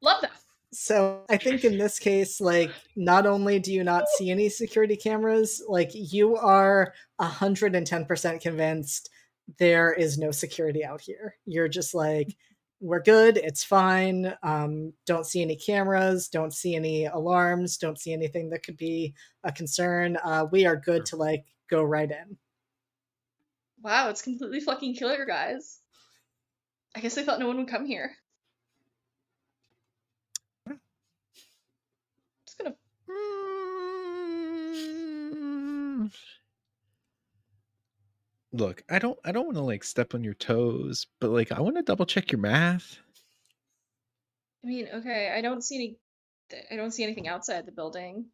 Love that. So I think in this case, like, not only do you not see any security cameras, like, you are 110% convinced there is no security out here. You're just like, we're good, it's fine. Don't see any cameras, don't see any alarms, don't see anything that could be a concern. We are good to like go right in. Wow, it's completely fucking killer, guys. I guess I thought no one would come here. Just gonna. Look, I don't want to like step on your toes, but like I want to double check your math. I mean, okay, I don't see anything outside the building.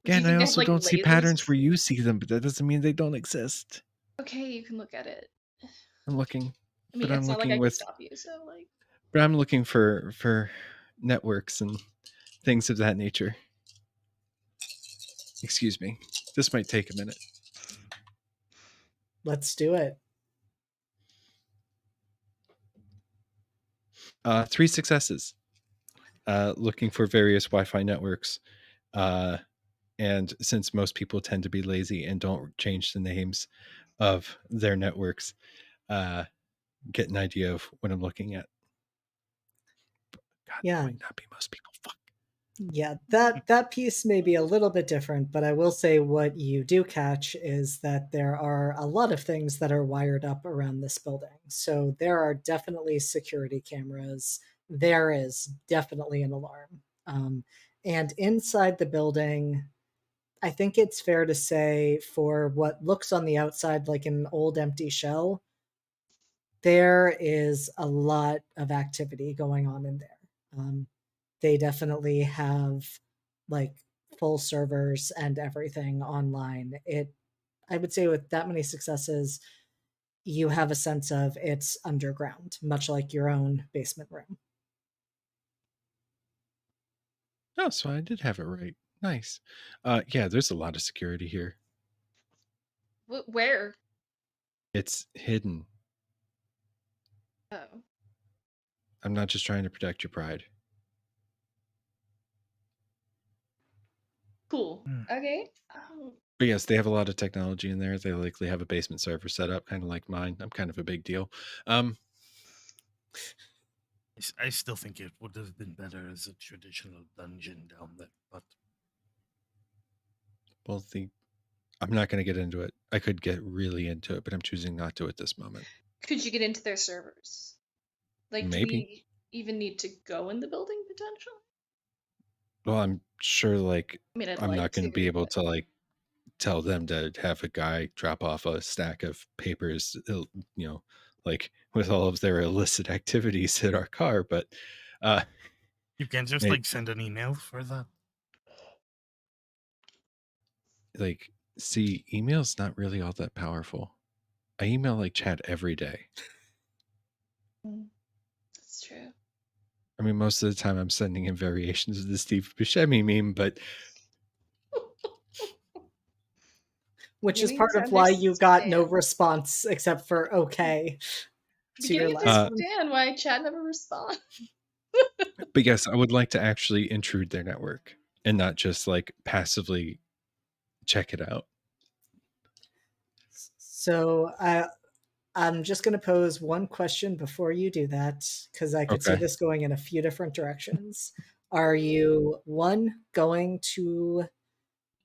Do Yeah, you and think I they have, also like, don't see lasers? patterns where you see them, but that doesn't mean they don't exist. Okay, you can look at it. I'm looking. I mean, But I'm it's not like I looking can with, stop you, so like. but I'm looking for networks and things of that nature. Excuse me. This might take a minute. Let's do it. 3 successes. Looking for various Wi-Fi networks. And since most people tend to be lazy and don't change the names of their networks, get an idea of what I'm looking at. God, Yeah. that might not be most people. Fuck. Yeah, that piece may be a little bit different, but I will say what you do catch is that there are a lot of things that are wired up around this building. So there are definitely security cameras. There is definitely an alarm. And inside the building, I think it's fair to say for what looks on the outside like an old empty shell, there is a lot of activity going on in there. They definitely have like full servers and everything online. I would say with that many successes, you have a sense of it's underground, much like your own basement room. Oh, so I did have it right. Nice. Yeah, there's a lot of security here. Where? It's hidden. Oh. I'm not just trying to protect your pride. Cool. Okay. But yes, they have a lot of technology in there. They likely have a basement server set up, kind of like mine. I'm kind of a big deal. I still think it would have been better as a traditional dungeon down there, but Well, I'm not going to get into it. I could get really into it, but I'm choosing not to at this moment. Could you get into their servers? Like, do Maybe. we even need to go in the building potentially? Well, I'm sure, like, I mean, I'd I'm like not going to to, be able but- to, like, tell them to have a guy drop off a stack of papers, like with all of their illicit activities at our car. But you can just like send an email for that. Like, see, email's not really all that powerful. I email like Chad every day. That's true. I mean, most of the time I'm sending him variations of the Steve Buscemi meme, but which is part of why you got no response except for okay to your last one. Understand why Chad never responds. But yes, I would like to actually intrude their network and not just like passively check it out. So I'm just going to pose one question before you do that, because I could see this going in a few different directions. Are you, one, going to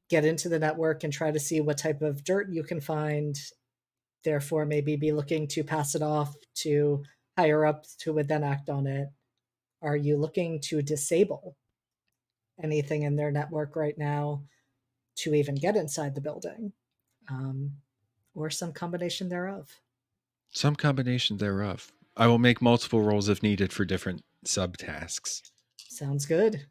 get into the network and try to see what type of dirt you can find, therefore maybe be looking to pass it off to higher ups who would then act on it? Are you looking to disable anything in their network right now to even get inside the building? Or some combination thereof? Some combination thereof. I will make multiple rolls if needed for different subtasks. Sounds good.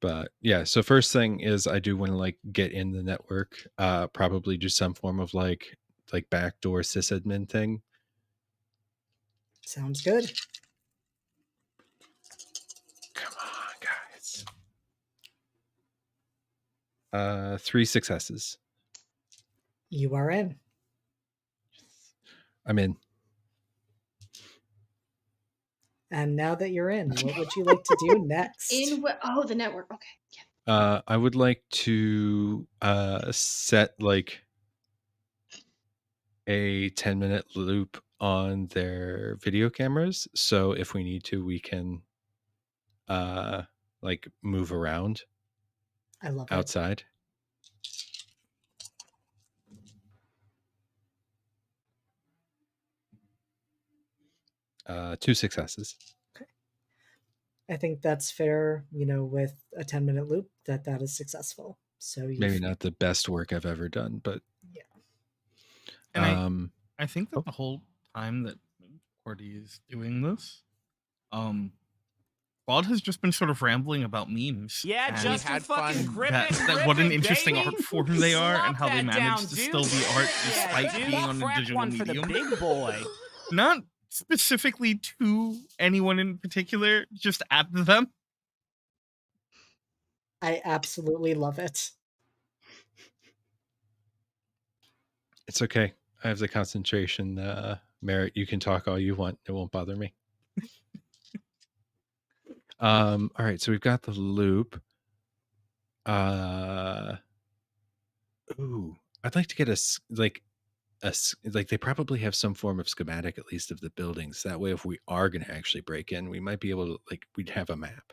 But yeah, so first thing is I do want to like get in the network, probably do some form of like backdoor sysadmin thing. Sounds good. Come on, guys. 3 successes. You are in. I'm in. And now that you're in, what would you like to do next? The network. Okay. Yeah. I would like to set like a 10-minute loop on their video cameras. So if we need to, we can like move around. I love it. Outside. Two successes. Okay. I think that's fair, with a 10-minute loop, that is successful. So maybe not the best work I've ever done, but yeah. And I think that the whole time that Cordy is doing this, Claude has just been sort of rambling about memes. Yeah, just had fucking grip it, what an it, interesting baby. art form they are, and how they manage down, to dude. still be art Yeah, despite dude, being on a crack digital one for medium. the big boy. Not specifically to anyone in particular, just at them. I absolutely love it. It's okay. I have the concentration merit. You can talk all you want. It won't bother me. All right, so we've got the loop. Ooh, I'd like to get like they probably have some form of schematic, at least of the buildings. That way, if we are going to actually break in, we might be able to, like, we'd have a map.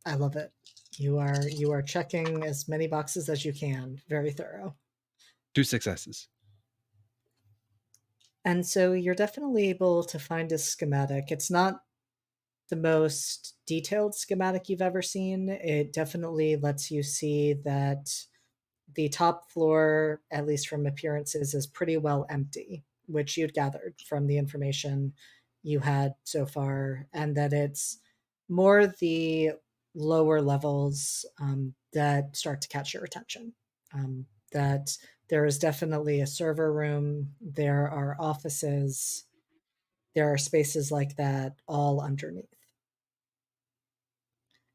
I love it. You are checking as many boxes as you can. Very thorough. 2 successes. And so you're definitely able to find a schematic. It's not the most detailed schematic you've ever seen. It definitely lets you see that the top floor, at least from appearances, is pretty well empty, which you'd gathered from the information you had so far, and that it's more the lower levels that start to catch your attention. That there is definitely a server room, there are offices, there are spaces like that all underneath.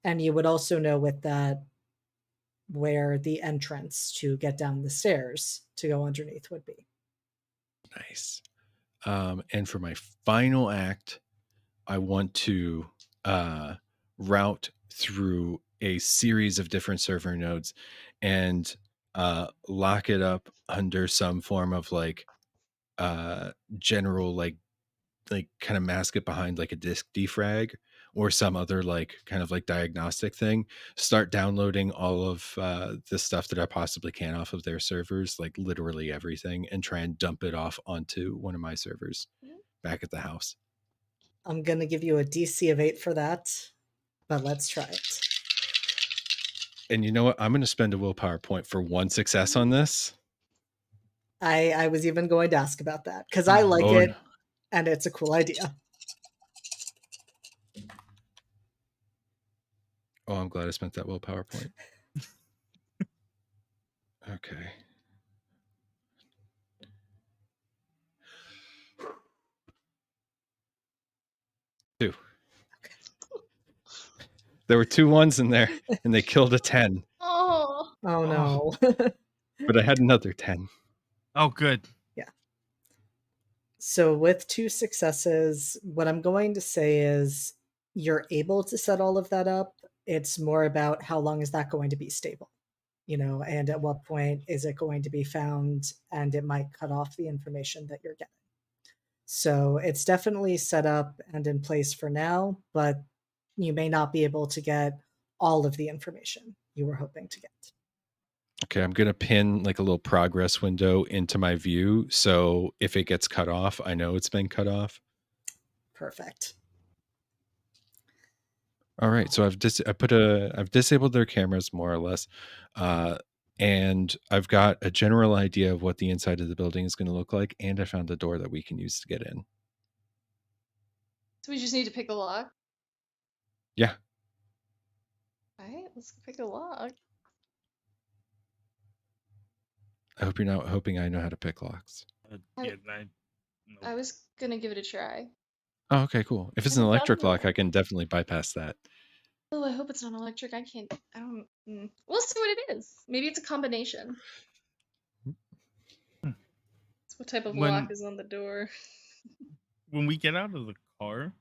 And you would also know with that where the entrance to get down the stairs to go underneath would be. Nice. And for my final act, I want to route through a series of different server nodes and lock it up under some form of like general like kind of mask it behind like a disk defrag or some other like kind of like diagnostic thing. Start downloading all of the stuff that I possibly can off of their servers, like literally everything, and try and dump it off onto one of my servers back at the house. I'm going to give you a DC of 8 for that, but let's try it. And you know what? I'm going to spend a willpower point for 1 success on this. I was even going to ask about that because I like it, and it's a cool idea. Oh, I'm glad I spent that willpower point. Okay. Two. Okay. There were 2 1s in there, and they killed a 10. Oh no. But I had another 10. Oh, good. Yeah. So with 2 successes, what I'm going to say is you're able to set all of that up. It's more about how long is that going to be stable, and at what point is it going to be found, and it might cut off the information that you're getting. So it's definitely set up and in place for now, but you may not be able to get all of the information you were hoping to get. Okay, I'm going to pin like a little progress window into my view. So if it gets cut off, I know it's been cut off. Perfect. All right, so I've disabled their cameras more or less, and I've got a general idea of what the inside of the building is going to look like, and I found a door that we can use to get in. So we just need to pick a lock? Yeah. Alright, let's pick a lock. I hope you're not hoping I know how to pick locks. Yeah, I was gonna give it a try. Oh, okay, cool. If it's an electric lock, I can definitely bypass that. Oh, I hope it's not electric. I don't. We'll see what it is. Maybe it's a combination. What type of lock is on the door? When we get out of the car,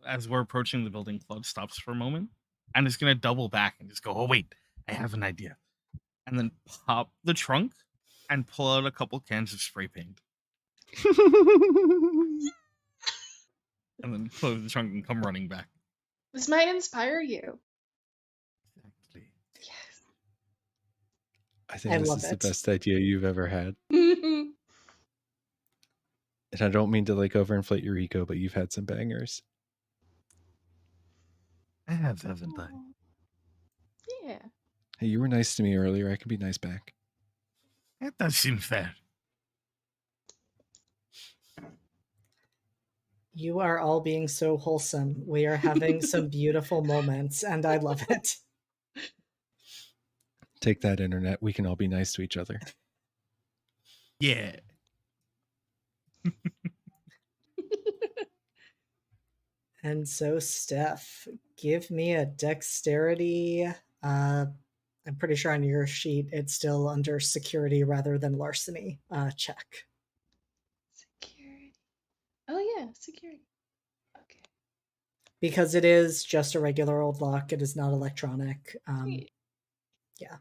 as we're approaching the building, Claude stops for a moment and is going to double back and just go, "Oh, wait, I have an idea." And then pop the trunk and pull out a couple cans of spray paint. And then close the trunk and come running back. This might inspire you. Exactly. Yes. I think this is the best idea you've ever had. And I don't mean to like overinflate your ego, but you've had some bangers. I have, haven't I? Yeah. Hey, you were nice to me earlier. I can be nice back. That does seem fair. You are all being so wholesome. We are having some beautiful moments, and I love it. Take that, internet. We can all be nice to each other. Yeah. And so, Steph, give me a dexterity. I'm pretty sure on your sheet it's still under security rather than larceny check. Security. Oh yeah, security. Okay. Because it is just a regular old lock, it is not electronic. Yeah.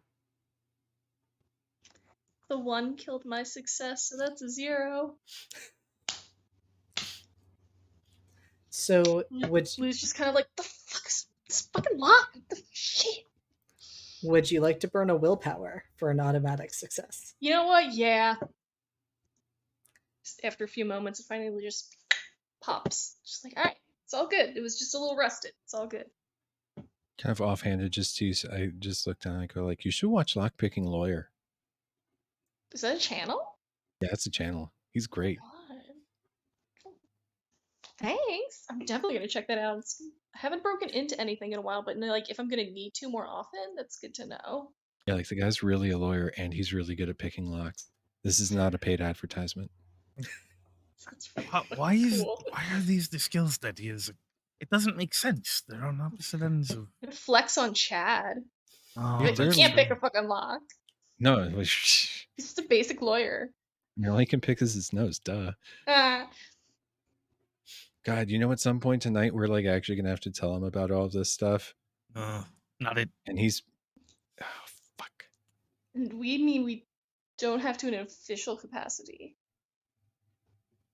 The 1 killed my success, so that's a 0. So would Lou's just kind of like, the fuck is this fucking lock? What the shit? would you like to burn a willpower for an automatic success? You know what? Yeah. Just after a few moments, it finally just pops. Just like, alright, it's all good. It was just a little rusted. It's all good. Kind of offhanded, I just looked down and go like, you should watch Lockpicking Lawyer. Is that a channel? Yeah, it's a channel. He's great. God. Thanks. I'm definitely gonna check that out. I haven't broken into anything in a while, but like if I'm gonna need to more often, that's good to know. Yeah, like the guy's really a lawyer and he's really good at picking locks. This is not a paid advertisement. Why are these the skills that he is? It doesn't make sense. They're on opposite ends of. Flex on Chad. Oh, Like, he can't pick a fucking lock. No, He's just a basic lawyer. all he can pick is his nose. Duh. God, you know, at some point tonight we're like actually gonna have to tell him about all this stuff. Not it. And he's, oh fuck. We don't have to in an official capacity.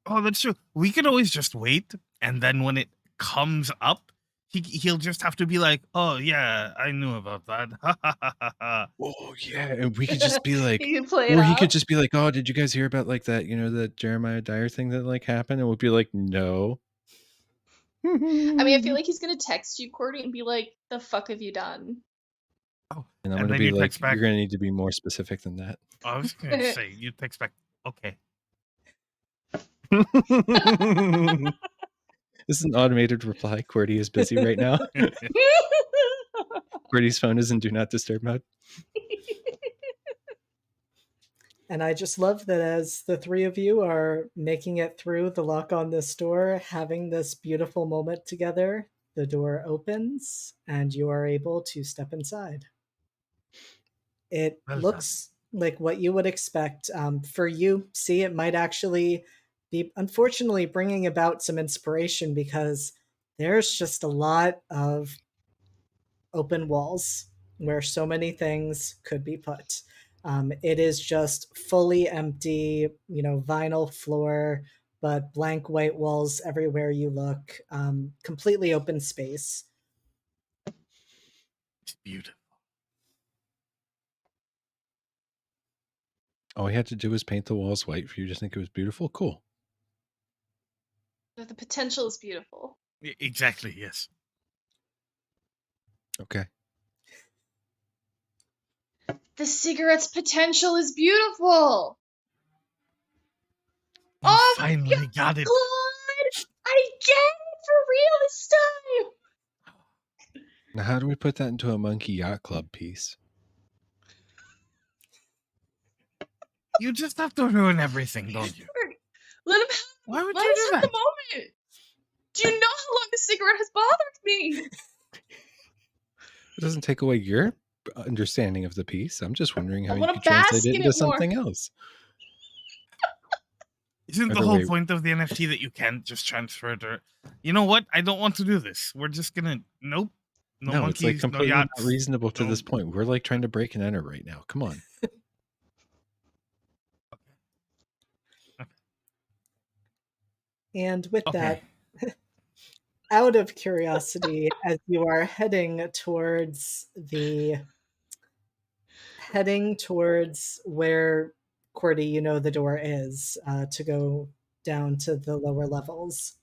Oh, that's true. We could always just wait, and then when it comes up, he'll just have to be like, "Oh yeah, I knew about that." Oh yeah, and we could just be like, He could play it or he off. could just be like, "Oh, did you guys hear about like that? You know, that Jeremiah Dyer thing that like happened?" And we'll be like, "No." I mean, I feel like he's gonna text you, Cordy, and be like, "The fuck have you done?" Oh, and I'm gonna then be you like, text back. "You're gonna need to be more specific than that." I was gonna say you text back. Okay. This is an automated reply. QWERTY is busy right now. QWERTY's phone is in do not disturb mode. And I just love that as the three of you are making it through the lock on this door, having this beautiful moment together, the door opens and you are able to step inside. It looks like what you would expect. For you, see, it might actually be, unfortunately, bringing about some inspiration because there's just a lot of open walls where so many things could be put. It is just fully empty, vinyl floor, but blank white walls everywhere you look. Completely open space. It's beautiful. All we had to do was paint the walls white for you to think it was beautiful. Cool. The potential is beautiful. Exactly. Yes. Okay. The cigarette's potential is beautiful. You finally got it. God, I get it for real this time. Now, how do we put that into a Monkey Yacht Club piece? You just have to ruin everything, don't you? Let him have Why would let you us do have that? the moment. Do you know how long the cigarette has bothered me? It doesn't take away your understanding of the piece. I'm just wondering how I you wanna could translate bask it in into it more. something else. Isn't the Either whole way- point of the NFT that you can't just transfer it? Or, you know what? I don't want to do this. We're just gonna nope. No, No, monkeys, it's like no completely not yachts. reasonable to no- this point. We're like trying to break and enter right now. Come on. And with Okay. that, out of curiosity, as you are heading towards where QWERTY, the door is, to go down to the lower levels,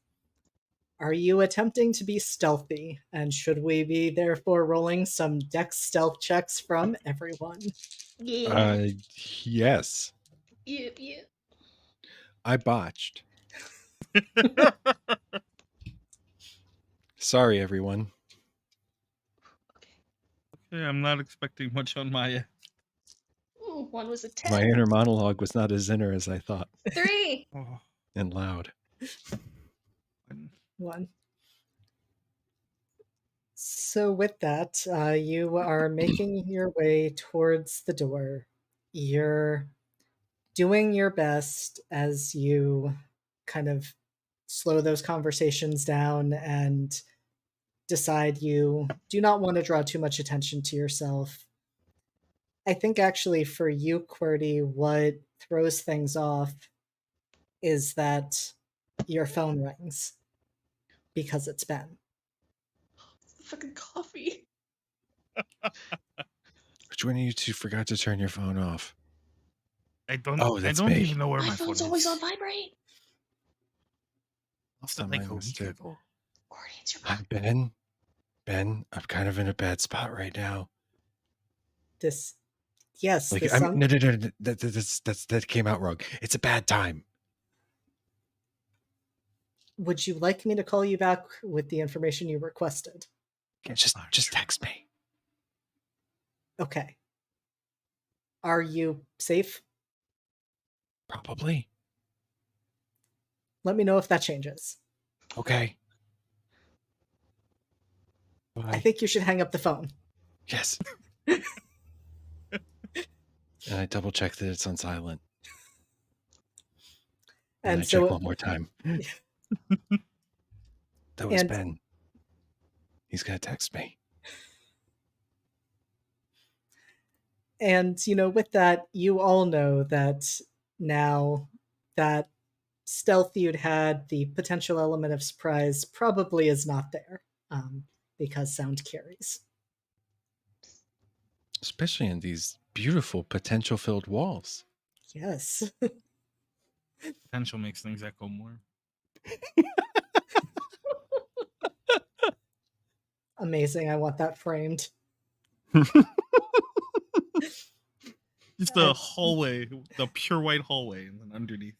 are you attempting to be stealthy? And should we be therefore rolling some dex stealth checks from everyone? Yeah. Yes. Yeah. I botched. Sorry, everyone. Okay, I'm not expecting much on my end. Ooh, 1 was a 10. My inner monologue was not as inner as I thought. 3. Oh, And loud. One. So with that, you are making your way towards the door. You're doing your best as you kind of slow those conversations down and decide you do not want to draw too much attention to yourself. I think actually for you, QWERTY, what throws things off is that your phone rings because it's Ben. Fucking coffee. Which one of you two forgot to turn your phone off? I don't. Oh, I that's don't me. even know where My my phone phone's is. always on vibrate. Lost Not it like mine a was week too. ago. Cordy, it's your Hi, Ben. Ben, I'm kind of in a bad spot right now. This, yes, Like, this I mean, no, that came out wrong. It's a bad time. would you like me to call you back with the information you requested? Yeah, just text me. Okay. Are you safe? Probably. Let me know if that changes. Okay. I Bye. think you should hang up the phone. Yes. And I double check that it's on silent. And I check one more time. That was Ben. He's gonna text me. And, with that, you all know that now that stealth you'd had, the potential element of surprise probably is not there, because sound carries. Especially in these beautiful potential-filled walls. Yes. Potential makes things echo more. Amazing. I want that framed. Just the hallway, the pure white hallway, and then underneath,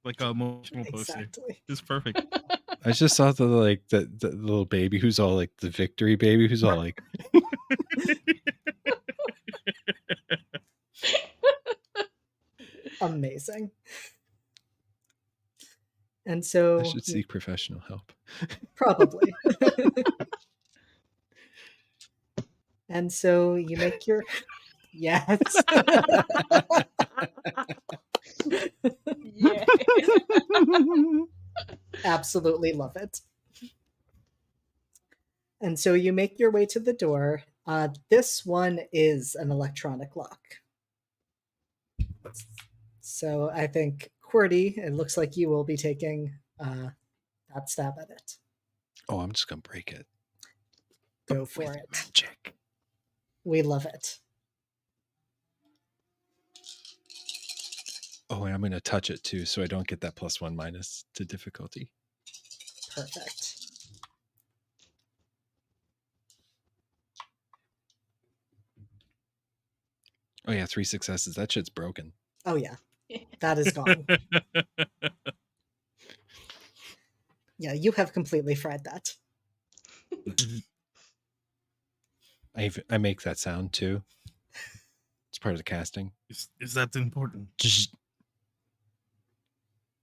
like a emotional poster. Exactly. It's perfect. I just saw the little baby who's all like the victory baby who's all like Amazing. And so I should seek professional help. Probably. And so you make your yes. Yeah. Absolutely love it. And so you make your way to the door. This one is an electronic lock. So I think, QWERTY, it looks like you will be taking that stab at it. Oh, I'm just gonna break it. Go for With it. magic. We love it. Oh, and I'm gonna touch it too, so I don't get that +1- to difficulty. Perfect. Oh yeah, 3 successes. That shit's broken. Oh yeah. That is gone. Yeah, you have completely fried that. I make that sound too. It's part of the casting. Is that important?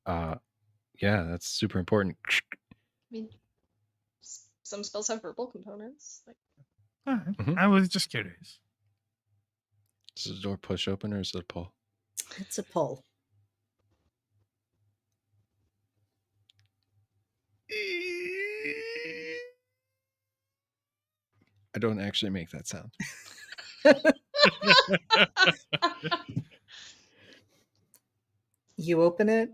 Yeah, that's super important. I mean, some spells have verbal components. Like, All right. Mhm. I was just curious. Is the door push open or is it a pull? It's a pull. I don't actually make that sound. You open it.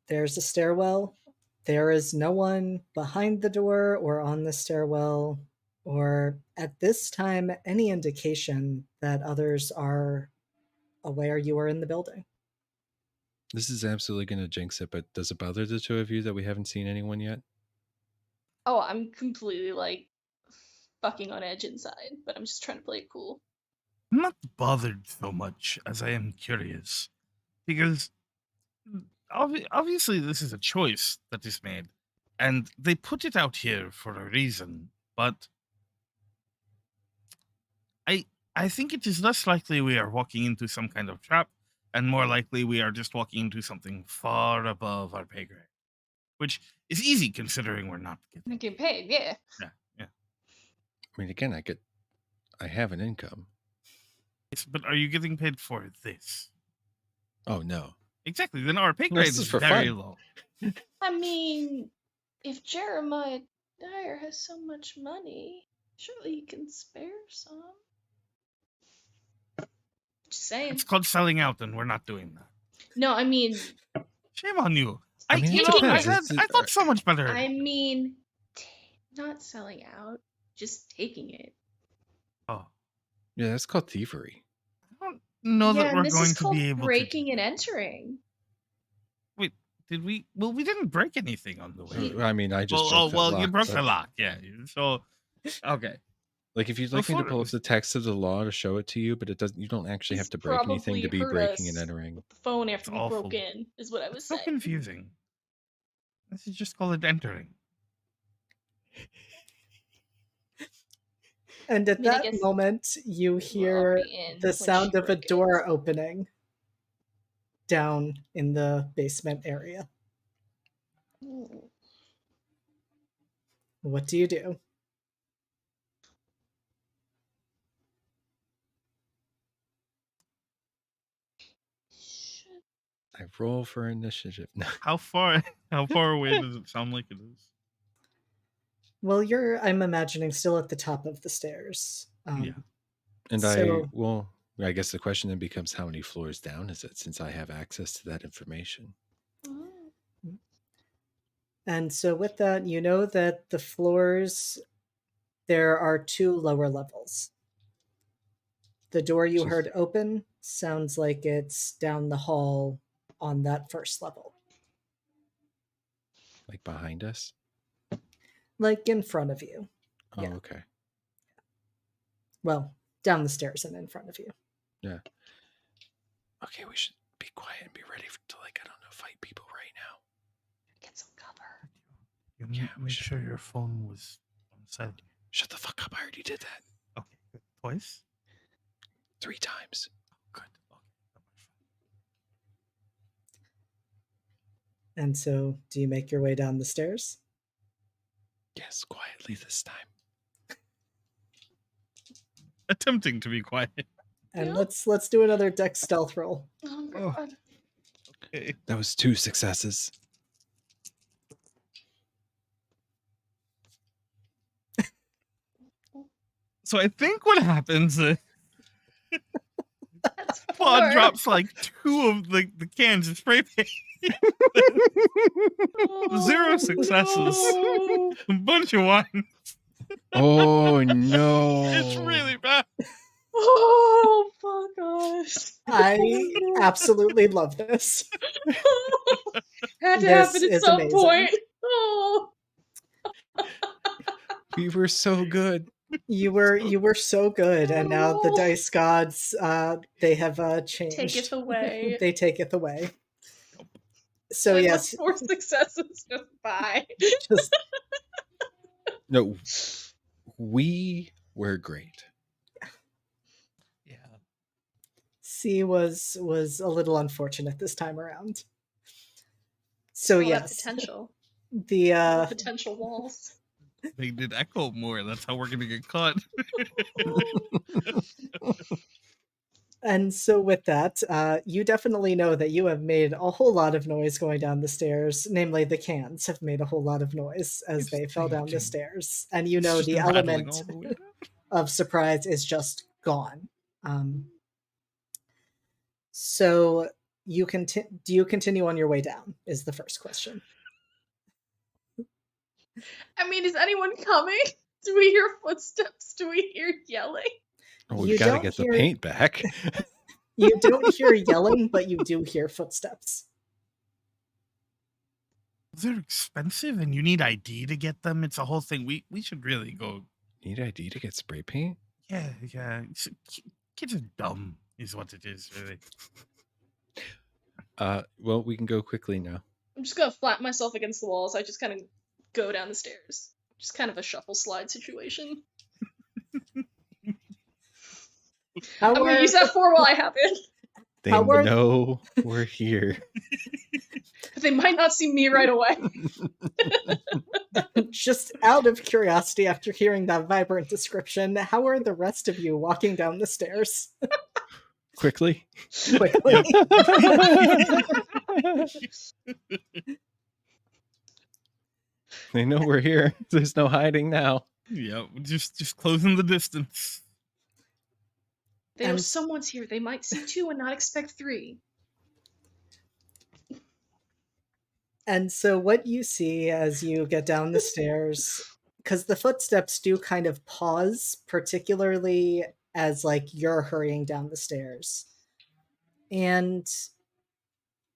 There's a stairwell. There is no one behind the door or on the stairwell, or at this time, any indication that others are aware you are in the building. This is absolutely going to jinx it, but does it bother the two of you that we haven't seen anyone yet? oh, I'm completely like fucking on edge inside, but I'm just trying to play it cool. I'm not bothered so much as I am curious, because obviously this is a choice that is made, and they put it out here for a reason. But I think it is less likely we are walking into some kind of trap, and more likely we are just walking into something far above our pay grade, which is easy considering we're not getting. I'm getting paid, yeah. Yeah. mean, again, I have an income. Yes, but are you getting paid for this? Oh no. Exactly. Then our pay No, grade this is is for very fun. low. I mean, if Jeremiah Dyer has so much money, surely he can spare some. Just saying. It's called selling out, and we're not doing that. No, I mean, Shame on you. I mean, it taking depends. I thought so much better. I mean, not selling out, just taking it. Oh, Yeah, that's called thievery. I don't know yeah, that and we're this going is to called be able breaking to. and entering. Wait, did we? Well, we didn't break anything on the way. I mean, I just Well, broke that lock, you broke but- the lock, yeah. So, okay. Like, if you'd like me to Before- pull up the text of the law to show it to you, but it doesn't. You don't actually have to break anything to be Probably hurt breaking and us entering. with the phone after It's we broke awful. in, is what I was It's so saying. confusing. Let's just call it entering. And at I mean, I that guess moment, you hear already in the when sound she of a broke in. door opening down in the basement area. Ooh. What do you do? Shit. I roll for initiative. No. How far away does it sound like it is? Well, I'm imagining, still at the top of the stairs. Yeah. And So- I guess the question then becomes, how many floors down is it, since I have access to that information? Oh. And so with that, you know that the floors, there are 2 lower levels. The door you So- heard open sounds like it's down the hall on that first level. Like behind us? Like in front of you. Oh, Yeah. okay. Well, down the stairs and in front of you. Yeah. Okay, we should be quiet and be ready to, like, I don't know, fight people right now. Get some cover. You Yeah, we make should- sure your phone was on silent. Shut the fuck up! I already did that Okay, good. Twice? 3 times. Good. Okay. And so, do you make your way down the stairs? Yes, quietly this time. Attempting to be quiet. And Yeah. let's do another dex stealth roll. Oh, Oh. God. Okay. That was 2 successes. So I think what happens is That's Pod 4. drops like 2 of the cans of spray paint. 0 successes. no. A bunch of wine. Oh no! It's really bad. Oh, fuck us. I absolutely love this. Had to This happen at is some amazing. point. Oh. We were so good. You were so good, and now the dice gods they have changed. Taketh away. They taketh away. So Like, yes, what's 4 successes? Just bye. just No, we were great. Yeah. C was a little unfortunate this time around. So All that yes, potential. the Potential walls. They did echo more. That's how we're gonna get caught. and so with that, you definitely know that you have made a whole lot of noise going down the stairs. Namely, the cans have made a whole lot of noise as It's they fell down the raging. stairs, and you It's know just the rattling element all the way down. of surprise is just gone. So do you continue on your way down? Is the first question. I mean, is anyone coming? Do we hear footsteps? Do we hear yelling? Oh, You we gotta don't get the hear- paint back. You don't hear yelling, but you do hear footsteps. They're expensive, and you need ID to get them. It's a whole thing. We should really go. Need ID to get spray paint? Yeah. Kids are dumb, is what it is, really. Well, we can go quickly now. I'm just gonna flat myself against the walls. I just kind of go down the stairs. Just kind of a shuffle slide situation. How I'm gonna are- use that 4 while I have it. They How are- know we're here. But they might not see me right away. just out of curiosity, after hearing that vibrant description, how are the rest of you walking down the stairs? Quickly. Quickly. They know we're here. There's no hiding now. Yeah, just closing the distance. They know And- someone's here. They might see 2 and not expect 3. And so what you see as you get down the stairs, because the footsteps do kind of pause, particularly as like you're hurrying down the stairs. And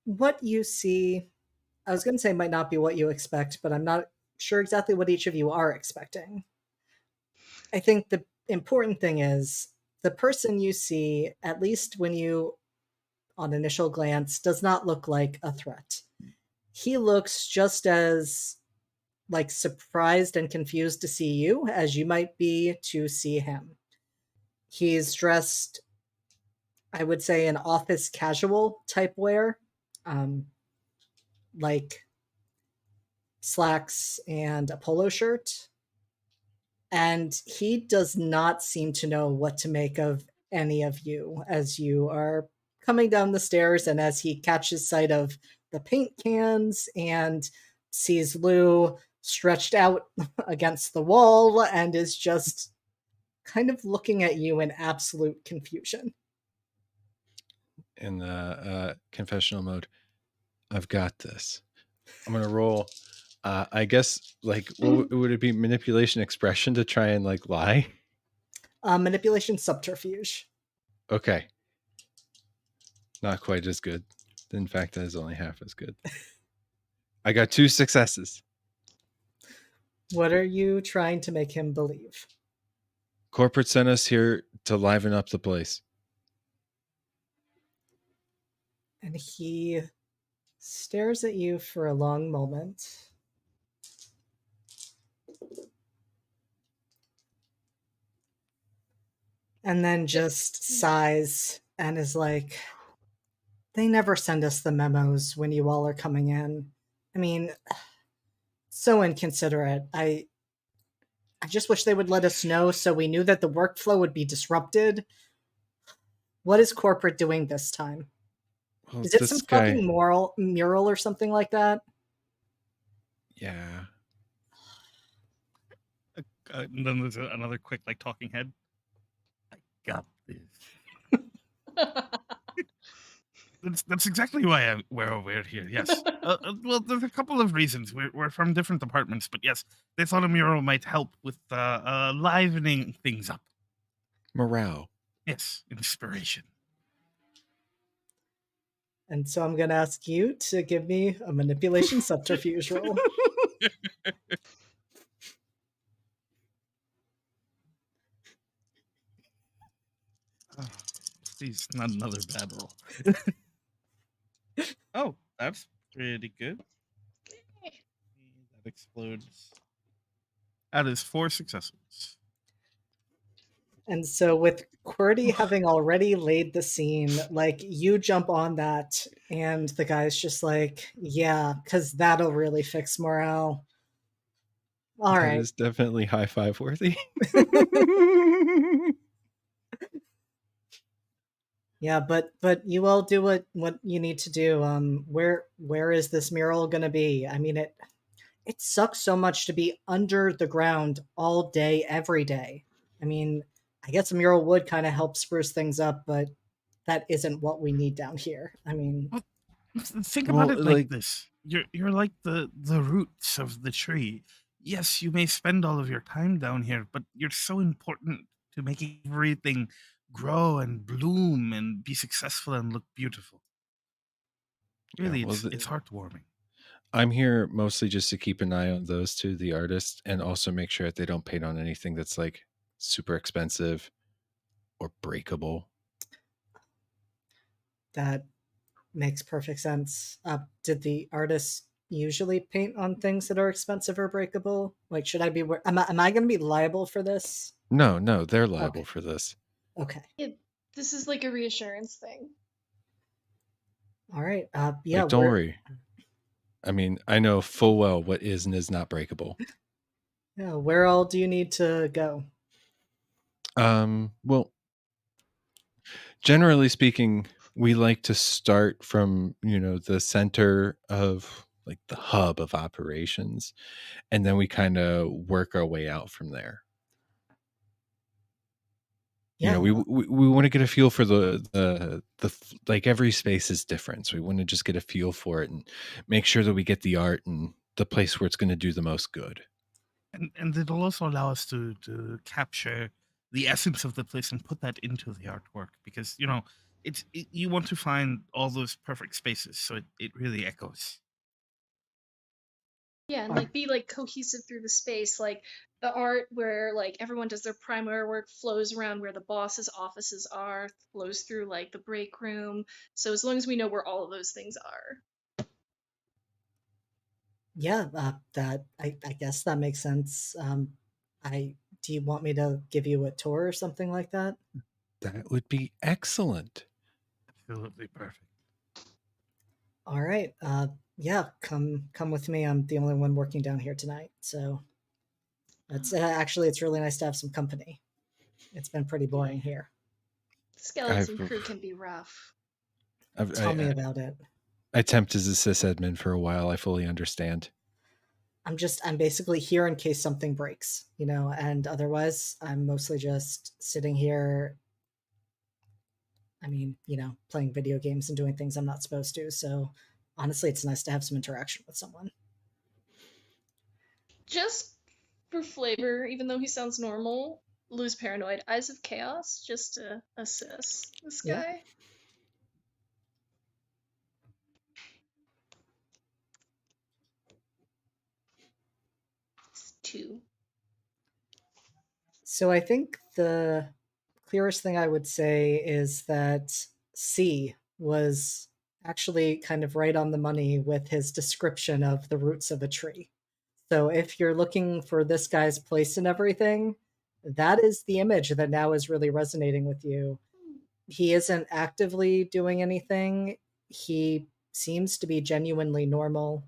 what you see, I was going to say might not be what you expect, but I'm not sure exactly what each of you are expecting. I think the important thing is the person you see, at least when you, on initial glance, does not look like a threat. He looks just as like surprised and confused to see you as you might be to see him. He's dressed, I would say, in office casual type wear, like slacks and a polo shirt. And he does not seem to know what to make of any of you as you are coming down the stairs, and as he catches sight of the paint cans and sees Lou stretched out against the wall and is just kind of looking at you in absolute confusion. In the confessional mode, I've got this. I'm gonna roll. I guess like would it be manipulation expression to try and like lie? Manipulation subterfuge. Okay. Not quite as good. In fact, that is only half as good. I got 2 successes. What are you trying to make him believe? Corporate sent us here to liven up the place. And he stares at you for a long moment. And then just sighs and is like, they never send us the memos when you all are coming in. I mean, so inconsiderate. I just wish they would let us know so we knew that the workflow would be disrupted. What is corporate doing this time? Well, Is it this some guy, fucking mural or something like that? yeah. And then there's another quick like talking head. I got this. That's exactly why we're here. Yes. Well, there's a couple of reasons. We're from different departments, but yes, they thought a mural might help with livening things up. Morale. Yes, inspiration. And so I'm going to ask you to give me a manipulation subterfuge roll. Please, not another bad roll. Oh, that's pretty good. That explodes. That is 4 successes. And so with QWERTY having already laid the scene, like you jump on that and the guy's just like, yeah, because that'll really fix morale. All That right. is definitely high five worthy. Yeah, but you all do what you need to do. Where is this mural gonna be? I mean, it sucks so much to be under the ground all day, every day. I mean, I guess a mural would kind of help spruce things up, but that isn't what we need down here. I mean, Think about Well, it like this. You're like the roots of the tree. Yes, you may spend all of your time down here, but you're so important to making everything grow and bloom and be successful and look beautiful. Really, well, it's heartwarming. I'm here mostly just to keep an eye on those 2, the artists, and also make sure that they don't paint on anything that's like super expensive or breakable. that makes perfect sense. Did the artists usually paint on things that are expensive or breakable? Like, should I be? Am I going to be liable for this? No, they're liable Okay. for this. Okay. This is like a reassurance thing. All right. Yeah. Like, don't worry. I mean, I know full well what is and is not breakable. Yeah, where all do you need to go? Well, generally speaking, we like to start from, the center of like the hub of operations, and then we kind of work our way out from there. Yeah, We want to get a feel for like every space is different. So we want to just get a feel for it and make sure that we get the art and the place where it's going to do the most good. And it'll also allow us to capture the essence of the place and put that into the artwork, because you want to find all those perfect spaces so it really echoes. Yeah, and like be like cohesive through the space, like the art where like everyone does their primary work flows around where the boss's offices are, flows through like the break room. So as long as we know where all of those things are. yeah, that I guess that makes sense. I do you want me to give you a tour or something like that? That would be excellent. Absolutely perfect. All right. Yeah, come with me. I'm the only one working down here tonight, so it's actually it's really nice to have some company. It's been pretty boring here. Skeleton crew can be rough. Tell me about it. I temped as a sysadmin for a while. I fully understand. I'm basically here in case something breaks, and otherwise I'm mostly just sitting here. I mean, playing video games and doing things I'm not supposed to. So honestly, it's nice to have some interaction with someone. Just for flavor, even though he sounds normal, lose paranoid. Eyes of Chaos, just to assess this Yeah. guy. It's 2. So I think the clearest thing I would say is that C was actually kind of right on the money with his description of the roots of a tree. So if you're looking for this guy's place and everything, that is the image that now is really resonating with you. He isn't actively doing anything. He seems to be genuinely normal.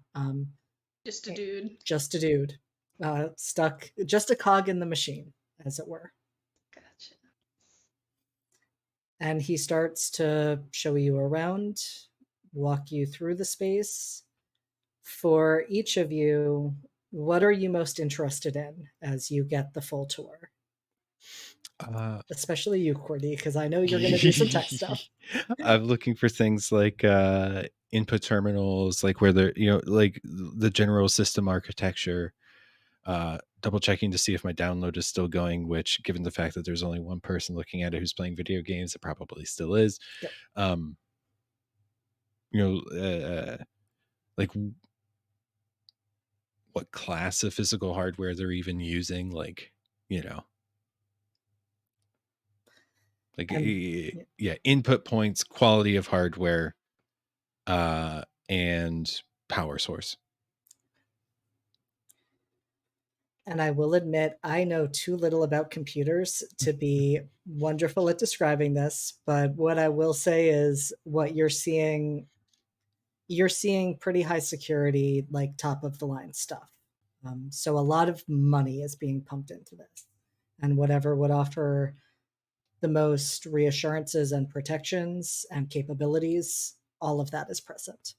Just a dude. Just a dude. Stuck, just a cog in the machine, as it were. Gotcha. And he starts to show you around, walk you through the space. For each of you, what are you most interested in as you get the full tour? Especially you, Cordy, because I know you're going to do some tech stuff. I'm looking for things like input terminals, like where they're, like the general system architecture, double checking to see if my download is still going, which given the fact that there's only one person looking at it who's playing video games, it probably still is. Yep. Like what class of physical hardware they're even using, like, like, input points, quality of hardware, and power source. And I will admit, I know too little about computers to be wonderful at describing this, but what I will say is what you're seeing pretty high security, like top of the line stuff. So a lot of money is being pumped into this. And whatever would offer the most reassurances and protections and capabilities, all of that is present.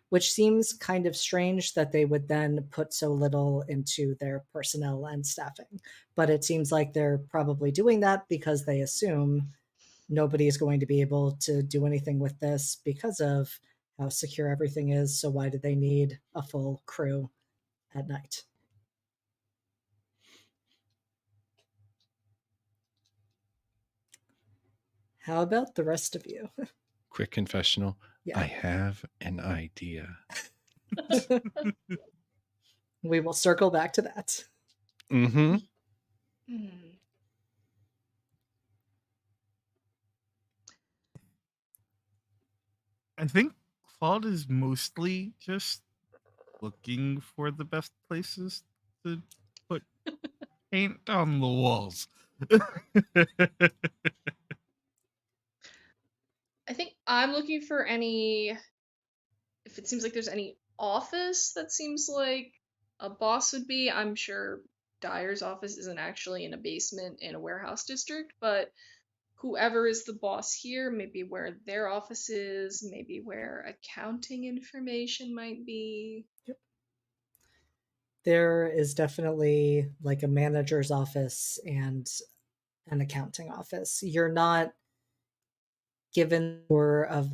Which seems kind of strange that they would then put so little into their personnel and staffing. But it seems like they're probably doing that because they assume nobody is going to be able to do anything with this because of how secure everything is. So why do they need a full crew at night? How about the rest of you? Quick confessional. Yeah. I have an idea. We will circle back to that. Mm-hmm. I think Claude is mostly just looking for the best places to put paint on the walls. I think I'm looking for if it seems like there's any office that seems like a boss would be. I'm sure Dyer's office isn't actually in a basement in a warehouse district, but whoever is the boss here, maybe where their office is, maybe where accounting information might be. There is definitely like a manager's office and an accounting office. You're not given the tour of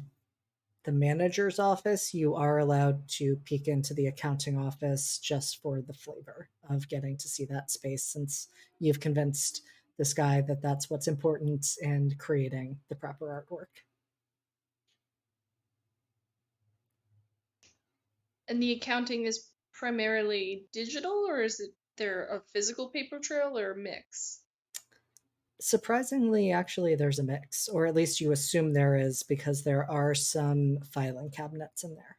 the manager's office. You are allowed to peek into the accounting office just for the flavor of getting to see that space, since you've convinced this guy that that's what's important in creating the proper artwork. And the accounting is primarily digital, or is it there a physical paper trail or a mix? Surprisingly, actually, there's a mix, or at least you assume there is, because there are some filing cabinets in there.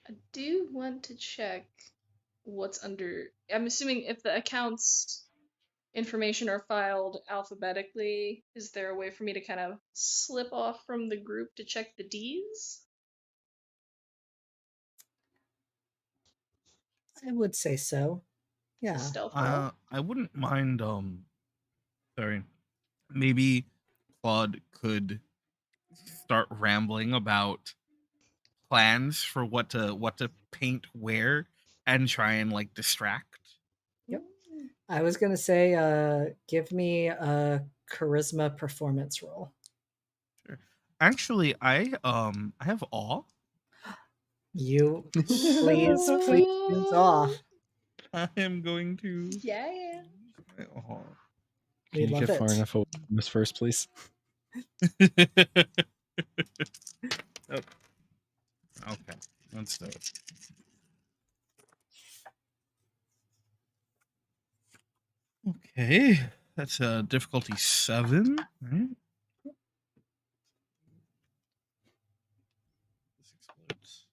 I do want to check what's under. I'm assuming if the accounts information are filed alphabetically, is there a way for me to kind of slip off from the group to check the D's? I would say so. Yeah. Stealth roll. I wouldn't mind. Sorry, maybe Claude could start rambling about plans for what to paint where and try and like distract. Yep. I was gonna say, give me a charisma performance roll. Sure. Actually, I have awe. You please use off. I am going to. Yeah. My awe. We Can you love get far it. enough away from this first, please? Oh. Okay, let's do it. Okay, that's difficulty 7, right? This explodes.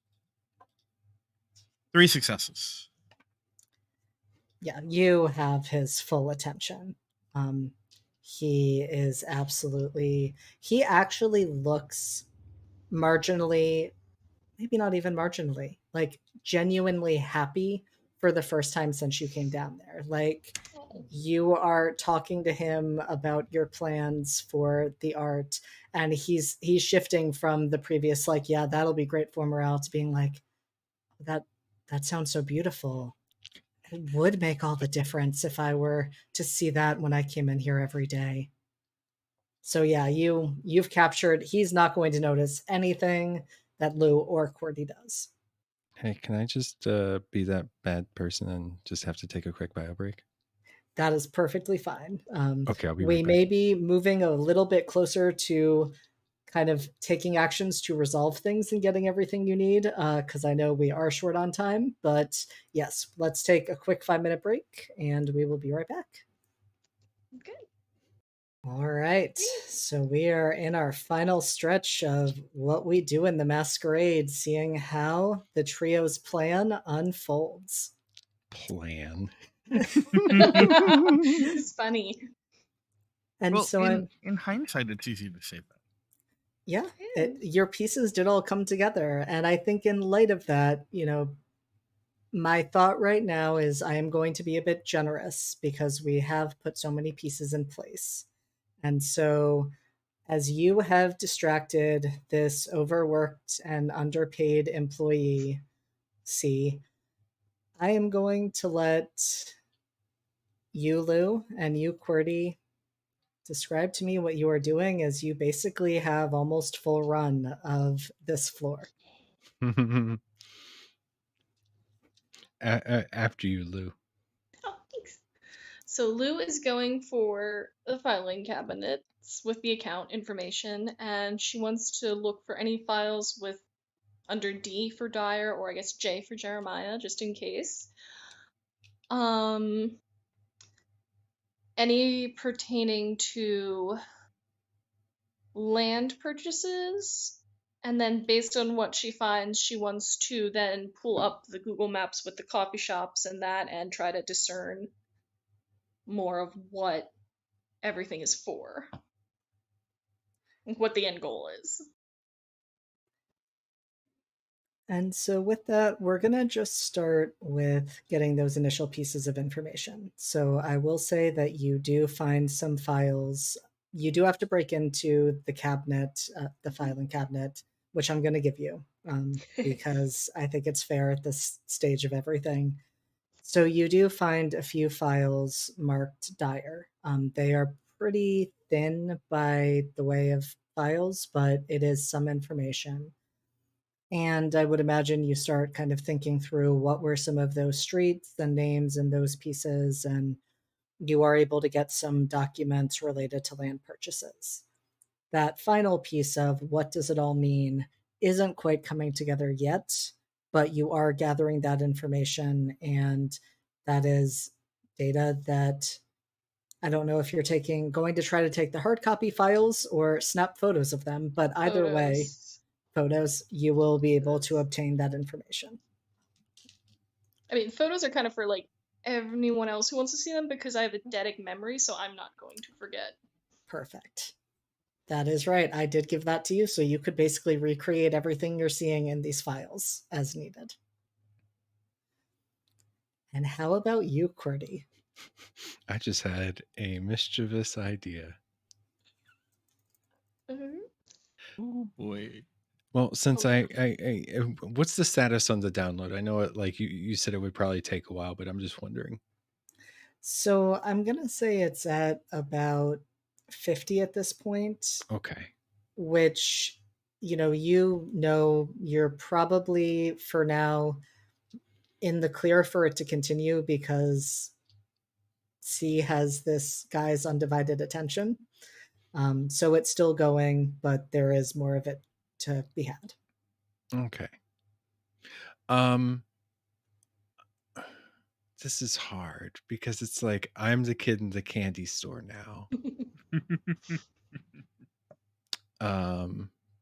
3 successes. Yeah, you have his full attention. He is absolutely. He actually looks marginally, maybe not even marginally, like genuinely happy for the first time since you came down there. Like, you are talking to him about your plans for the art, and he's shifting from the previous like, yeah, that'll be great for morale, to being like, that sounds so beautiful. It would make all the difference if I were to see that when I came in here every day. So yeah, you've captured. He's not going to notice anything that Lou or Cordy does. Hey, can I just be that bad person and just have to take a quick bio break? That is perfectly fine. Okay, I'll be we right back. may be moving a little bit closer to kind of taking actions to resolve things and getting everything you need, because I know we are short on time. But yes, let's take a quick 5-minute break, and we will be right back. Okay. All right, so we are in our final stretch of what we do in the masquerade, seeing how the trio's plan unfolds. Plan. It's funny. And Well, so in hindsight, it's easy to say that. Yeah, your pieces did all come together. And I think in light of that, my thought right now is I am going to be a bit generous because we have put so many pieces in place. And so, as you have distracted this overworked and underpaid employee, I am going to let you, Lou, and you, QWERTY, describe to me what you are doing, as you basically have almost full run of this floor. After you, Lou. Oh, thanks. So Lou is going for the filing cabinets with the account information, and she wants to look for any files with under D for Dyer, or I guess J for Jeremiah, just in case. Any pertaining to land purchases, and then based on what she finds, she wants to then pull up the Google Maps with the coffee shops and that, and try to discern more of what everything is for. what the end goal is. And so, with that, we're going to just start with getting those initial pieces of information. So, I will say that you do find some files. You do have to break into the cabinet, the filing cabinet, which I'm going to give you because I think it's fair at this stage of everything. So, you do find a few files marked dire. They are pretty thin by the way of files, but it is some information. And I would imagine you start kind of thinking through what were some of those streets and names and those pieces, and you are able to get some documents related to land purchases. That final piece of what does it all mean isn't quite coming together yet, but you are gathering that information, and that is data that I don't know if you're going to try to take the hard copy files or snap photos of them, but either way, photos, you will be able to obtain that information. I mean, photos are kind of for like anyone else who wants to see them because I have a eidetic memory, so I'm not going to forget. Perfect. That is right. I did give that to you, so you could basically recreate everything you're seeing in these files as needed. And how about you, QWERTY? I just had a mischievous idea. Oh boy. Well, since I what's the status on the download? I know it, like you said it would probably take a while, but I'm just wondering. So I'm going to say it's at about 50 at this point. Okay. Which, you're probably for now in the clear for it to continue because C has this guy's undivided attention. So it's still going, but there is more of it to be had. Okay. This is hard because it's like I'm the kid in the candy store now.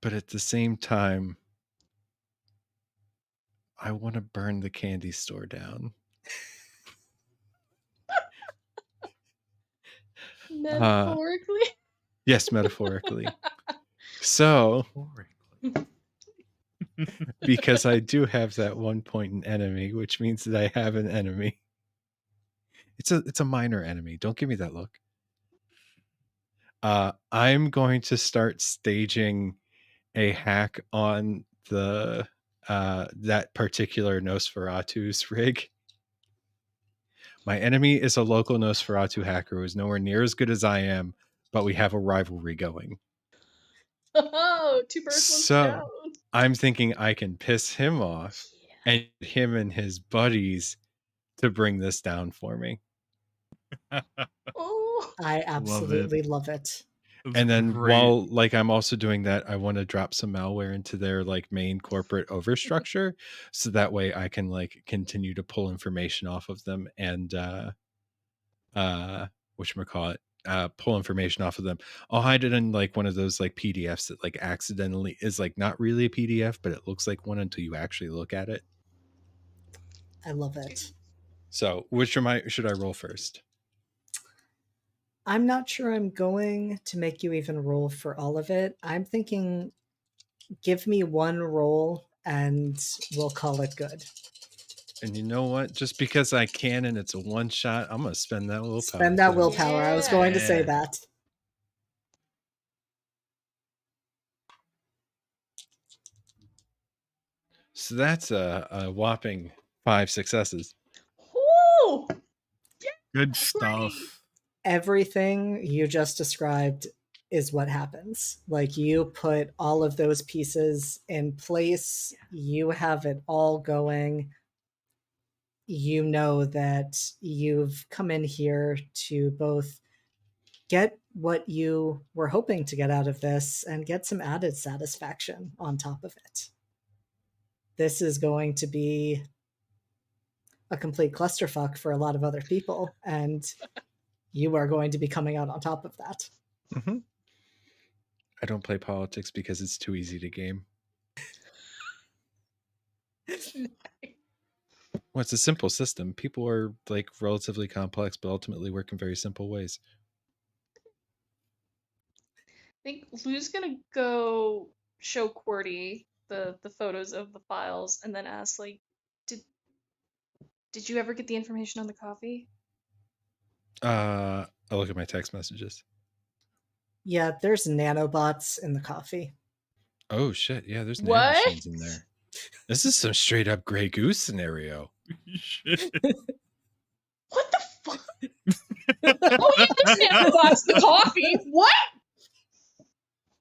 But at the same time, I want to burn the candy store down. Metaphorically? Yes, metaphorically. So, because I do have that one point in enemy, which means that I have an enemy. It's a minor enemy. Don't give me that look. I'm going to start staging a hack on the that particular Nosferatu's rig. My enemy is a local Nosferatu hacker who is nowhere near as good as I am, but we have a rivalry going. Oh, two birds, one stone. I'm thinking I can piss him off and him and his buddies to bring this down for me. Oh, I absolutely love it. And then while like I'm also doing that, I want to drop some malware into their like main corporate overstructure, so that way I can like continue to pull information off of them and whatchamacallit, pull information off of them. I'll hide it in like one of those like PDFs that like accidentally is like not really a PDF, but it looks like one until you actually look at it. I love it. So which should I roll first? I'm not sure I'm going to make you even roll for all of it. I'm thinking give me one roll and we'll call it good. And you know what? Just because I can and it's a one shot, I'm going to spend that willpower. Spend that willpower. I was going to say that. So that's a whopping 5 successes. Woo! Yeah, good stuff. Great. Everything you just described is what happens. Like you put all of those pieces in place. You have it all going. You know that you've come in here to both get what you were hoping to get out of this and get some added satisfaction on top of it. This is going to be a complete clusterfuck for a lot of other people, and you are going to be coming out on top of that. Mm-hmm. I don't play politics because it's too easy to game. Well, it's a simple system. People are like relatively complex, but ultimately work in very simple ways. think Lou's gonna go show Qwerty the photos of the files and then ask, like, did you ever get the information on the coffee? I'll look at my text messages. Yeah, there's nanobots in the coffee. Oh shit! Yeah, there's What? nanomachines in there. This is some straight up Grey Goose scenario. What the fuck? Oh yeah, there's nanobots in the coffee. What?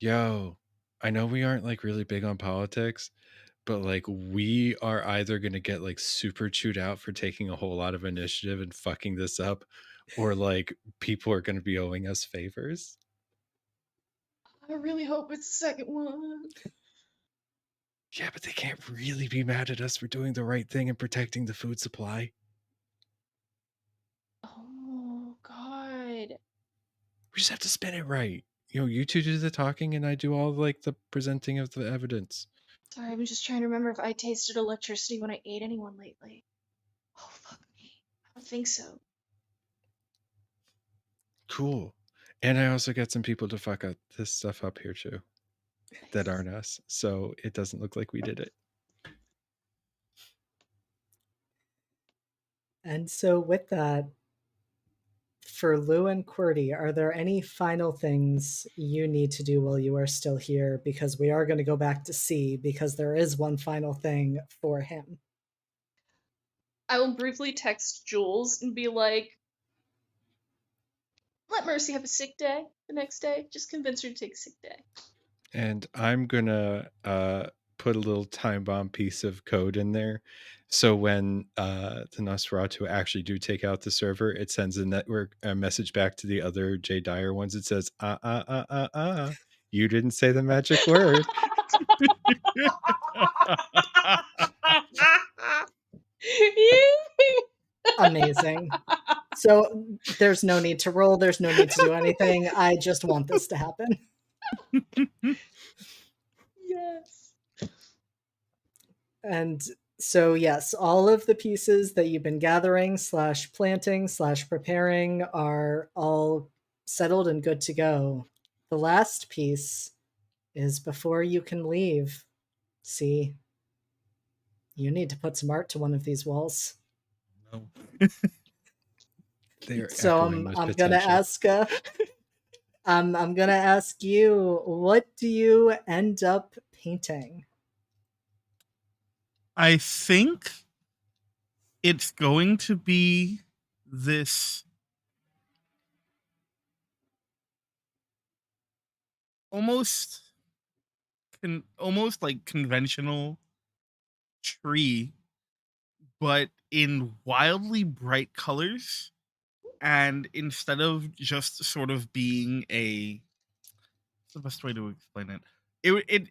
Yo, I know we aren't like really big on politics, but like we are either going to get like super chewed out for taking a whole lot of initiative and fucking this up, or like people are going to be owing us favors. I really hope it's the second one. Yeah, but they can't really be mad at us for doing the right thing and protecting the food supply. Oh god. We just have to spin it right. You know, you two do the talking and I do all like the presenting of the evidence. Sorry, I'm just trying to remember if I tasted electricity when I ate anyone lately. Oh fuck me. I don't think so. Cool. And I also got some people to fuck up this stuff up here too that aren't us. So it doesn't look like we did it. And so with that, for Lou and Qwerty, are there any final things you need to do while you are still here? Because we are going to go back to C, because there is one final thing for him. I will briefly text Jules and be like, let Mercy have a sick day the next day. Just convince her to take a sick day. And I'm gonna put a little time bomb piece of code in there. So when the Nosferatu actually do take out the server, it sends a message back to the other J Dyer ones. It says, you didn't say the magic word. Amazing. So there's no need to roll. There's no need to do anything. I just want this to happen. Yes. And so, yes, all of the pieces that you've been gathering / planting / preparing are all settled and good to go. The last piece is before you can leave. See, you need to put some art to one of these walls. No. They are So echoing with I'm gonna potential. ask. I'm gonna ask you, what do you end up painting? I think it's going to be this almost like conventional tree, but in wildly bright colors. And instead of just sort of being what's the best way to explain it?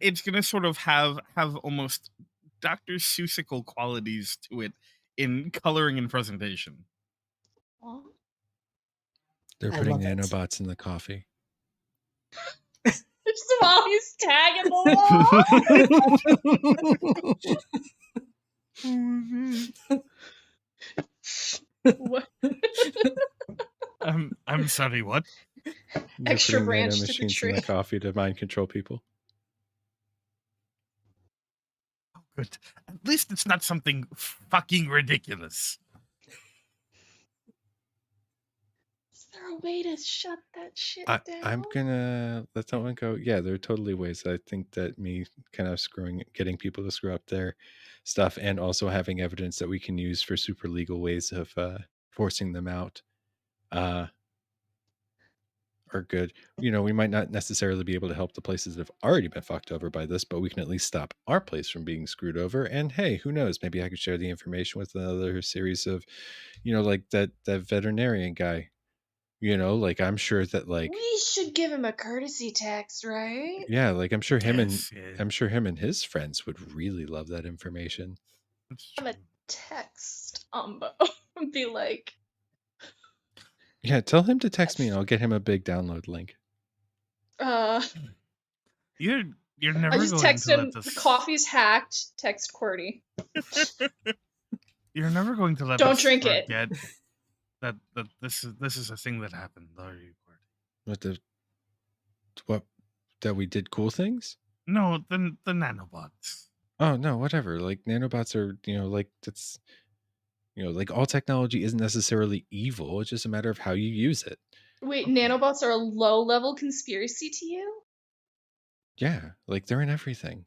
It's gonna sort of have almost Dr. Seussical qualities to it in coloring and presentation. Aw. They're I putting love it. nanobots in the coffee. Just while he's tagging the wall. What? I'm sorry, what? They're Extra putting branch to the nanomachines in tree. the coffee to mind control people. Oh, good. At least it's not something fucking ridiculous. Is there a way to shut that shit down? I'm gonna let that one go. Yeah, there are totally ways. I think that me kind of getting people to screw up their stuff, and also having evidence that we can use for super legal ways of forcing them out, are good. You know, we might not necessarily be able to help the places that have already been fucked over by this, but we can at least stop our place from being screwed over. And hey, who knows? Maybe I could share the information with another series of, you know, like that veterinarian guy. You know, like I'm sure that like we should give him a courtesy text, right? yeah, like I'm sure him Yes, yeah. and I'm sure him and his friends would really love that information. That's I'm a true. text Umbo and be like, Yeah, tell him to text me and I'll get him a big download link. You're never I just going text to him, let this. the coffee's hacked, text Qwerty. You're never going to let Don't us drink it. forget that this is a thing that happened, are you, Qwerty? What That we did cool things? No, the nanobots. Oh, no, whatever. Like, nanobots are, like, that's, like, all technology isn't necessarily evil. It's just a matter of how you use it. Wait, nanobots are a low-level conspiracy to you? Yeah, like, they're in everything.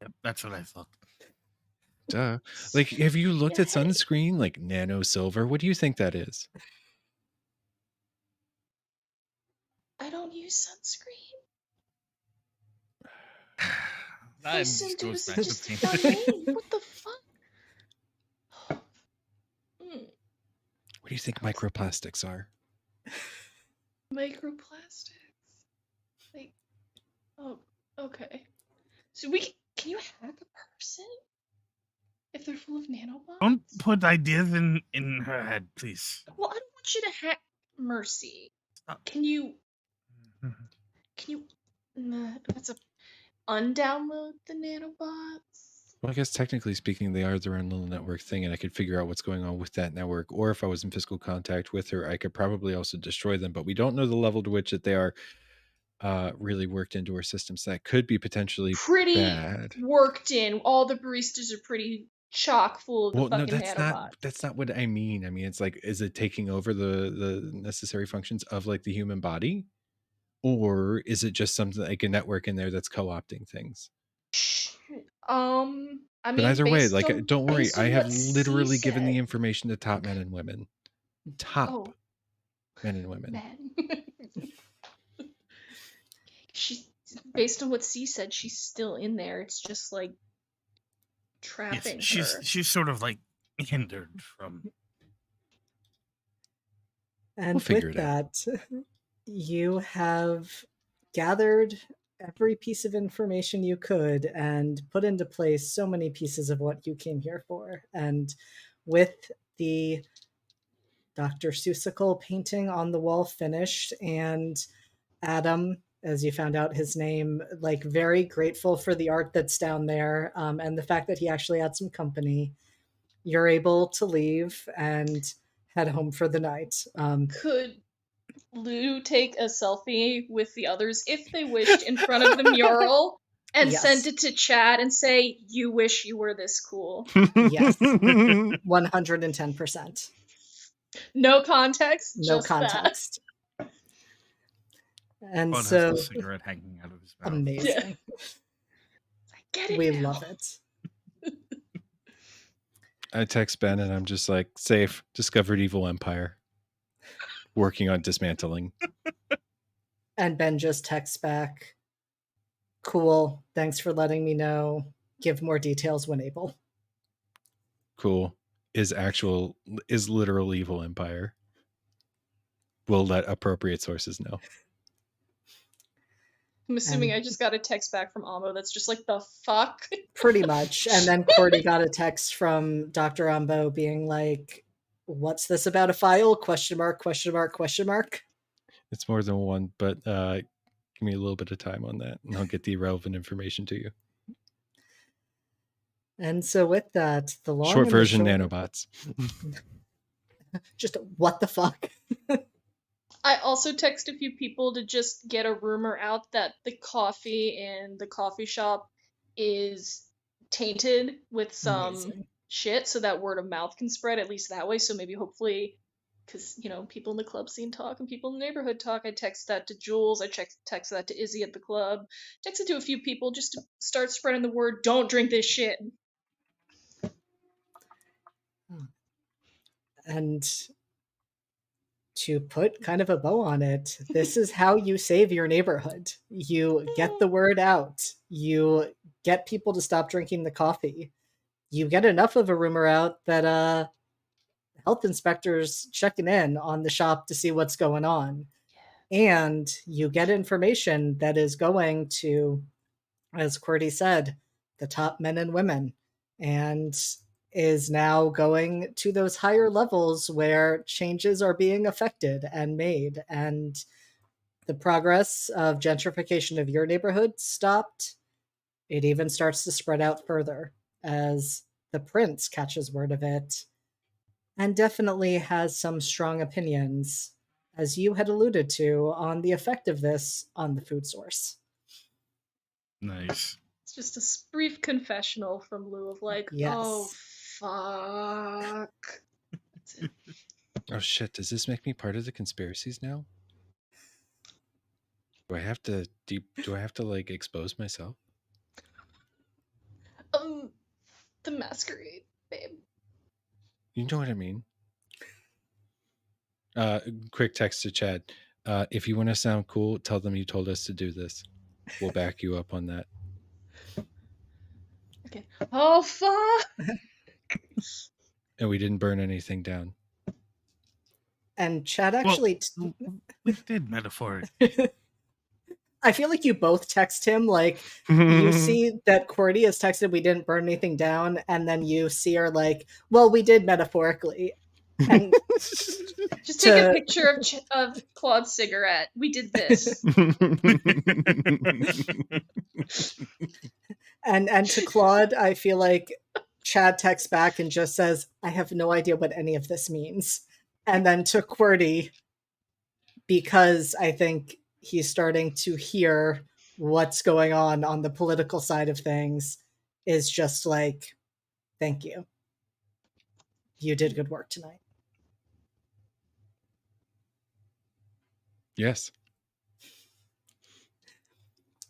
Yep, that's what I thought. Duh. Like, have you looked at Yeah. sunscreen? Like, nano silver? What do you think that is? I don't use sunscreen. That Listen, just dude, goes this back is to just pain. funny. What the fuck? What do you think microplastics are? Microplastics. Like, oh, okay. So can you hack a person if they're full of nanobots? Don't put ideas in her head, please. Well, I don't want you to hack Mercy. Stop. Can you that's a undownload the nanobots? Well, I guess technically speaking, they are their own little network thing, and I could figure out what's going on with that network. Or if I was in physical contact with her, I could probably also destroy them. But we don't know the level to which that they are really worked into our systems. That could be potentially Pretty bad. worked in. All the baristas are pretty chock full of the Well, no, fucking that's nanobots. not what I mean. I mean, it's like, is it taking over the necessary functions of like the human body, or is it just something like a network in there that's co-opting things? I But mean, either way, based like, on- don't worry, based I on have what C literally given the said- information to top men and women. Top Oh, men and women. man. She's based on what C said, she's still in there. It's just like trapping Yes, her. she's sort of like hindered from. And We'll figure with it out. that, you have gathered every piece of information you could and put into place so many pieces of what you came here for. And with the Dr. Seussical painting on the wall finished, and Adam, as you found out his name, like very grateful for the art that's down there, and the fact that he actually had some company, you're able to leave and head home for the night. Could Lou take a selfie with the others if they wished in front of the mural and Yes. send it to Chad and say, "You wish you were this cool"? Yes. 110%. No context, No just context. And Bud so, has a cigarette hanging out of his mouth. amazing. That. I get it. We now. love it. I text Ben and I'm just like, safe, discovered evil empire. Working on dismantling. And Ben just texts back, cool, thanks for letting me know. Give more details when able. Cool. Is literal evil empire. We'll let appropriate sources know. I'm assuming I just got a text back from Amo that's just like, the fuck? Pretty much. And then Cordy got a text from Dr. Ambo being like, what's this about a file? Question mark, question mark, question mark. It's more than one, but give me a little bit of time on that and I'll get the relevant information to you. And so with that, the long Short and the version short- nanobots. Just what the fuck? I also text a few people to just get a rumor out that the coffee in the coffee shop is tainted with some Amazing. shit, so that word of mouth can spread at least that way. So maybe hopefully, because people in the club scene talk and people in the neighborhood talk. I text that to Jules. I text that to Izzy at the club. Text it to a few people just to start spreading the word. Don't drink this shit. And to put kind of a bow on it, this is how you save your neighborhood. You get the word out. You get people to stop drinking the coffee. You get enough of a rumor out that health inspectors checking in on the shop to see what's going on. And you get information that is going to, as Qwerty said, the top men and women, and is now going to those higher levels where changes are being affected and made, and the progress of gentrification of your neighborhood stopped. It even starts to spread out further as the prince catches word of it and definitely has some strong opinions, as you had alluded to, on the effect of this on the food source. Nice. It's just a brief confessional from Lou of like, Yes. oh fuck. That's it. Oh shit, does this make me part of the conspiracies now? Do I have to like expose myself? The masquerade, babe. You know what I mean? Quick text to Chad. If you want to sound cool, tell them you told us to do this. We'll back you up on that. Okay. Oh fuck. And we didn't burn anything down. And Chad actually... We did metaphor. I feel like you both text him, like, you see that QWERTY has texted, we didn't burn anything down, and then you see her like, well, we did metaphorically. And just take a picture of Claude's cigarette. We did this. and to Claude, I feel like Chad texts back and just says, I have no idea what any of this means. And then to QWERTY, because I think he's starting to hear what's going on the political side of things, is just like, thank you. You did good work tonight. Yes.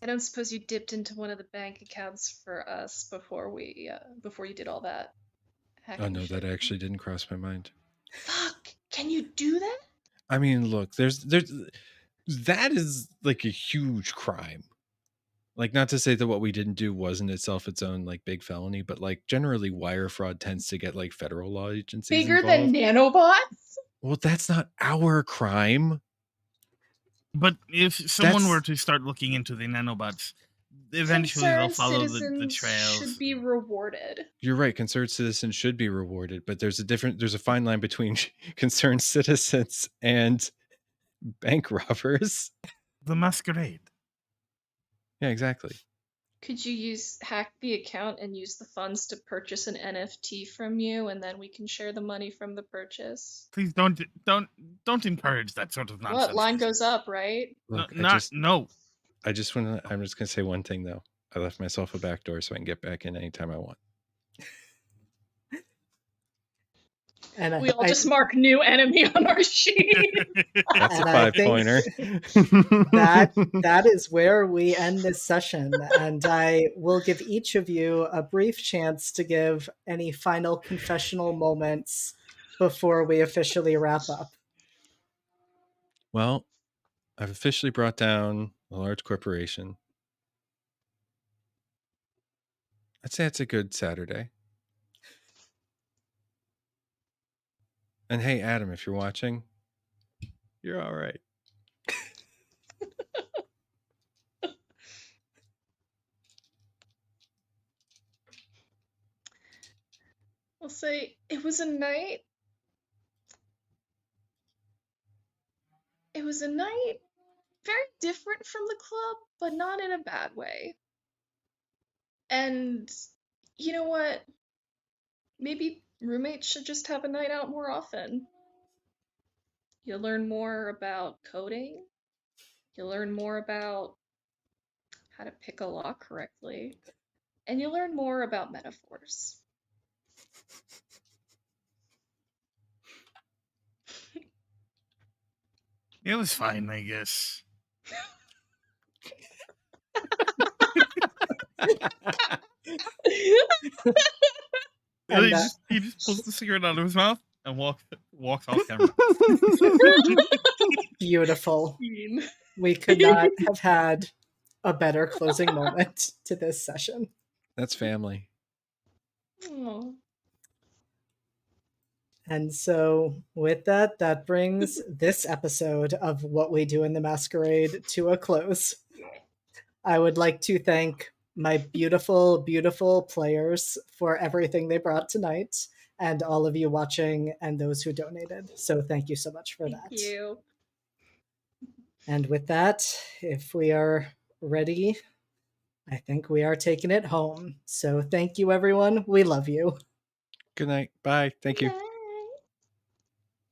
I don't suppose you dipped into one of the bank accounts for us before you did all that hacking Oh no, shit. that actually didn't cross my mind. Fuck! Can you do that? I mean, look, there's that is like a huge crime. Like, not to say that what we didn't do wasn't itself its own like big felony, but like generally wire fraud tends to get like federal law agencies Bigger involved. than nanobots? Well, that's not our crime. But if someone were to start looking into the nanobots, eventually they'll follow the trails. Should be rewarded. You're right. Concerned citizens should be rewarded, but there's a fine line between concerned citizens and bank robbers. The masquerade. Yeah, exactly. Could you hack the account and use the funds to purchase an NFT from you, and then we can share the money from the purchase? Please don't encourage that sort of nonsense. What? Line goes up, right? Look, no. I'm just gonna say one thing though. I left myself a back door so I can get back in anytime I want. And we all just mark new enemy on our sheet. That's a 5-pointer. that is where we end this session, and I will give each of you a brief chance to give any final confessional moments before we officially wrap up. Well, I've officially brought down a large corporation. I'd say it's a good Saturday. And hey, Adam, if you're watching, you're all right. I'll say it was a night. It was a night very different from the club, but not in a bad way. And you know what? Maybe roommates should just have a night out more often. You'll learn more about coding. You'll learn more about how to pick a lock correctly. And you'll learn more about metaphors. It was fine, I guess. He just pulls the cigarette out of his mouth and walks off camera. Beautiful. We could not have had a better closing moment to this session. That's family. Aww. And so with that brings this episode of What We Do in the Masquerade to a close. I would like to thank my beautiful, beautiful players for everything they brought tonight, and all of you watching and those who donated. So thank you so much for that. Thank you. And with that, if we are ready, I think we are taking it home. So thank you, everyone. We love you. Good night. Bye. Thank you. Bye.